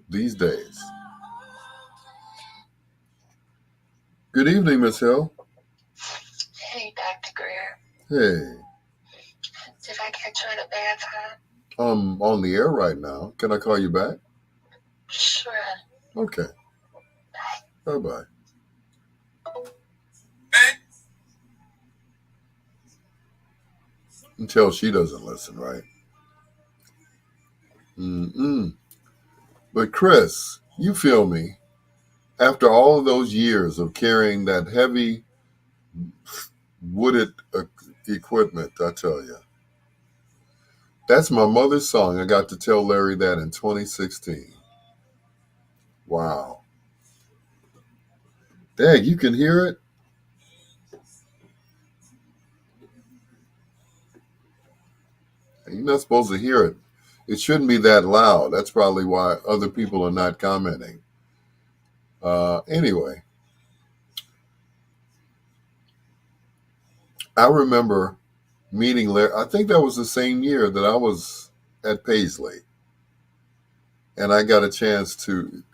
these days. Good evening, Miss Hill. Hey, Dr. Greer. Hey, Did I catch you at a bad time? I'm on the air right now. Can I call you back? Sure. Okay. Bye-bye. Until she doesn't listen, right? But Chris, you feel me? After all of those years of carrying that heavy wooded equipment, I tell you. That's my mother's song. I got to tell Larry that in 2016. Wow. Dang, you can hear it? You're not supposed to hear it. It shouldn't be that loud. That's probably why other people are not commenting. Anyway, I remember meeting Larry. I think that was the same year that I was at Paisley. And I got a chance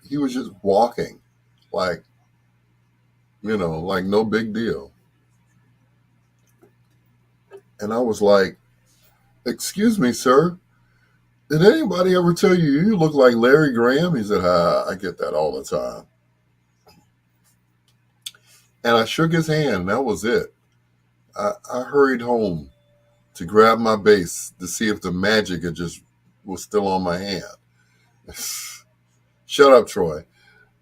he was just walking like, like no big deal. And I was like, "Excuse me, sir. Did anybody ever tell you look like Larry Graham?" He said, I get that all the time. And I shook his hand, and that was it. I hurried home to grab my bass to see if the magic was still on my hand. Shut up, Troy.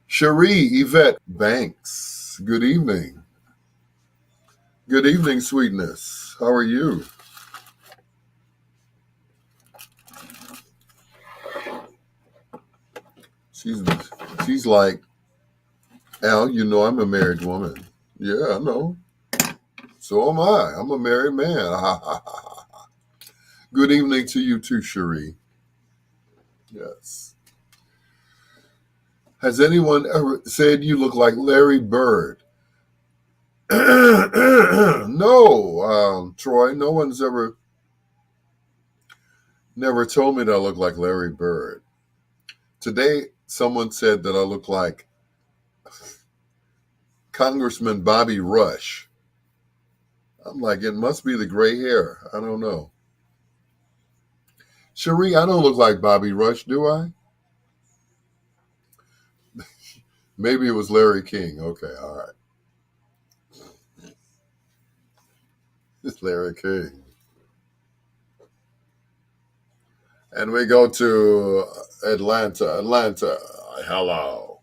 Cherie Yvette Banks, good evening. Good evening, sweetness. How are you? She's like, "Al, I'm a married woman." Yeah, I know. So am I. I'm a married man. Good evening to you too, Cherie. Yes. Has anyone ever said you look like Larry Bird? No, Troy. No one's never told me that I look like Larry Bird. Today, someone said that I look like Congressman Bobby Rush. I'm like, it must be the gray hair. I don't know. Cherie, I don't look like Bobby Rush, do I? Maybe it was Larry King. Okay, all right. It's Larry King. And we go to Atlanta. Atlanta, hello.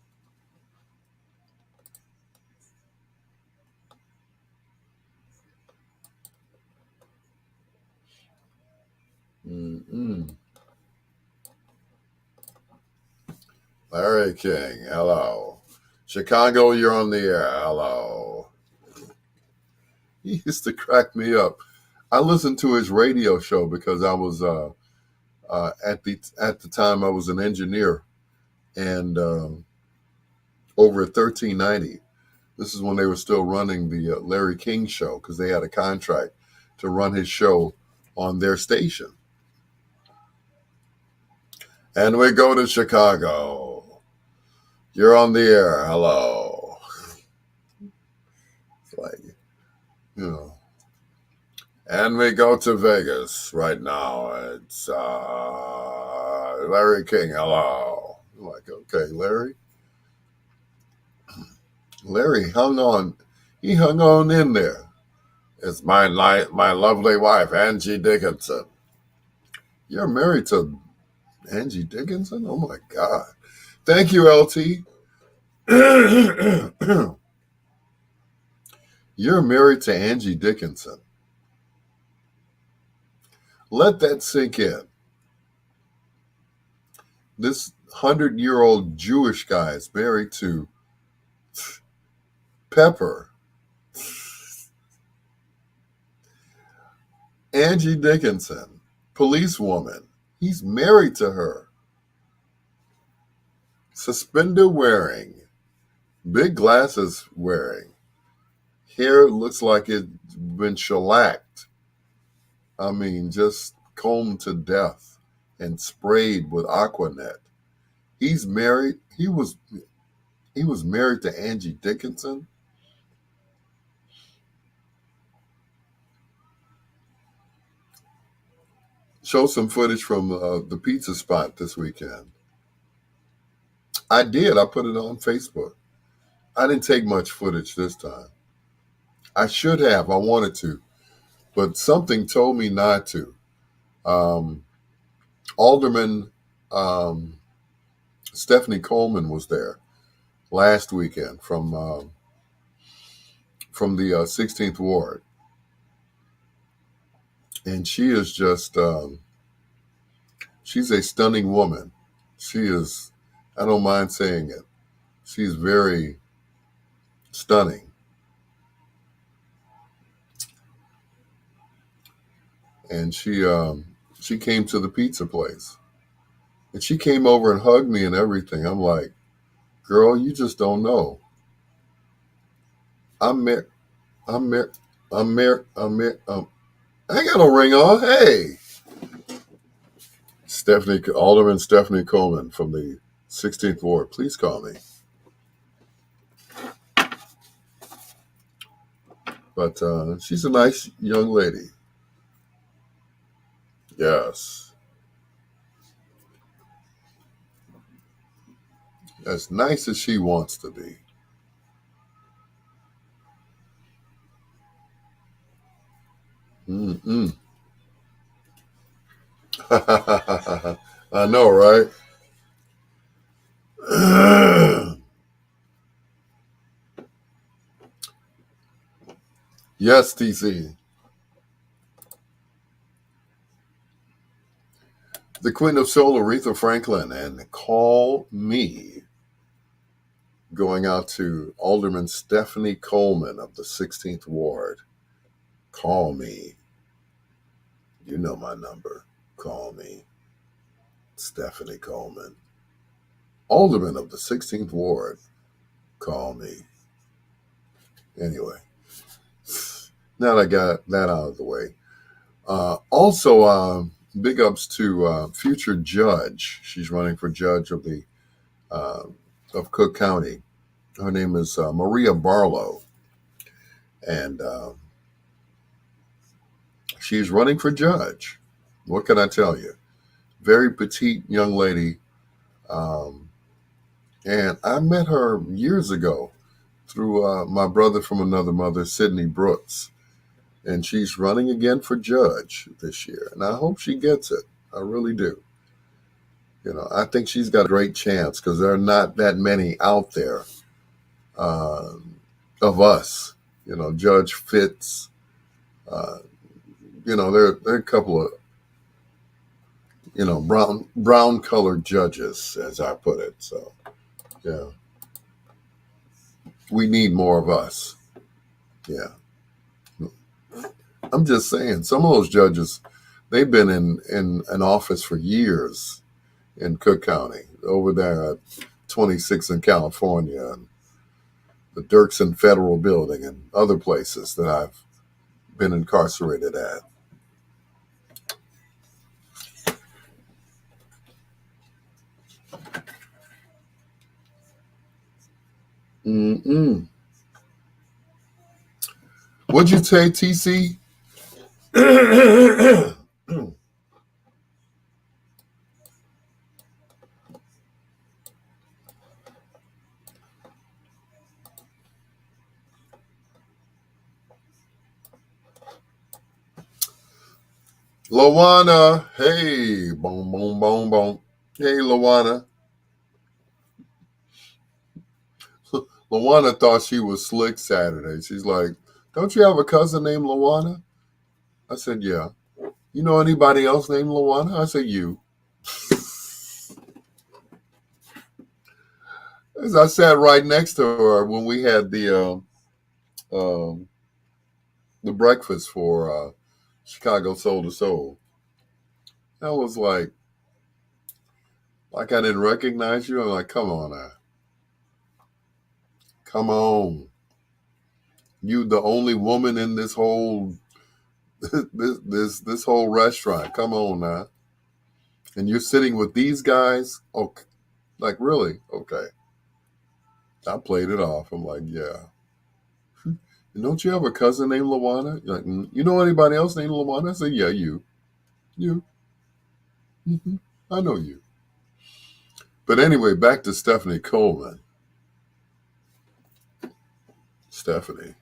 Mm-mm. Larry King, hello. Chicago, you're on the air. Hello. He used to crack me up. I listened to his radio show because I was at the time I was an engineer, and over at 1390. This is when they were still running the Larry King show because they had a contract to run his show on their station. And we go to Chicago. You're on the air. Hello. It's like, you know. And we go to Vegas right now. It's Larry King. Hello. I'm like, okay, Larry. Larry hung on. He hung on in there. It's my lovely wife, Angie Dickinson. You're married to Angie Dickinson? Oh my God. Thank you, LT. You're married to Angie Dickinson. Let that sink in. This 100-year-old Jewish guy is married to Pepper. Angie Dickinson, policewoman. He's married to her. Suspender wearing. Big glasses wearing. Hair looks like it's been shellacked. I mean, just combed to death and sprayed with Aquanet. He's married. He was married to Angie Dickinson. Show some footage from the pizza spot this weekend. I did. I put it on Facebook. I didn't take much footage this time. I should have. I wanted to, but something told me not to. Alderman Stephanie Coleman was there last weekend from the 16th Ward, and she is just she's a stunning woman. She is. I don't mind saying it. She's very stunning. And she came to the pizza place. And she came over and hugged me and everything. I'm like, girl, you just don't know. I'm married. I ain't got no ring on. Hey. Alderman Stephanie Coleman from the 16th Ward. Please call me. But she's a nice young lady. Yes. As nice as she wants to be. Mm-mm. I know, right? Yes, TC. The Queen of Soul, Aretha Franklin, and Call Me, going out to Alderman Stephanie Coleman of the 16th Ward. Call me. You know my number. Call me. Stephanie Coleman. Alderman of the 16th Ward. Call me. Anyway, now that I got that out of the way. Also, big ups to future judge. She's running for judge of the of Cook County. Her name is Maria Barlow, and she's running for judge. What can I tell you? Very petite young lady, and I met her years ago through my brother from another mother, Sidney Brooks, and she's running again for judge this year, and I hope she gets it. I really do. You know, I think she's got a great chance because there are not that many out there of us. You know, Judge Fitz. You know, there are a couple of, you know, brown colored judges, as I put it. So, yeah, we need more of us. Yeah, I'm just saying, some of those judges, they've been in an office for years in Cook County, over there at 26 in California, and the Dirksen Federal Building, and other places that I've been incarcerated at. Mm-mm. What'd you say, TC? Lawana, hey, boom, boom, boom, boom. Hey, Lawana. Lawana thought she was slick Saturday. She's like, "Don't you have a cousin named Lawana?" I said, "Yeah." "You know anybody else named Lawana?" I said, "You." As I sat right next to her when we had um, the breakfast for Chicago Soul to Soul, I was like I didn't recognize you. I'm like, "Come on now, come on." You the only woman in this whole this whole restaurant. Come on now. And you're sitting with these guys? Okay. Like really? Okay. I played it off. I'm like, yeah. And don't you have a cousin named Lawana? You're like, you know anybody else named Lawana? I said, yeah, you. You. Hmm. I know you. But anyway, back to Stephanie Coleman. Stephanie,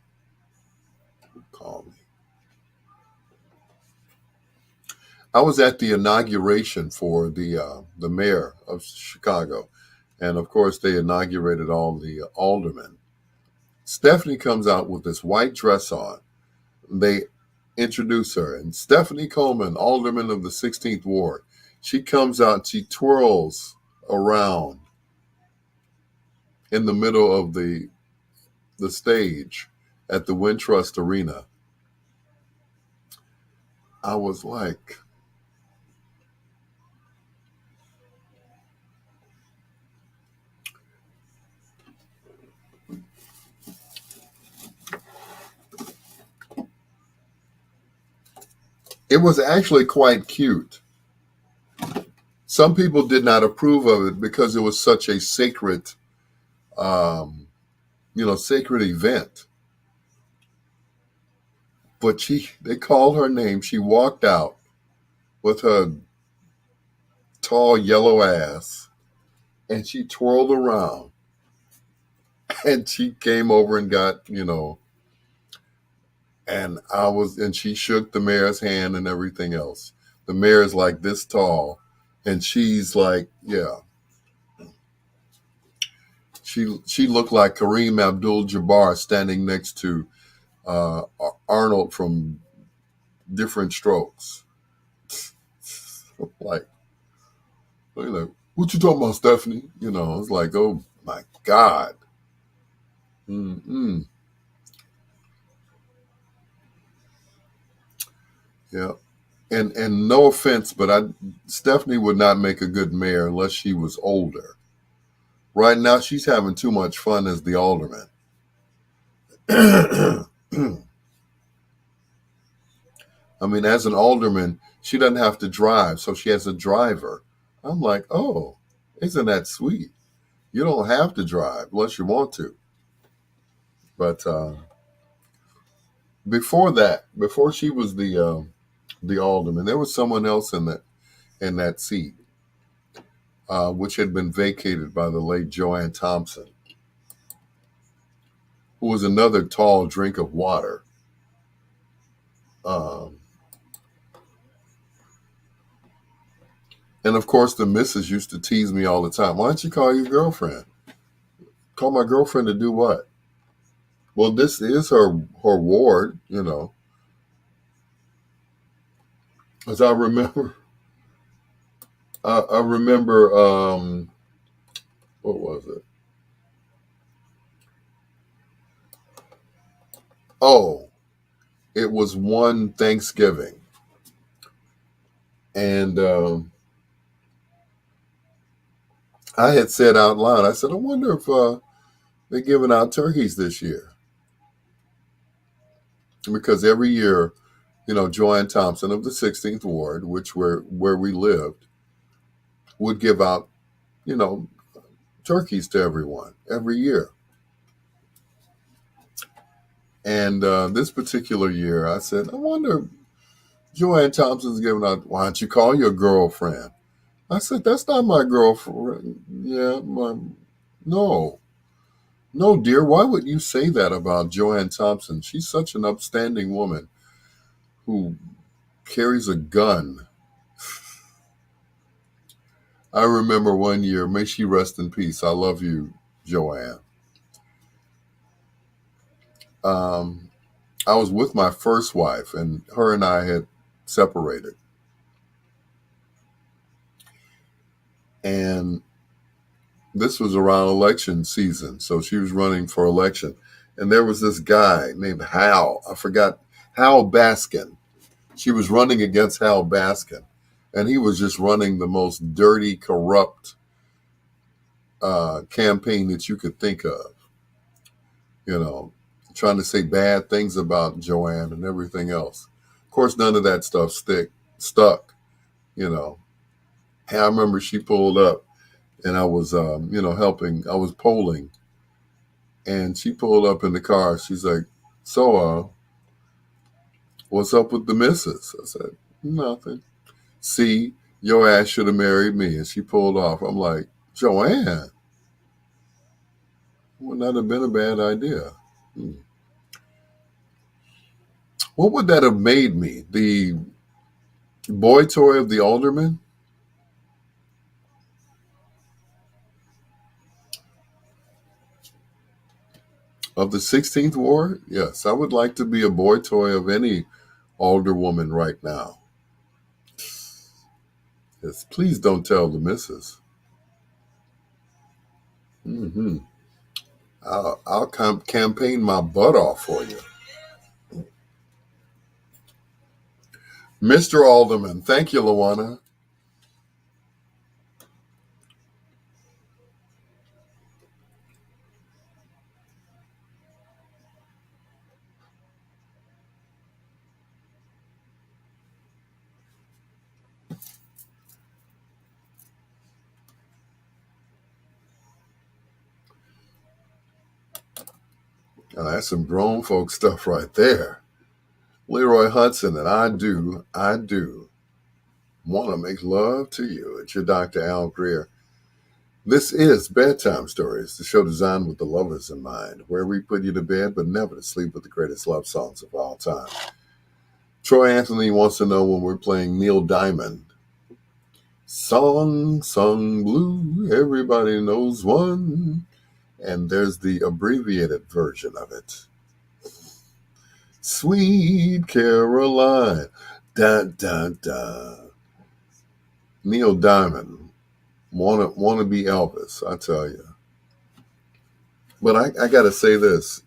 call me. I was at the inauguration for the mayor of Chicago, and of course they inaugurated all the aldermen. Stephanie comes out with this white dress on. They introduce her, and Stephanie Coleman, alderman of the 16th Ward, she comes out. She twirls around in the middle of the stage at the Wintrust Arena. I was like, it was actually quite cute. Some people did not approve of it because it was such a sacred, um, sacred event. But they called her name. She walked out with her tall yellow ass, and she twirled around, and she came over and got, and she shook the mayor's hand and everything else. The mayor's like this tall, and she's like, yeah. She looked like Kareem Abdul-Jabbar standing next to uh, Arnold from Different Strokes. like, what you talking about, Stephanie? It's like, oh my God. Mm-mm. Yeah. And no offense, but Stephanie would not make a good mayor unless she was older. Right now, she's having too much fun as the alderman. I mean, as an alderman, she doesn't have to drive, so she has a driver. I'm like, oh, isn't that sweet? You don't have to drive unless you want to. But before she was the alderman, there was someone else in that seat, which had been vacated by the late Joanne Thompson, who was another tall drink of water. Um, and of course, the missus used to tease me all the time. Why don't you call your girlfriend? Call my girlfriend to do what? Well, this is her ward, As I remember, I remember, what was it? Oh, it was one Thanksgiving, and I had said out loud, I said, I wonder if they're giving out turkeys this year, because every year, Joanne Thompson of the 16th Ward, where we lived, would give out, you know, turkeys to everyone every year. And this particular year, I said, I wonder, Joanne Thompson's giving out, why don't you call your girlfriend? I said, that's not my girlfriend. No. No, dear, why would you say that about Joanne Thompson? She's such an upstanding woman who carries a gun. I remember one year, may she rest in peace. I love you, Joanne. I was with my first wife, and her and I had separated. And this was around election season, so she was running for election. And there was this guy named Hal. I forgot, Hal Baskin. She was running against Hal Baskin. And he was just running the most dirty, corrupt campaign that you could think of. You know, trying to say bad things about Joanne and everything else. Of course, none of that stuff stuck, you know. And I remember she pulled up and I was, helping. I was polling. And she pulled up in the car. She's like, so, what's up with the missus? I said, nothing. See, your ass should have married me. And she pulled off. I'm like, Joanne, would not have been a bad idea. What would that have made me? The boy toy of the alderman? Of the 16th Ward? Yes, I would like to be a boy toy of any alderwoman right now. Yes, please don't tell the missus. I'll campaign my butt off for you. Mr. Alderman, thank you, Luana. Now, that's some grown folk stuff right there. Leroy Hudson, and I do want to make love to you. It's your Dr. Al Greer. This is Bedtime Stories, the show designed with the lovers in mind, where we put you to bed but never to sleep with the greatest love songs of all time. Troy Anthony wants to know when we're playing Neil Diamond. Song sung blue, everybody knows one. And there's the abbreviated version of it. Sweet Caroline, da da da. Neil Diamond, wanna be Elvis, I tell you. But I got to say this,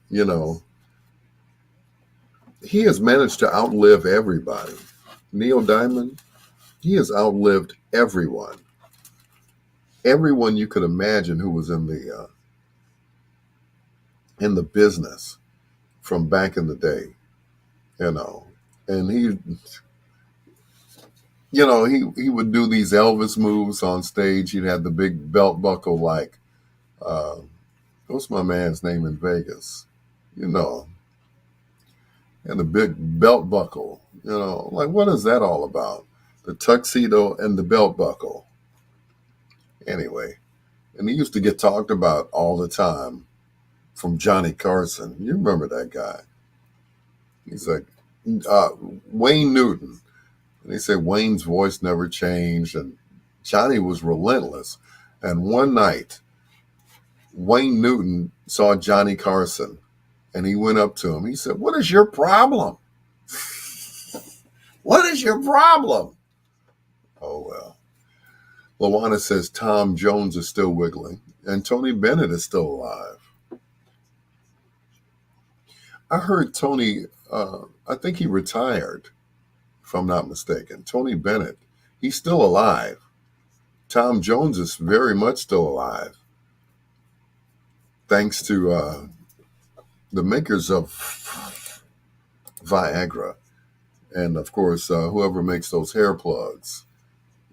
he has managed to outlive everybody. Neil Diamond, he has outlived everyone. Everyone you could imagine who was in the business from back in the day, And he would do these Elvis moves on stage. He'd have the big belt buckle like, what's my man's name in Vegas? And the big belt buckle, like what is that all about? The tuxedo and the belt buckle. Anyway, and he used to get talked about all the time from Johnny Carson. You remember that guy. He's like, Wayne Newton. And he said Wayne's voice never changed, and Johnny was relentless. And one night, Wayne Newton saw Johnny Carson, and he went up to him. He said, "What is your problem? What is your problem?" Oh, well. Luana says Tom Jones is still wiggling, and Tony Bennett is still alive. I heard Tony, I think he retired, if I'm not mistaken. Tony Bennett, he's still alive. Tom Jones is very much still alive, thanks to the makers of Viagra. And, of course, whoever makes those hair plugs.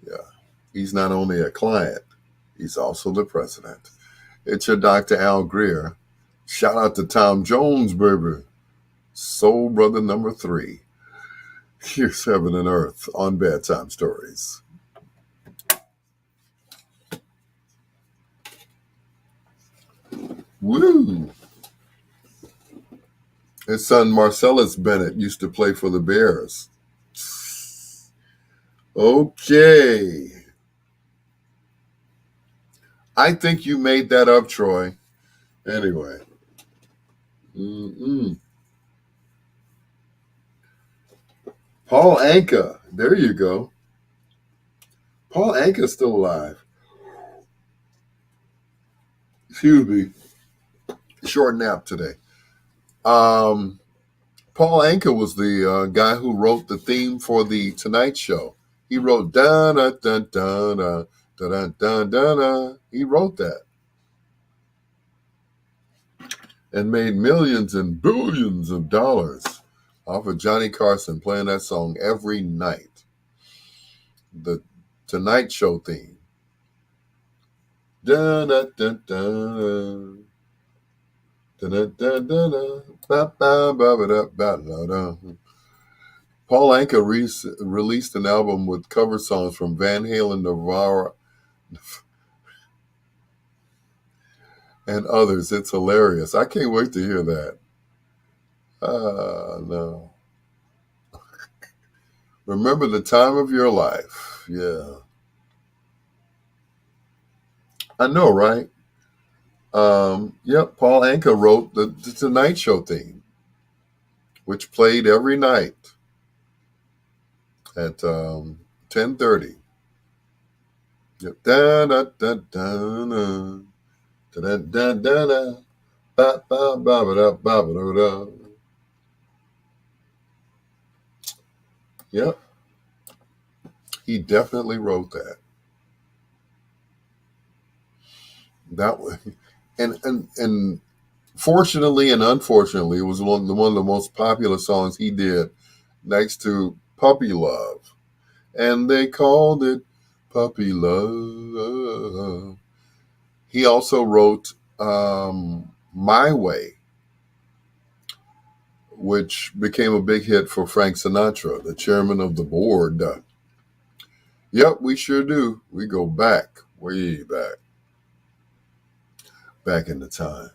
Yeah, he's not only a client, he's also the president. It's your Dr. Al Greer. Shout out to Tom Jones, baby. Soul Brother number 3. Here's Heaven and Earth on Bedtime Stories. Woo! His son Marcellus Bennett used to play for the Bears. Okay. I think you made that up, Troy. Anyway. Paul Anka. There you go. Paul Anka's still alive. Excuse me. Short nap today. Paul Anka was the guy who wrote the theme for the Tonight Show. He wrote da da da da da da da da da. He wrote that and made millions and billions of dollars off of Johnny Carson playing that song every night. The Tonight Show theme. Da da da da. Da da da da da. Ba ba ba ba da ba da da. Paul Anka released an album with cover songs from Van Halen, Nirvana, and others. It's hilarious. I can't wait to hear that. No. Remember the time of your life. Yeah. I know, right? Yep, Paul Anka wrote the Tonight Show theme, which played every night at 10:30. Yep. Da da da da da da da da da ba ba ba ba da ba ba da. Yep. He definitely wrote that. That way, and fortunately and unfortunately, it was one of the most popular songs he did, next to Puppy Love, and they called it Puppy Love. He also wrote My Way, which became a big hit for Frank Sinatra, the chairman of the board. Yep, we sure do. We go back, way back in the time.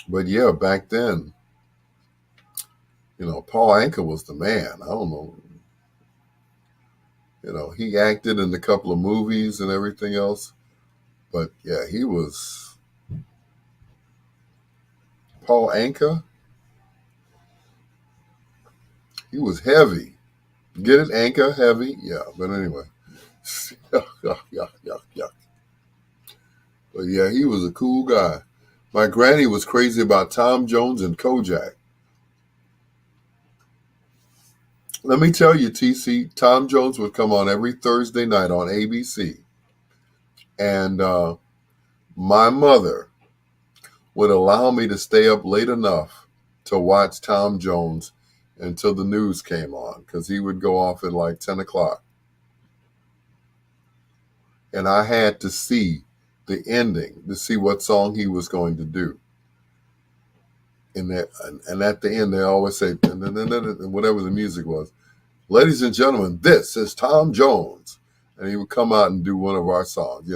But yeah, back then, Paul Anka was the man. I don't know. He acted in a couple of movies and everything else. But yeah, he was Paul Anka. He was heavy. Get it, Anka, heavy? Yeah, but anyway. Yuck. But yeah, he was a cool guy. My granny was crazy about Tom Jones and Kojak. Let me tell you, TC, Tom Jones would come on every Thursday night on ABC. And my mother would allow me to stay up late enough to watch Tom Jones until the news came on, because he would go off at like 10 o'clock. And I had to see the ending to see what song he was going to do. And at the end, they always say, whatever the music was, ladies and gentlemen, this is Tom Jones. And he would come out and do one of our songs,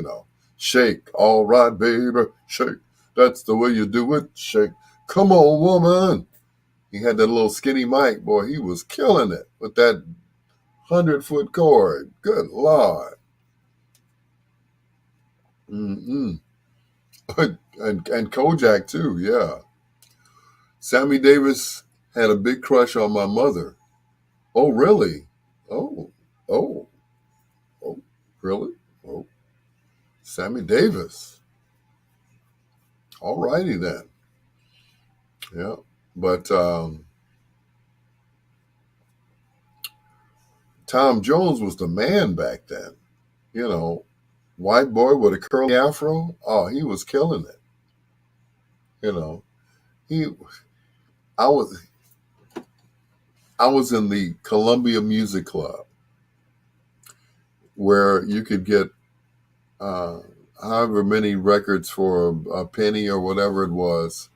shake, all right, baby, shake. That's the way you do it, shake. Come on, woman. He had that little skinny mic, boy. He was killing it with that 100-foot cord. Good Lord. And Kojak too, yeah. Sammy Davis had a big crush on my mother. Oh, really? Oh, really? Oh, Sammy Davis. All righty then. Yeah, but Tom Jones was the man back then. White boy with a curly afro. Oh, he was killing it. I was in the Columbia Music Club, where you could get however many records for a penny or whatever it was.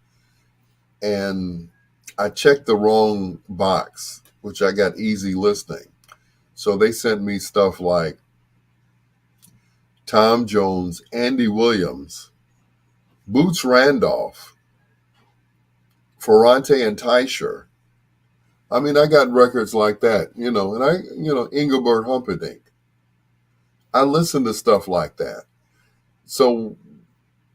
And I checked the wrong box, which I got easy listening. So they sent me stuff like Tom Jones, Andy Williams, Boots Randolph, Ferrante and Teicher. I mean, I got records like that, and Engelbert Humperdinck. I listen to stuff like that. So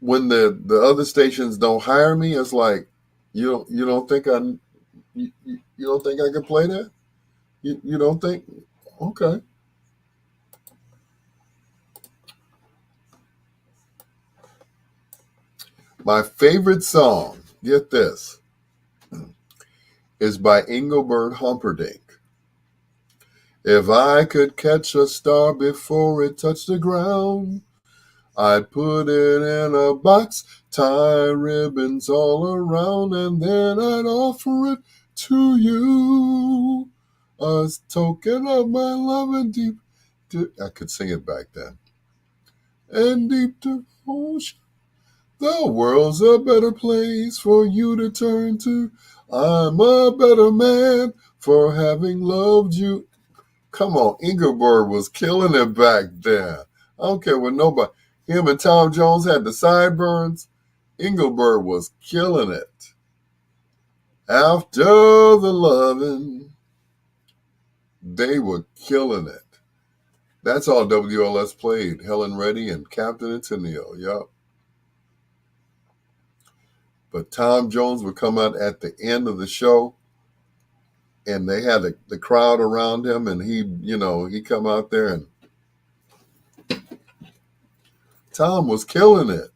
when the other stations don't hire me, it's like, you don't think you don't think I can play that? You don't think? Okay. My favorite song, get this, is by Engelbert Humperdinck. If I could catch a star before it touched the ground, I'd put it in a box, tie ribbons all around, and then I'd offer it to you. A token of my love and I could sing it back then. And deep devotion. The world's a better place for you to turn to. I'm a better man for having loved you. Come on, Engelbert was killing it back then. I don't care what nobody. Him and Tom Jones had the sideburns. Engelbert was killing it. After the loving, they were killing it. That's all WLS played. Helen Reddy and Captain Antonio. Yup. But Tom Jones would come out at the end of the show, and they had the crowd around him, and he come out there, and Tom was killing it.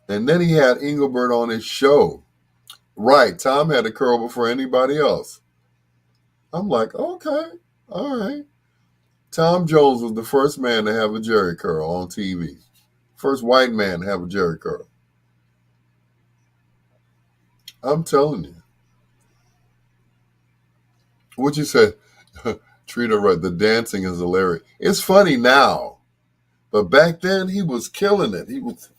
And then he had Engelbert on his show. Right, Tom had a curl before anybody else. I'm like, okay, all right. Tom Jones was the first man to have a Jerry curl on TV. First white man to have a Jerry curl. I'm telling you. What you say? Treat her right. The dancing is hilarious. It's funny now. But back then, he was killing it. He was,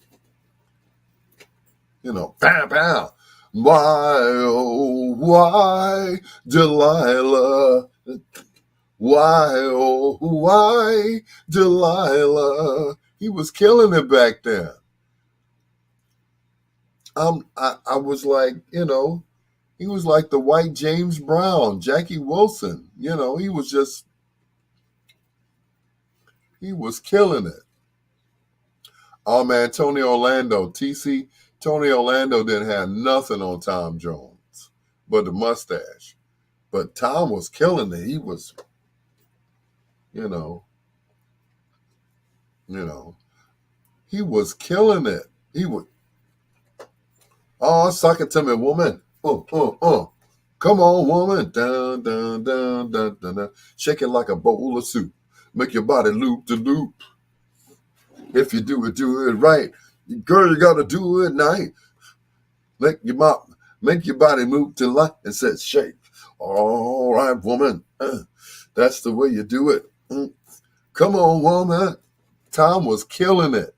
bam, bam. Why, oh, why, Delilah? Why, oh, why, Delilah? He was killing it back then. I was like, he was like the white James Brown, Jackie Wilson. He was killing it. Oh man, Tony Orlando, TC, Tony Orlando didn't have nothing on Tom Jones but the mustache. But Tom was killing it. He was, he was killing it. He would, oh, suck it to me, woman. Come on, woman. Dun, dun, dun, dun, dun, dun. Shake it like a bowl of soup. Make your body loop to loop. If you do it right. Girl, you got to do it night. Make your body move to life and set shape. All right, woman. That's the way you do it. Come on, woman. Tom was killing it.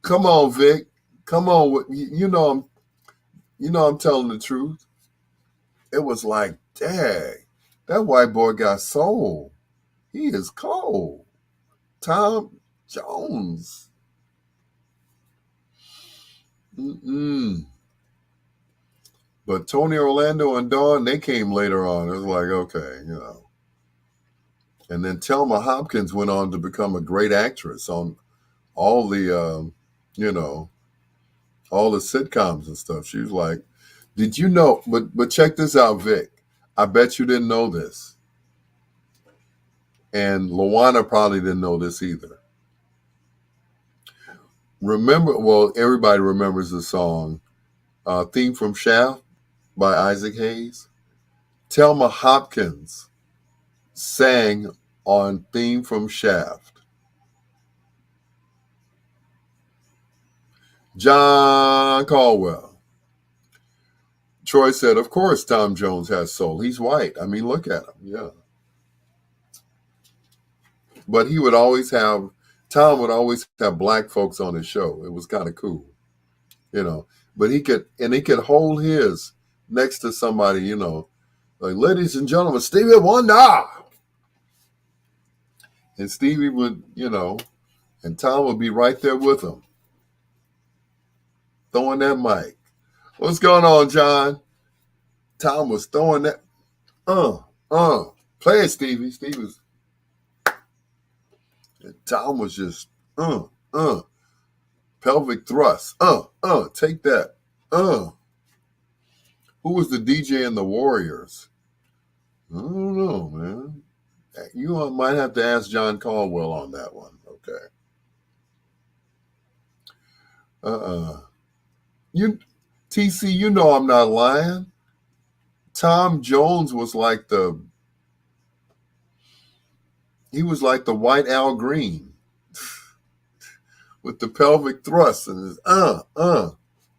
Come on, Vic. Come on. I'm telling the truth. It was like, dang, that white boy got soul. He is cold. Tom Jones. But Tony Orlando and Dawn, they came later on. It was like, okay, And then Thelma Hopkins went on to become a great actress on all the, all the sitcoms and stuff. She was like, did you know, but check this out, Vic. I bet you didn't know this. And Luana probably didn't know this either. Everybody remembers the song, Theme from Shaft by Isaac Hayes. Thelma Hopkins sang on Theme from Shaft. John Caldwell. Troy said, of course Tom Jones has soul. He's white. I mean, look at him. Yeah. But Tom would always have black folks on his show. It was kind of cool. but he could hold his next to somebody, you know, like, ladies and gentlemen, Stevie Wonder. And Stevie would, you know, and Tom would be right there with him, throwing that mic. What's going on, John? Tom was throwing that, play it, Stevie. Stevie was, and Tom was just, pelvic thrust, take that, Who was the DJ in the Warriors? I don't know, man. You might have to ask John Caldwell on that one. Okay. You, TC, you know I'm not lying. Tom Jones was like the white Al Green with the pelvic thrust and his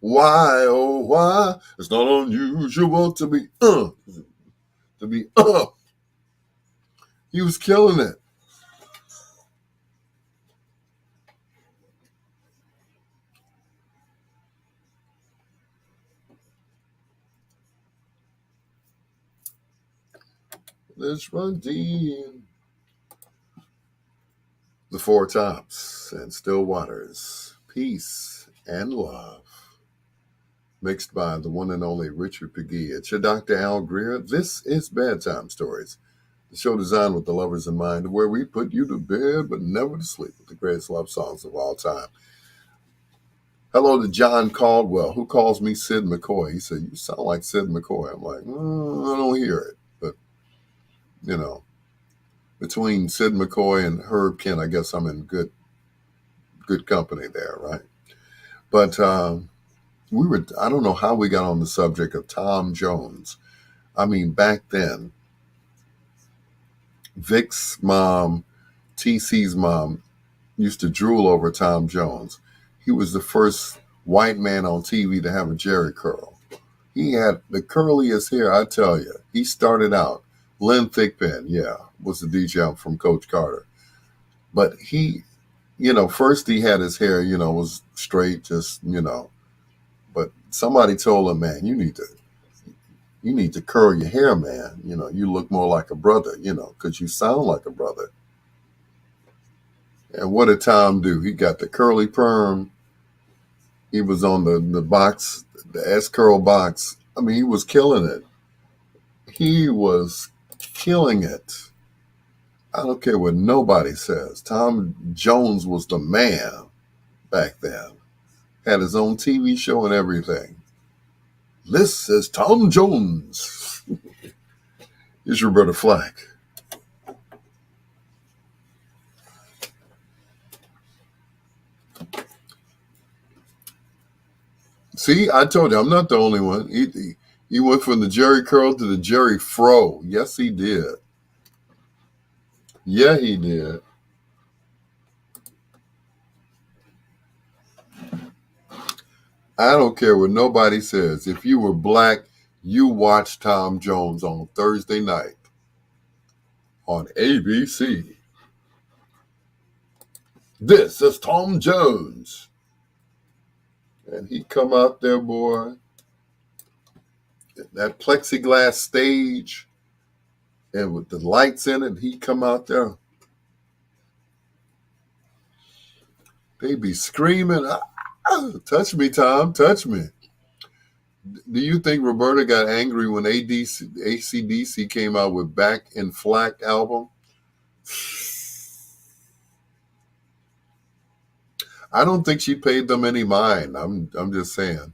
why, oh why, it's not unusual to be he was killing it. Let's run deep. The Four Tops and Still Waters, Peace and Love, mixed by the one and only Richard Pegee. It's your Dr. Al Greer. This is Bedtime Stories, the show designed with the lovers in mind, where we put you to bed but never to sleep with the greatest love songs of all time. Hello to John Caldwell, who calls me Sid McCoy. He said, you sound like Sid McCoy. I'm like, I don't hear it. But, you know, between Sid McCoy and Herb Kent, I guess I'm in good company there, right? But I don't know how we got on the subject of Tom Jones. I mean, back then, Vic's mom, TC's mom, used to drool over Tom Jones. He was the first white man on TV to have a Jerry curl. He had the curliest hair, I tell you. He started out, Len Thigpen, was the DJ from Coach Carter. But he, first he had his hair, was straight, just, But somebody told him, man, you need to curl your hair, man. You look more like a brother, because you sound like a brother. And what did Tom do? He got the curly perm. He was on the box, the S-curl box. I mean, he was killing it. He was killing it. I don't care what nobody says. Tom Jones was the man back then. Had his own TV show and everything. This is Tom Jones. Here's Roberta Flack. See, I told you, I'm not the only one. He went from the Jerry curl to the Jerry fro. Yes, he did. Yeah, he did. I don't care what nobody says. If you were black, you watched Tom Jones on Thursday night on ABC. This is Tom Jones. And he come out there, boy, that plexiglass stage, and with the lights in it, he come out there. They be screaming, touch me, Tom, touch me. Do you think Roberta got angry when AC/DC came out with Back in Flack album? I don't think she paid them any mind. I'm just saying.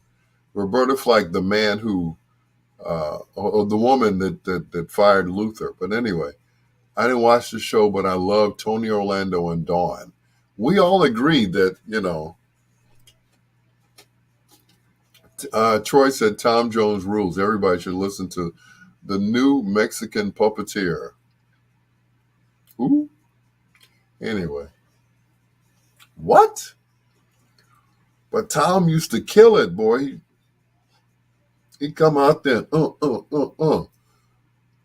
Roberta Flack, the man who, or the woman that fired Luther. But anyway, I didn't watch the show, but I love Tony Orlando and Dawn. We all agreed that, Troy said Tom Jones rules. Everybody should listen to the new Mexican puppeteer. Who? Anyway. What? But Tom used to kill it, boy. He'd come out there, I'm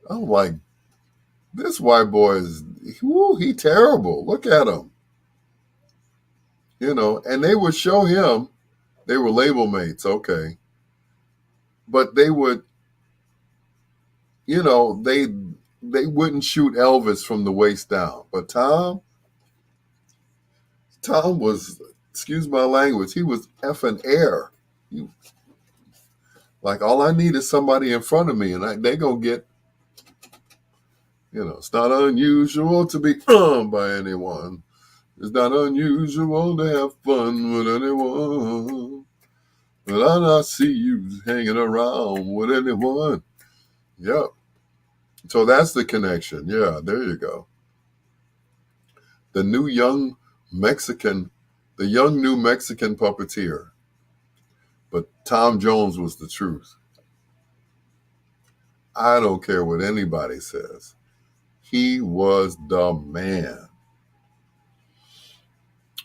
like, this white boy is, he terrible. Look at him. And they would show him They were label mates, okay. But they would, you know, they wouldn't shoot Elvis from the waist down. But Tom was, excuse my language, he was effing air. Like, all I need is somebody in front of me, and they gonna get, you know, it's not unusual to be by anyone. It's not unusual to have fun with anyone. But I not see you hanging around with anyone. Yep. So that's the connection. Yeah, there you go. The young new Mexican puppeteer. But Tom Jones was the truth. I don't care what anybody says. He was the man.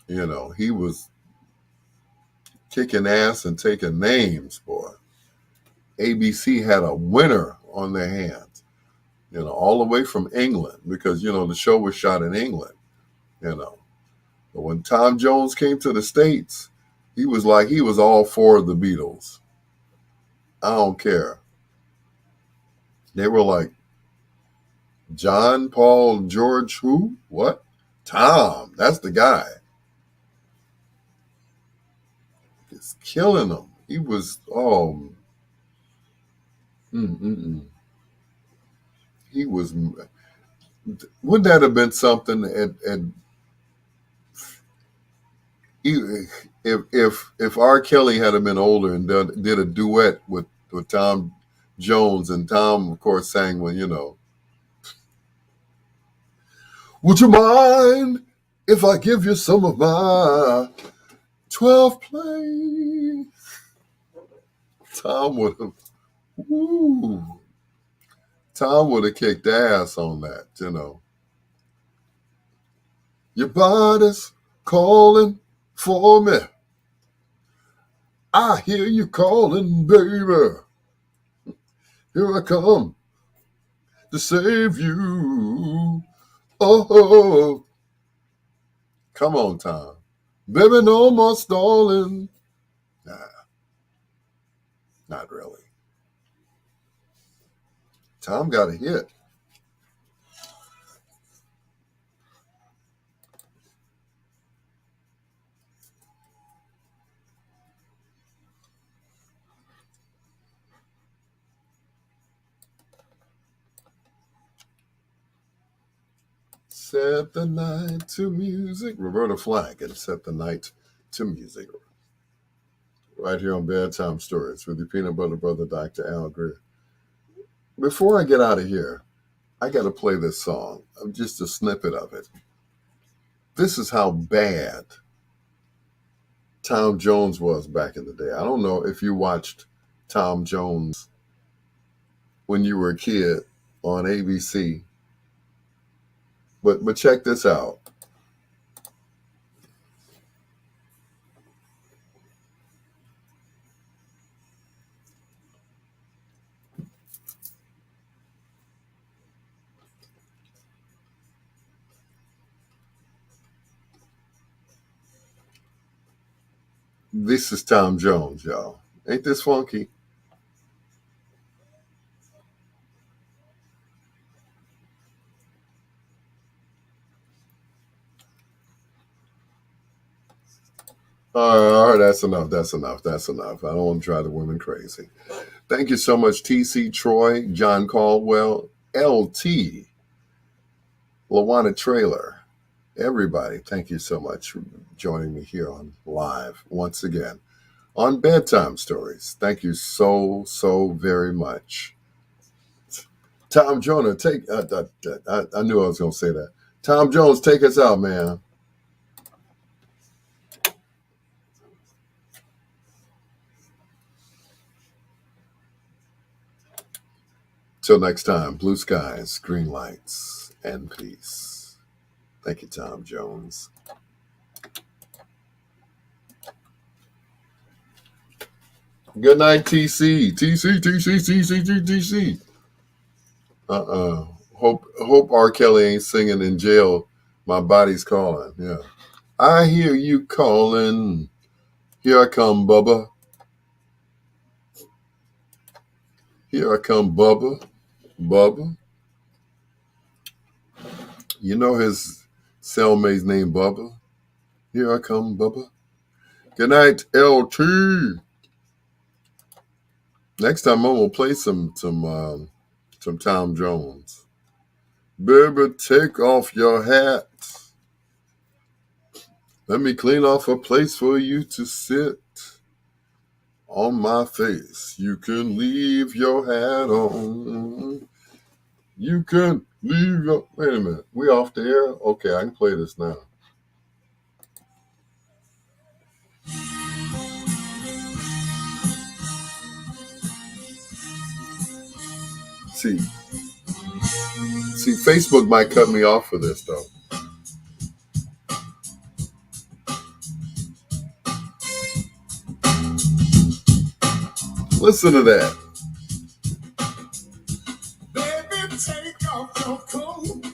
You know, he was kicking ass and taking names, boy. ABC had a winner on their hands, you know, all the way from England, because, you know, the show was shot in England, you know. But when Tom Jones came to the States, he was all for the Beatles. I don't care. They were like, John, Paul, George, who? What? Tom, that's the guy. It's killing him. He was, he was, wouldn't that have been something if R. Kelly had been older and did a duet with Tom Jones, and Tom, of course, sang one, you know, would you mind if I give you some of my 12 play? Tom would have kicked ass on that, you know. Your body's calling for me. I hear you calling, baby. Here I come to save you. Oh, come on, Tom. Baby, no more stalling. Nah, not really. Tom got a hit. Set the night to music. Roberta Flack and Set the Night to Music. Right here on Bedtime Stories with your peanut butter brother, Dr. Al Greer. Before I get out of here, I got to play this song, just a snippet of it. This is how bad Tom Jones was back in the day. I don't know if you watched Tom Jones when you were a kid on ABC, but check this out. This is Tom Jones, y'all. Ain't this funky? All right, that's enough. I don't want to drive the women crazy. Thank you so much, TC Troy, John Caldwell, LT, Lawana Trailer. Everybody, thank you so much for joining me here on live once again on Bedtime Stories. Thank you so very much. Tom Jones, take. I knew I was going to say that. Tom Jones, take us out, man. Till next time, blue skies, green lights, and peace. Thank you, Tom Jones. Good night, TC. TC. Hope R. Kelly ain't singing in jail. My body's calling. Yeah. I hear you calling. Here I come, Bubba. Here I come, Bubba. Bubba. You know his cellmate's name, Bubba. Here I come, Bubba. Good night, LT. Next time I'm gonna play some Tom Jones. Baby, take off your hat. Let me clean off a place for you to sit on my face. You can leave your hat on. You can leave your... Wait a minute. We off the air? Okay, I can play this now. See, Facebook might cut me off for this, though. Listen to that. Baby, take off your coat.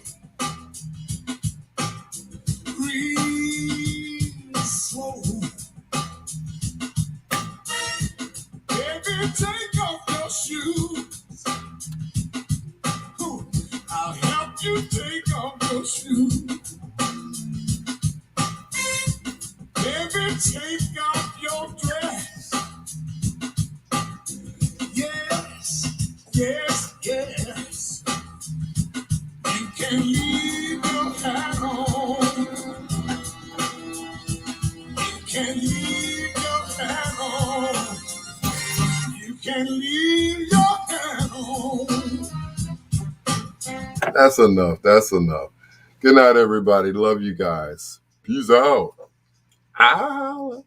Breathe slow. Baby, take off your shoes. Ooh, I'll help you take off your shoes. Baby, take off your dress. Yes, yes, yes. You can leave your hat on. You can leave your hat on. You can leave your hat on. That's enough. That's enough. Good night, everybody. Love you guys. Peace out. Ow.